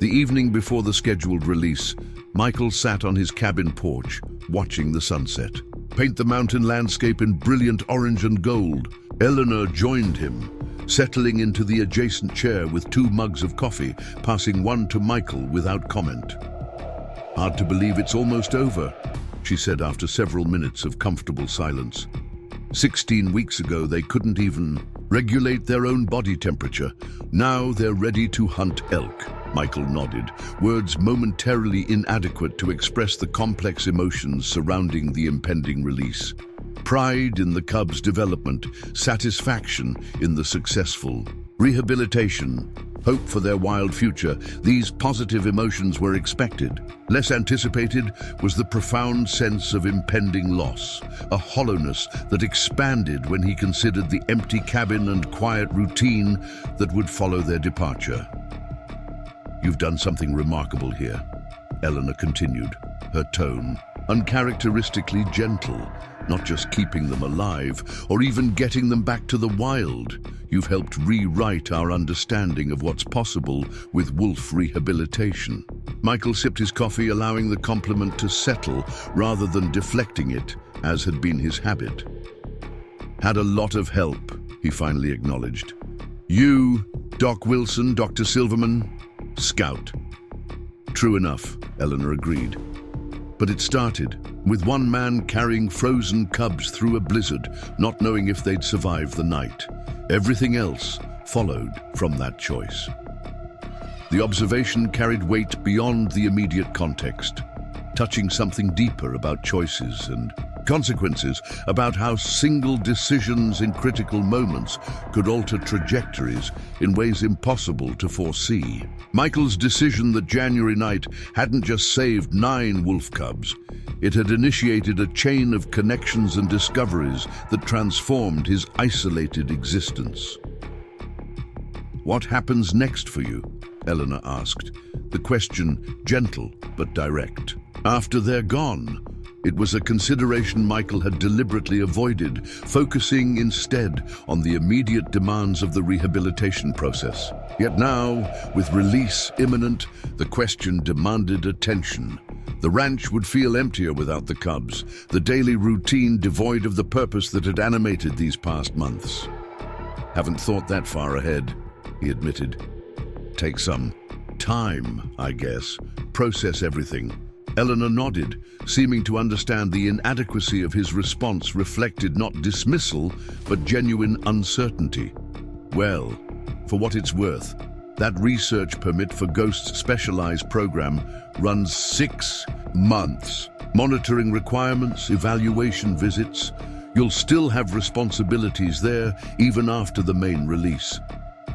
The evening before the scheduled release, Michael sat on his cabin porch, watching the sunset paint the mountain landscape in brilliant orange and gold. Eleanor joined him, settling into the adjacent chair with 2 mugs of coffee, passing one to Michael without comment. "Hard to believe it's almost over," she said after several minutes of comfortable silence. 16 weeks ago, they couldn't even regulate their own body temperature. Now they're ready to hunt elk. Michael nodded, words momentarily inadequate to express the complex emotions surrounding the impending release. Pride in the cub's development, satisfaction in the successful rehabilitation, hope for their wild future. These positive emotions were expected. Less anticipated was the profound sense of impending loss, a hollowness that expanded when he considered the empty cabin and quiet routine that would follow their departure. "You've done something remarkable here," Eleanor continued, her tone uncharacteristically gentle. "Not just keeping them alive, or even getting them back to the wild. You've helped rewrite our understanding of what's possible with wolf rehabilitation." Michael sipped his coffee, allowing the compliment to settle rather than deflecting it, as had been his habit. "Had a lot of help," he finally acknowledged. "You, Doc Wilson, Dr. Silverman, Scout." "True enough," Eleanor agreed. But it started with one man carrying frozen cubs through a blizzard, not knowing if they'd survive the night. Everything else followed from that choice. The observation carried weight beyond the immediate context, touching something deeper about choices and Consequences about how single decisions in critical moments could alter trajectories in ways impossible to foresee. Michael's decision that January night hadn't just saved 9 wolf cubs, it had initiated a chain of connections and discoveries that transformed his isolated existence. "What happens next for you?" Eleanor asked, the question gentle but direct. "After they're gone." It was a consideration Michael had deliberately avoided, focusing instead on the immediate demands of the rehabilitation process. Yet now, with release imminent, the question demanded attention. The ranch would feel emptier without the cubs, the daily routine devoid of the purpose that had animated these past months. "Haven't thought that far ahead," he admitted. "Take some time, I guess. Process everything." Eleanor nodded, seeming to understand the inadequacy of his response reflected not dismissal, but genuine uncertainty. "Well, for what it's worth, that research permit for Ghost's specialized program runs 6 months. Monitoring requirements, evaluation visits. You'll still have responsibilities there even after the main release."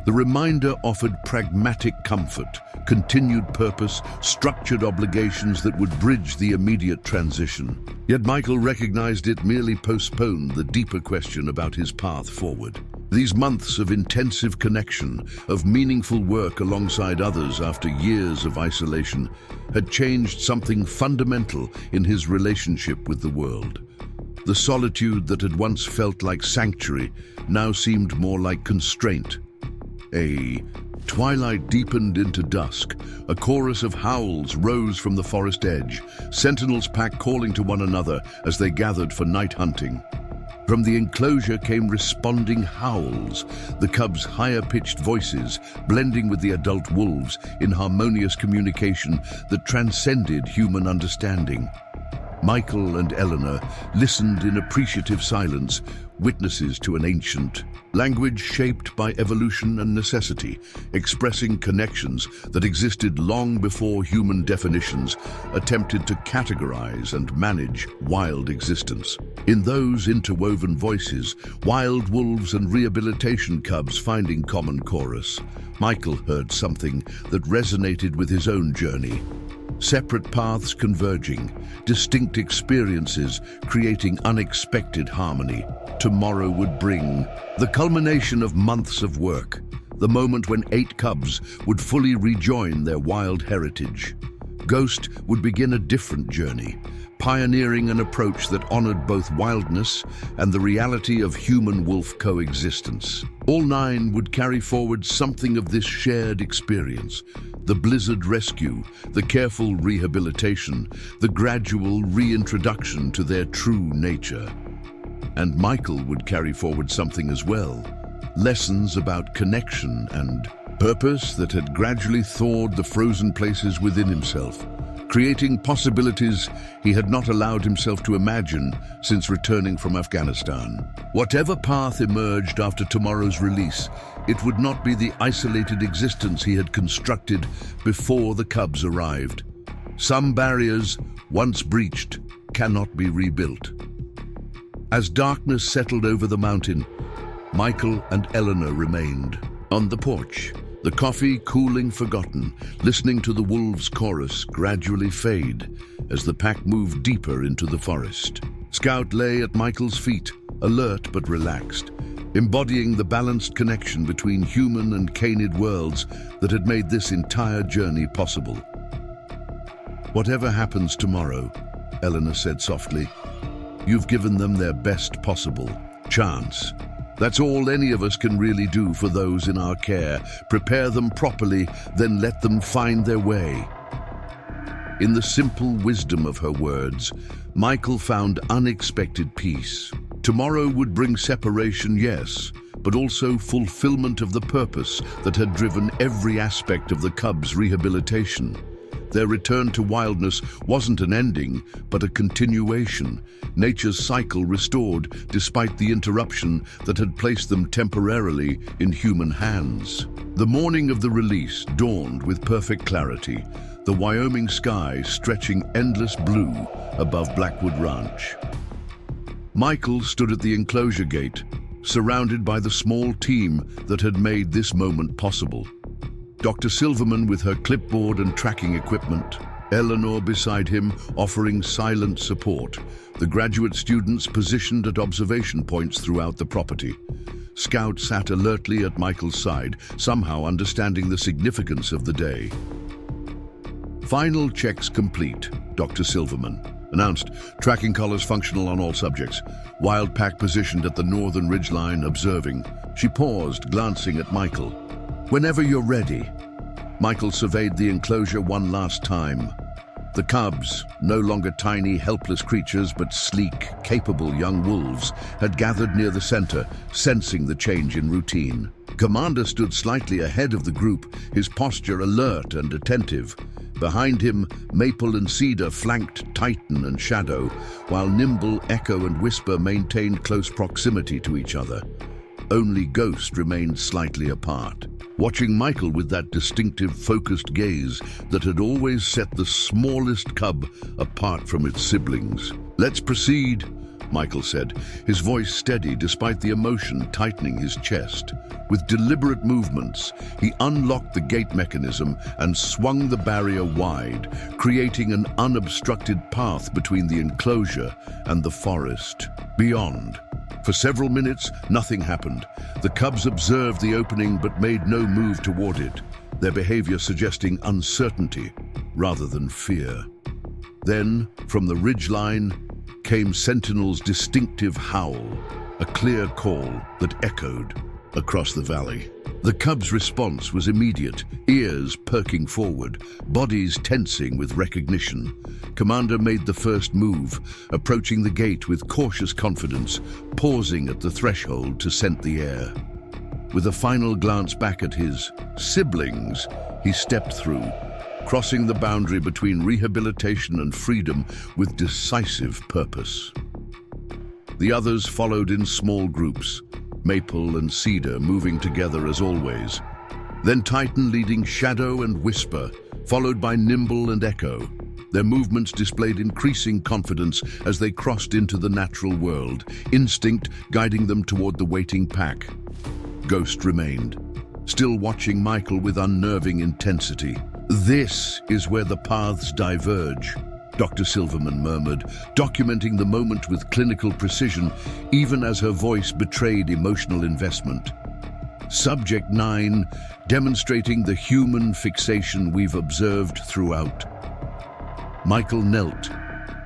The reminder offered pragmatic comfort, continued purpose, structured obligations that would bridge the immediate transition. Yet Michael recognized it merely postponed the deeper question about his path forward. These months of intensive connection, of meaningful work alongside others after years of isolation, had changed something fundamental in his relationship with the world. The solitude that had once felt like sanctuary now seemed more like constraint. Twilight deepened into dusk. A chorus of howls rose from the forest edge, sentinels pack calling to one another as they gathered for night hunting. From the enclosure came responding howls, the cubs' higher-pitched voices blending with the adult wolves in harmonious communication that transcended human understanding. Michael and Eleanor listened in appreciative silence, witnesses to an ancient language shaped by evolution and necessity, expressing connections that existed long before human definitions attempted to categorize and manage wild existence. In those interwoven voices, wild wolves and rehabilitation cubs finding common chorus, Michael heard something that resonated with his own journey. Separate paths converging, distinct experiences creating unexpected harmony. Tomorrow would bring the culmination of months of work, the moment when 8 cubs would fully rejoin their wild heritage. Ghost would begin a different journey, pioneering an approach that honored both wildness and the reality of human-wolf coexistence. All 9 would carry forward something of this shared experience: the blizzard rescue, the careful rehabilitation, the gradual reintroduction to their true nature. And Michael would carry forward something as well: lessons about connection and purpose that had gradually thawed the frozen places within himself, creating possibilities he had not allowed himself to imagine since returning from Afghanistan. Whatever path emerged after tomorrow's release, it would not be the isolated existence he had constructed before the cubs arrived. Some barriers, once breached, cannot be rebuilt. As darkness settled over the mountain, Michael and Eleanor remained on the porch, the coffee cooling forgotten, listening to the wolves' chorus gradually fade as the pack moved deeper into the forest. Scout lay at Michael's feet, alert but relaxed, embodying the balanced connection between human and canid worlds that had made this entire journey possible. "Whatever happens tomorrow," Eleanor said softly, "you've given them their best possible chance. That's all any of us can really do for those in our care. Prepare them properly, then let them find their way." In the simple wisdom of her words, Michael found unexpected peace. Tomorrow would bring separation, yes, but also fulfillment of the purpose that had driven every aspect of the cubs' rehabilitation. Their return to wildness wasn't an ending, but a continuation, nature's cycle restored despite the interruption that had placed them temporarily in human hands. The morning of the release dawned with perfect clarity, the Wyoming sky stretching endless blue above Blackwood Ranch. Michael stood at the enclosure gate, surrounded by the small team that had made this moment possible. Dr. Silverman with her clipboard and tracking equipment, Eleanor beside him offering silent support, the graduate students positioned at observation points throughout the property. Scout sat alertly at Michael's side, somehow understanding the significance of the day. Final checks complete, Dr. Silverman announced, tracking collars functional on all subjects. Wild Pack positioned at the northern ridgeline, observing. She paused, glancing at Michael. Whenever you're ready. Michael surveyed the enclosure one last time. The cubs, no longer tiny, helpless creatures, but sleek, capable young wolves, had gathered near the center, sensing the change in routine. Commander stood slightly ahead of the group, his posture alert and attentive. Behind him, Maple and Cedar flanked Titan and Shadow, while Nimble, Echo, and Whisper maintained close proximity to each other. Only Ghost remained slightly apart, watching Michael with that distinctive, focused gaze that had always set the smallest cub apart from its siblings. "Let's proceed," Michael said, his voice steady despite the emotion tightening his chest. With deliberate movements, he unlocked the gate mechanism and swung the barrier wide, creating an unobstructed path between the enclosure and the forest. Beyond, for several minutes, nothing happened. The cubs observed the opening but made no move toward it, their behavior suggesting uncertainty rather than fear. Then, from the ridgeline, came Sentinel's distinctive howl, a clear call that echoed across the valley. The cubs' response was immediate, ears perking forward, bodies tensing with recognition. Commander made the first move, approaching the gate with cautious confidence, pausing at the threshold to scent the air. With a final glance back at his siblings, he stepped through, crossing the boundary between rehabilitation and freedom with decisive purpose. The others followed in small groups, Maple and Cedar moving together as always. Then Titan leading Shadow and Whisper, followed by Nimble and Echo. Their movements displayed increasing confidence as they crossed into the natural world, instinct guiding them toward the waiting pack. Ghost remained, still watching Michael with unnerving intensity. "This is where the paths diverge," Dr. Silverman murmured, documenting the moment with clinical precision, even as her voice betrayed emotional investment. Subject 9, demonstrating the human fixation we've observed throughout. Michael knelt,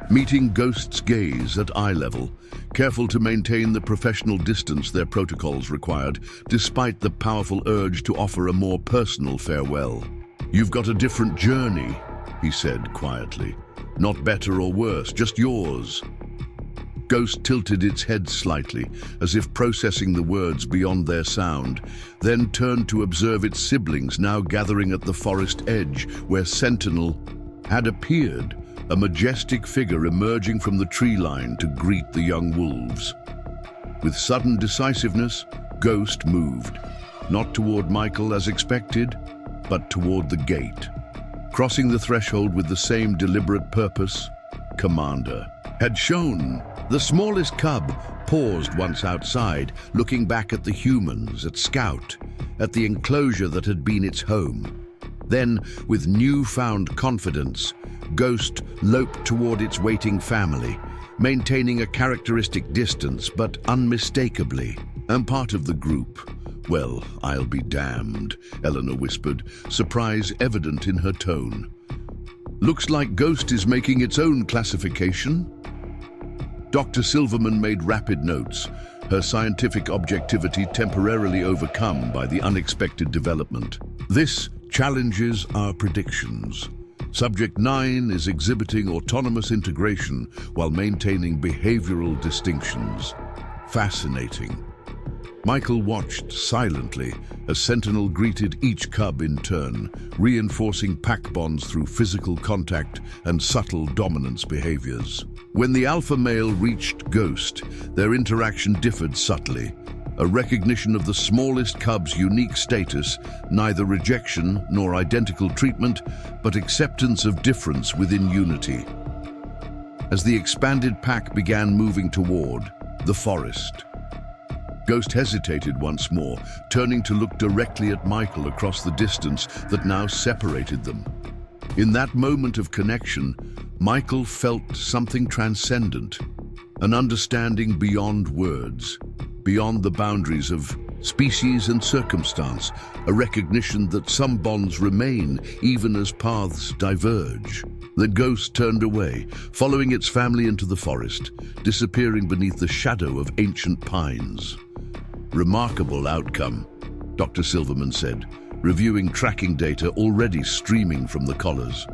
meeting Ghost's gaze at eye level, careful to maintain the professional distance their protocols required, despite the powerful urge to offer a more personal farewell. "You've got a different journey," he said quietly. "Not better or worse, just yours." Ghost tilted its head slightly, as if processing the words beyond their sound, then turned to observe its siblings now gathering at the forest edge where Sentinel had appeared, a majestic figure emerging from the tree line to greet the young wolves. With sudden decisiveness, Ghost moved, not toward Michael as expected, but toward the gate. Crossing the threshold with the same deliberate purpose, Commander had shown. The smallest cub paused once outside, looking back at the humans, at Scout, at the enclosure that had been its home. Then, with newfound confidence, Ghost loped toward its waiting family, maintaining a characteristic distance, but unmistakably. "I'm part of the group." "Well, I'll be damned," Eleanor whispered, surprise evident in her tone. "Looks like Ghost is making its own classification." Dr. Silverman made rapid notes, her scientific objectivity temporarily overcome by the unexpected development. "This challenges our predictions. Subject 9 is exhibiting autonomous integration while maintaining behavioral distinctions. Fascinating." Michael watched silently as Sentinel greeted each cub in turn, reinforcing pack bonds through physical contact and subtle dominance behaviors. When the alpha male reached Ghost, their interaction differed subtly, a recognition of the smallest cub's unique status, neither rejection nor identical treatment, but acceptance of difference within unity. As the expanded pack began moving toward, The forest. Ghost hesitated once more, turning to look directly at Michael across the distance that now separated them. In that moment of connection, Michael felt something transcendent, an understanding beyond words, beyond the boundaries of species and circumstance, a recognition that some bonds remain even as paths diverge. The ghost turned away, following its family into the forest, disappearing beneath the shadow of ancient pines. Remarkable outcome, Dr. Silverman said, reviewing tracking data already streaming from the collars.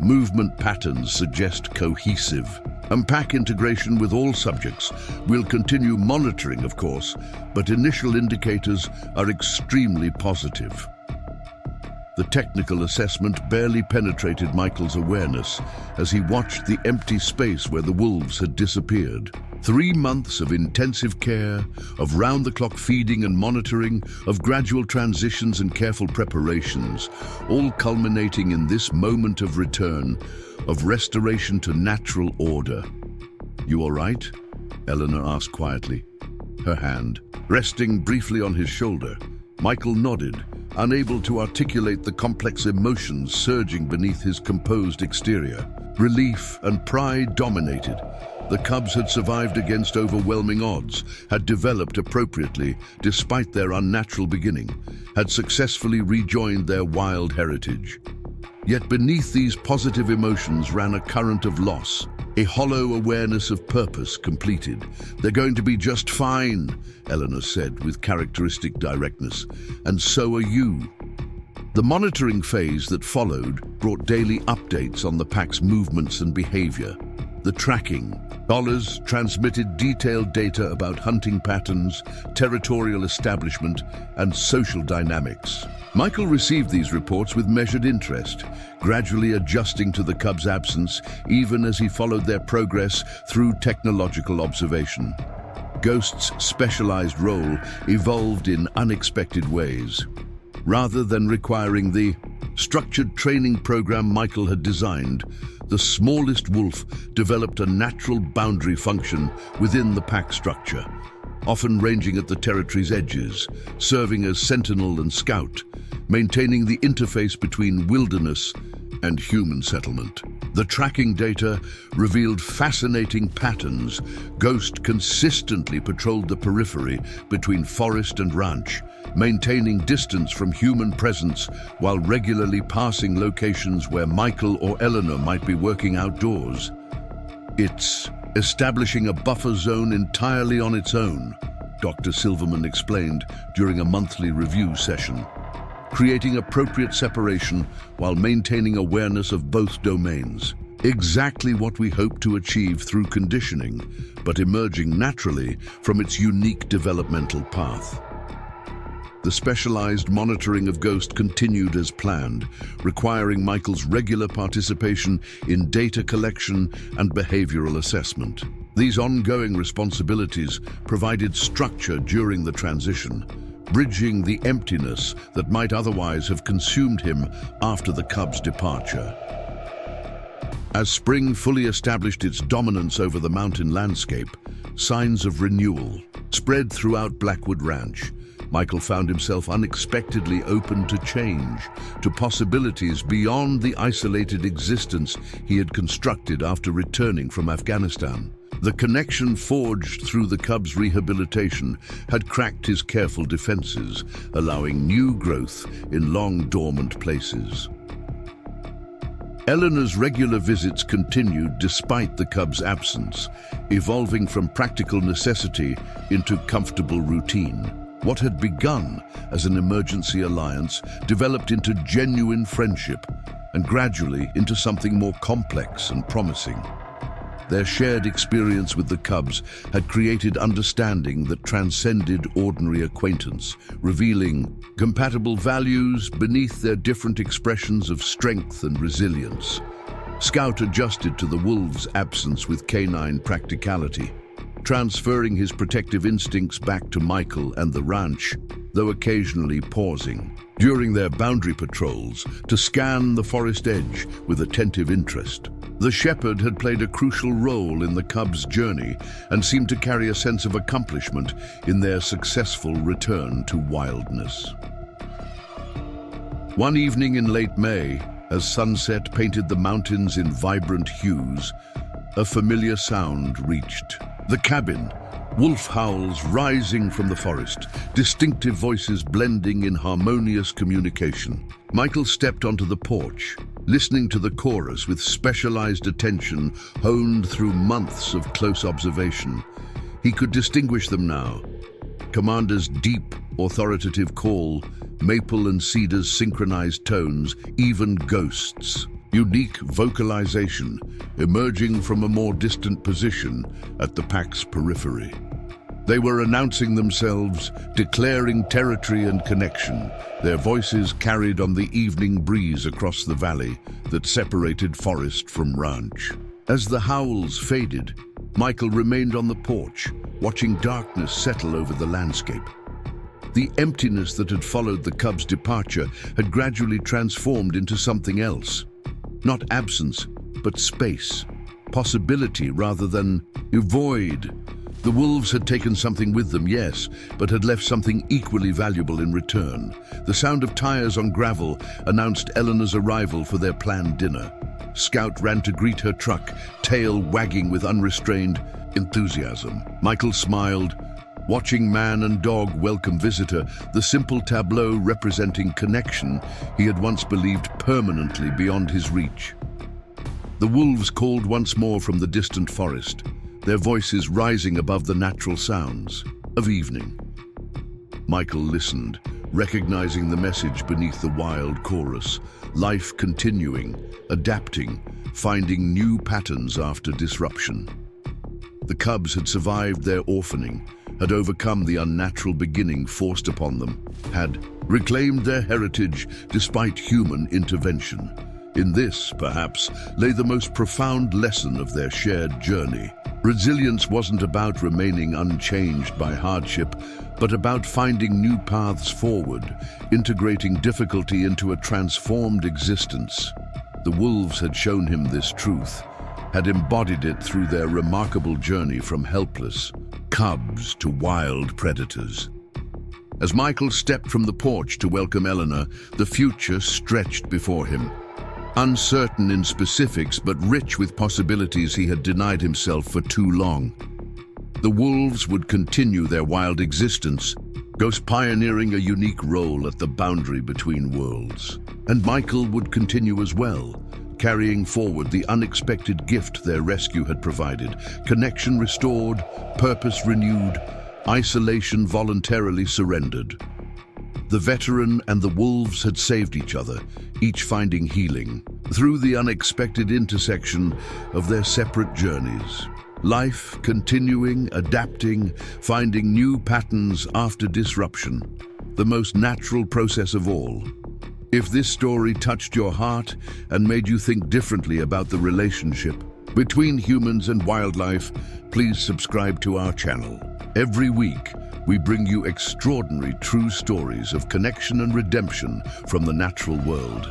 Movement patterns suggest cohesive and pack integration with all subjects. We'll continue monitoring, of course, but initial indicators are extremely positive. The technical assessment barely penetrated Michael's awareness as he watched the empty space where the wolves had disappeared. 3 months of intensive care, of round-the-clock feeding and monitoring, of gradual transitions and careful preparations, all culminating in this moment of return, of restoration to natural order. "You all right?" Eleanor asked quietly, her hand resting briefly on his shoulder. Michael nodded, unable to articulate the complex emotions surging beneath his composed exterior. Relief and pride dominated. The cubs had survived against overwhelming odds, had developed appropriately despite their unnatural beginning, had successfully rejoined their wild heritage. Yet beneath these positive emotions ran a current of loss, a hollow awareness of purpose completed. "They're going to be just fine," Eleanor said with characteristic directness, "and so are you." The monitoring phase that followed brought daily updates on the pack's movements and behavior. The tracking. Collars transmitted detailed data about hunting patterns, territorial establishment, and social dynamics. Michael received these reports with measured interest, gradually adjusting to the cubs' absence even as he followed their progress through technological observation. Ghost's specialized role evolved in unexpected ways. Rather than requiring the structured training program Michael had designed, the smallest wolf developed a natural boundary function within the pack structure, often ranging at the territory's edges, serving as sentinel and scout, maintaining the interface between wilderness and human settlement. The tracking data revealed fascinating patterns. Ghost consistently patrolled the periphery between forest and ranch, maintaining distance from human presence while regularly passing locations where Michael or Eleanor might be working outdoors. "It's establishing a buffer zone entirely on its own," Dr. Silverman explained during a monthly review session, creating appropriate separation while maintaining awareness of both domains. Exactly what we hope to achieve through conditioning, but emerging naturally from its unique developmental path. The specialized monitoring of Ghost continued as planned, requiring Michael's regular participation in data collection and behavioral assessment. These ongoing responsibilities provided structure during the transition, bridging the emptiness that might otherwise have consumed him after the cubs' departure. As spring fully established its dominance over the mountain landscape, signs of renewal spread throughout Blackwood Ranch. Michael found himself unexpectedly open to change, to possibilities beyond the isolated existence he had constructed after returning from Afghanistan. The connection forged through the cubs' rehabilitation had cracked his careful defenses, allowing new growth in long-dormant places. Eleanor's regular visits continued despite the cubs' absence, evolving from practical necessity into comfortable routine. What had begun as an emergency alliance developed into genuine friendship and gradually into something more complex and promising. Their shared experience with the cubs had created understanding that transcended ordinary acquaintance, revealing compatible values beneath their different expressions of strength and resilience. Scout adjusted to the wolves' absence with canine practicality, transferring his protective instincts back to Michael and the ranch, though occasionally pausing during their boundary patrols to scan the forest edge with attentive interest. The shepherd had played a crucial role in the cubs' journey and seemed to carry a sense of accomplishment in their successful return to wildness. One evening in late May, as sunset painted the mountains in vibrant hues, a familiar sound reached the cabin. Wolf howls rising from the forest, distinctive voices blending in harmonious communication. Michael stepped onto the porch, listening to the chorus with specialized attention honed through months of close observation. He could distinguish them now. Commander's deep, authoritative call, maple and cedar's synchronized tones, even ghosts. Unique vocalization emerging from a more distant position at the pack's periphery. They were announcing themselves, declaring territory and connection, their voices carried on the evening breeze across the valley that separated forest from ranch. As the howls faded, Michael remained on the porch, watching darkness settle over the landscape. The emptiness that had followed the cubs' departure had gradually transformed into something else. Not absence, but space. Possibility rather than a void. The wolves had taken something with them, yes, but had left something equally valuable in return. The sound of tires on gravel announced Eleanor's arrival for their planned dinner. Scout ran to greet her truck, tail wagging with unrestrained enthusiasm. Michael smiled, watching man and dog welcome visitor, the simple tableau representing connection he had once believed permanently beyond his reach. The wolves called once more from the distant forest, their voices rising above the natural sounds of evening. Michael listened, recognizing the message beneath the wild chorus, life continuing, adapting, finding new patterns after disruption. The cubs had survived their orphaning, had overcome the unnatural beginning forced upon them, had reclaimed their heritage despite human intervention. In this, perhaps, lay the most profound lesson of their shared journey. Resilience wasn't about remaining unchanged by hardship, but about finding new paths forward, integrating difficulty into a transformed existence. The wolves had shown him this truth, had embodied it through their remarkable journey from helpless cubs to wild predators. As Michael stepped from the porch to welcome Eleanor, the future stretched before him. Uncertain in specifics, but rich with possibilities he had denied himself for too long. The wolves would continue their wild existence, ghost pioneering a unique role at the boundary between worlds. And Michael would continue as well, carrying forward the unexpected gift their rescue had provided, connection restored, purpose renewed, isolation voluntarily surrendered. The veteran and the wolves had saved each other, each finding healing through the unexpected intersection of their separate journeys. Life continuing, adapting, finding new patterns after disruption, the most natural process of all. If this story touched your heart and made you think differently about the relationship between humans and wildlife, please subscribe to our channel. Every week, we bring you extraordinary true stories of connection and redemption from the natural world.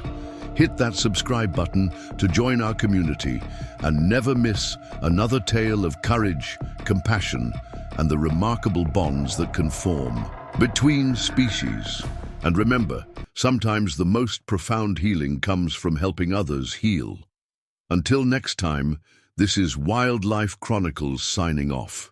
Hit that subscribe button to join our community and never miss another tale of courage, compassion, and the remarkable bonds that can form between species. And remember, sometimes the most profound healing comes from helping others heal. Until next time, this is Wildlife Chronicles signing off.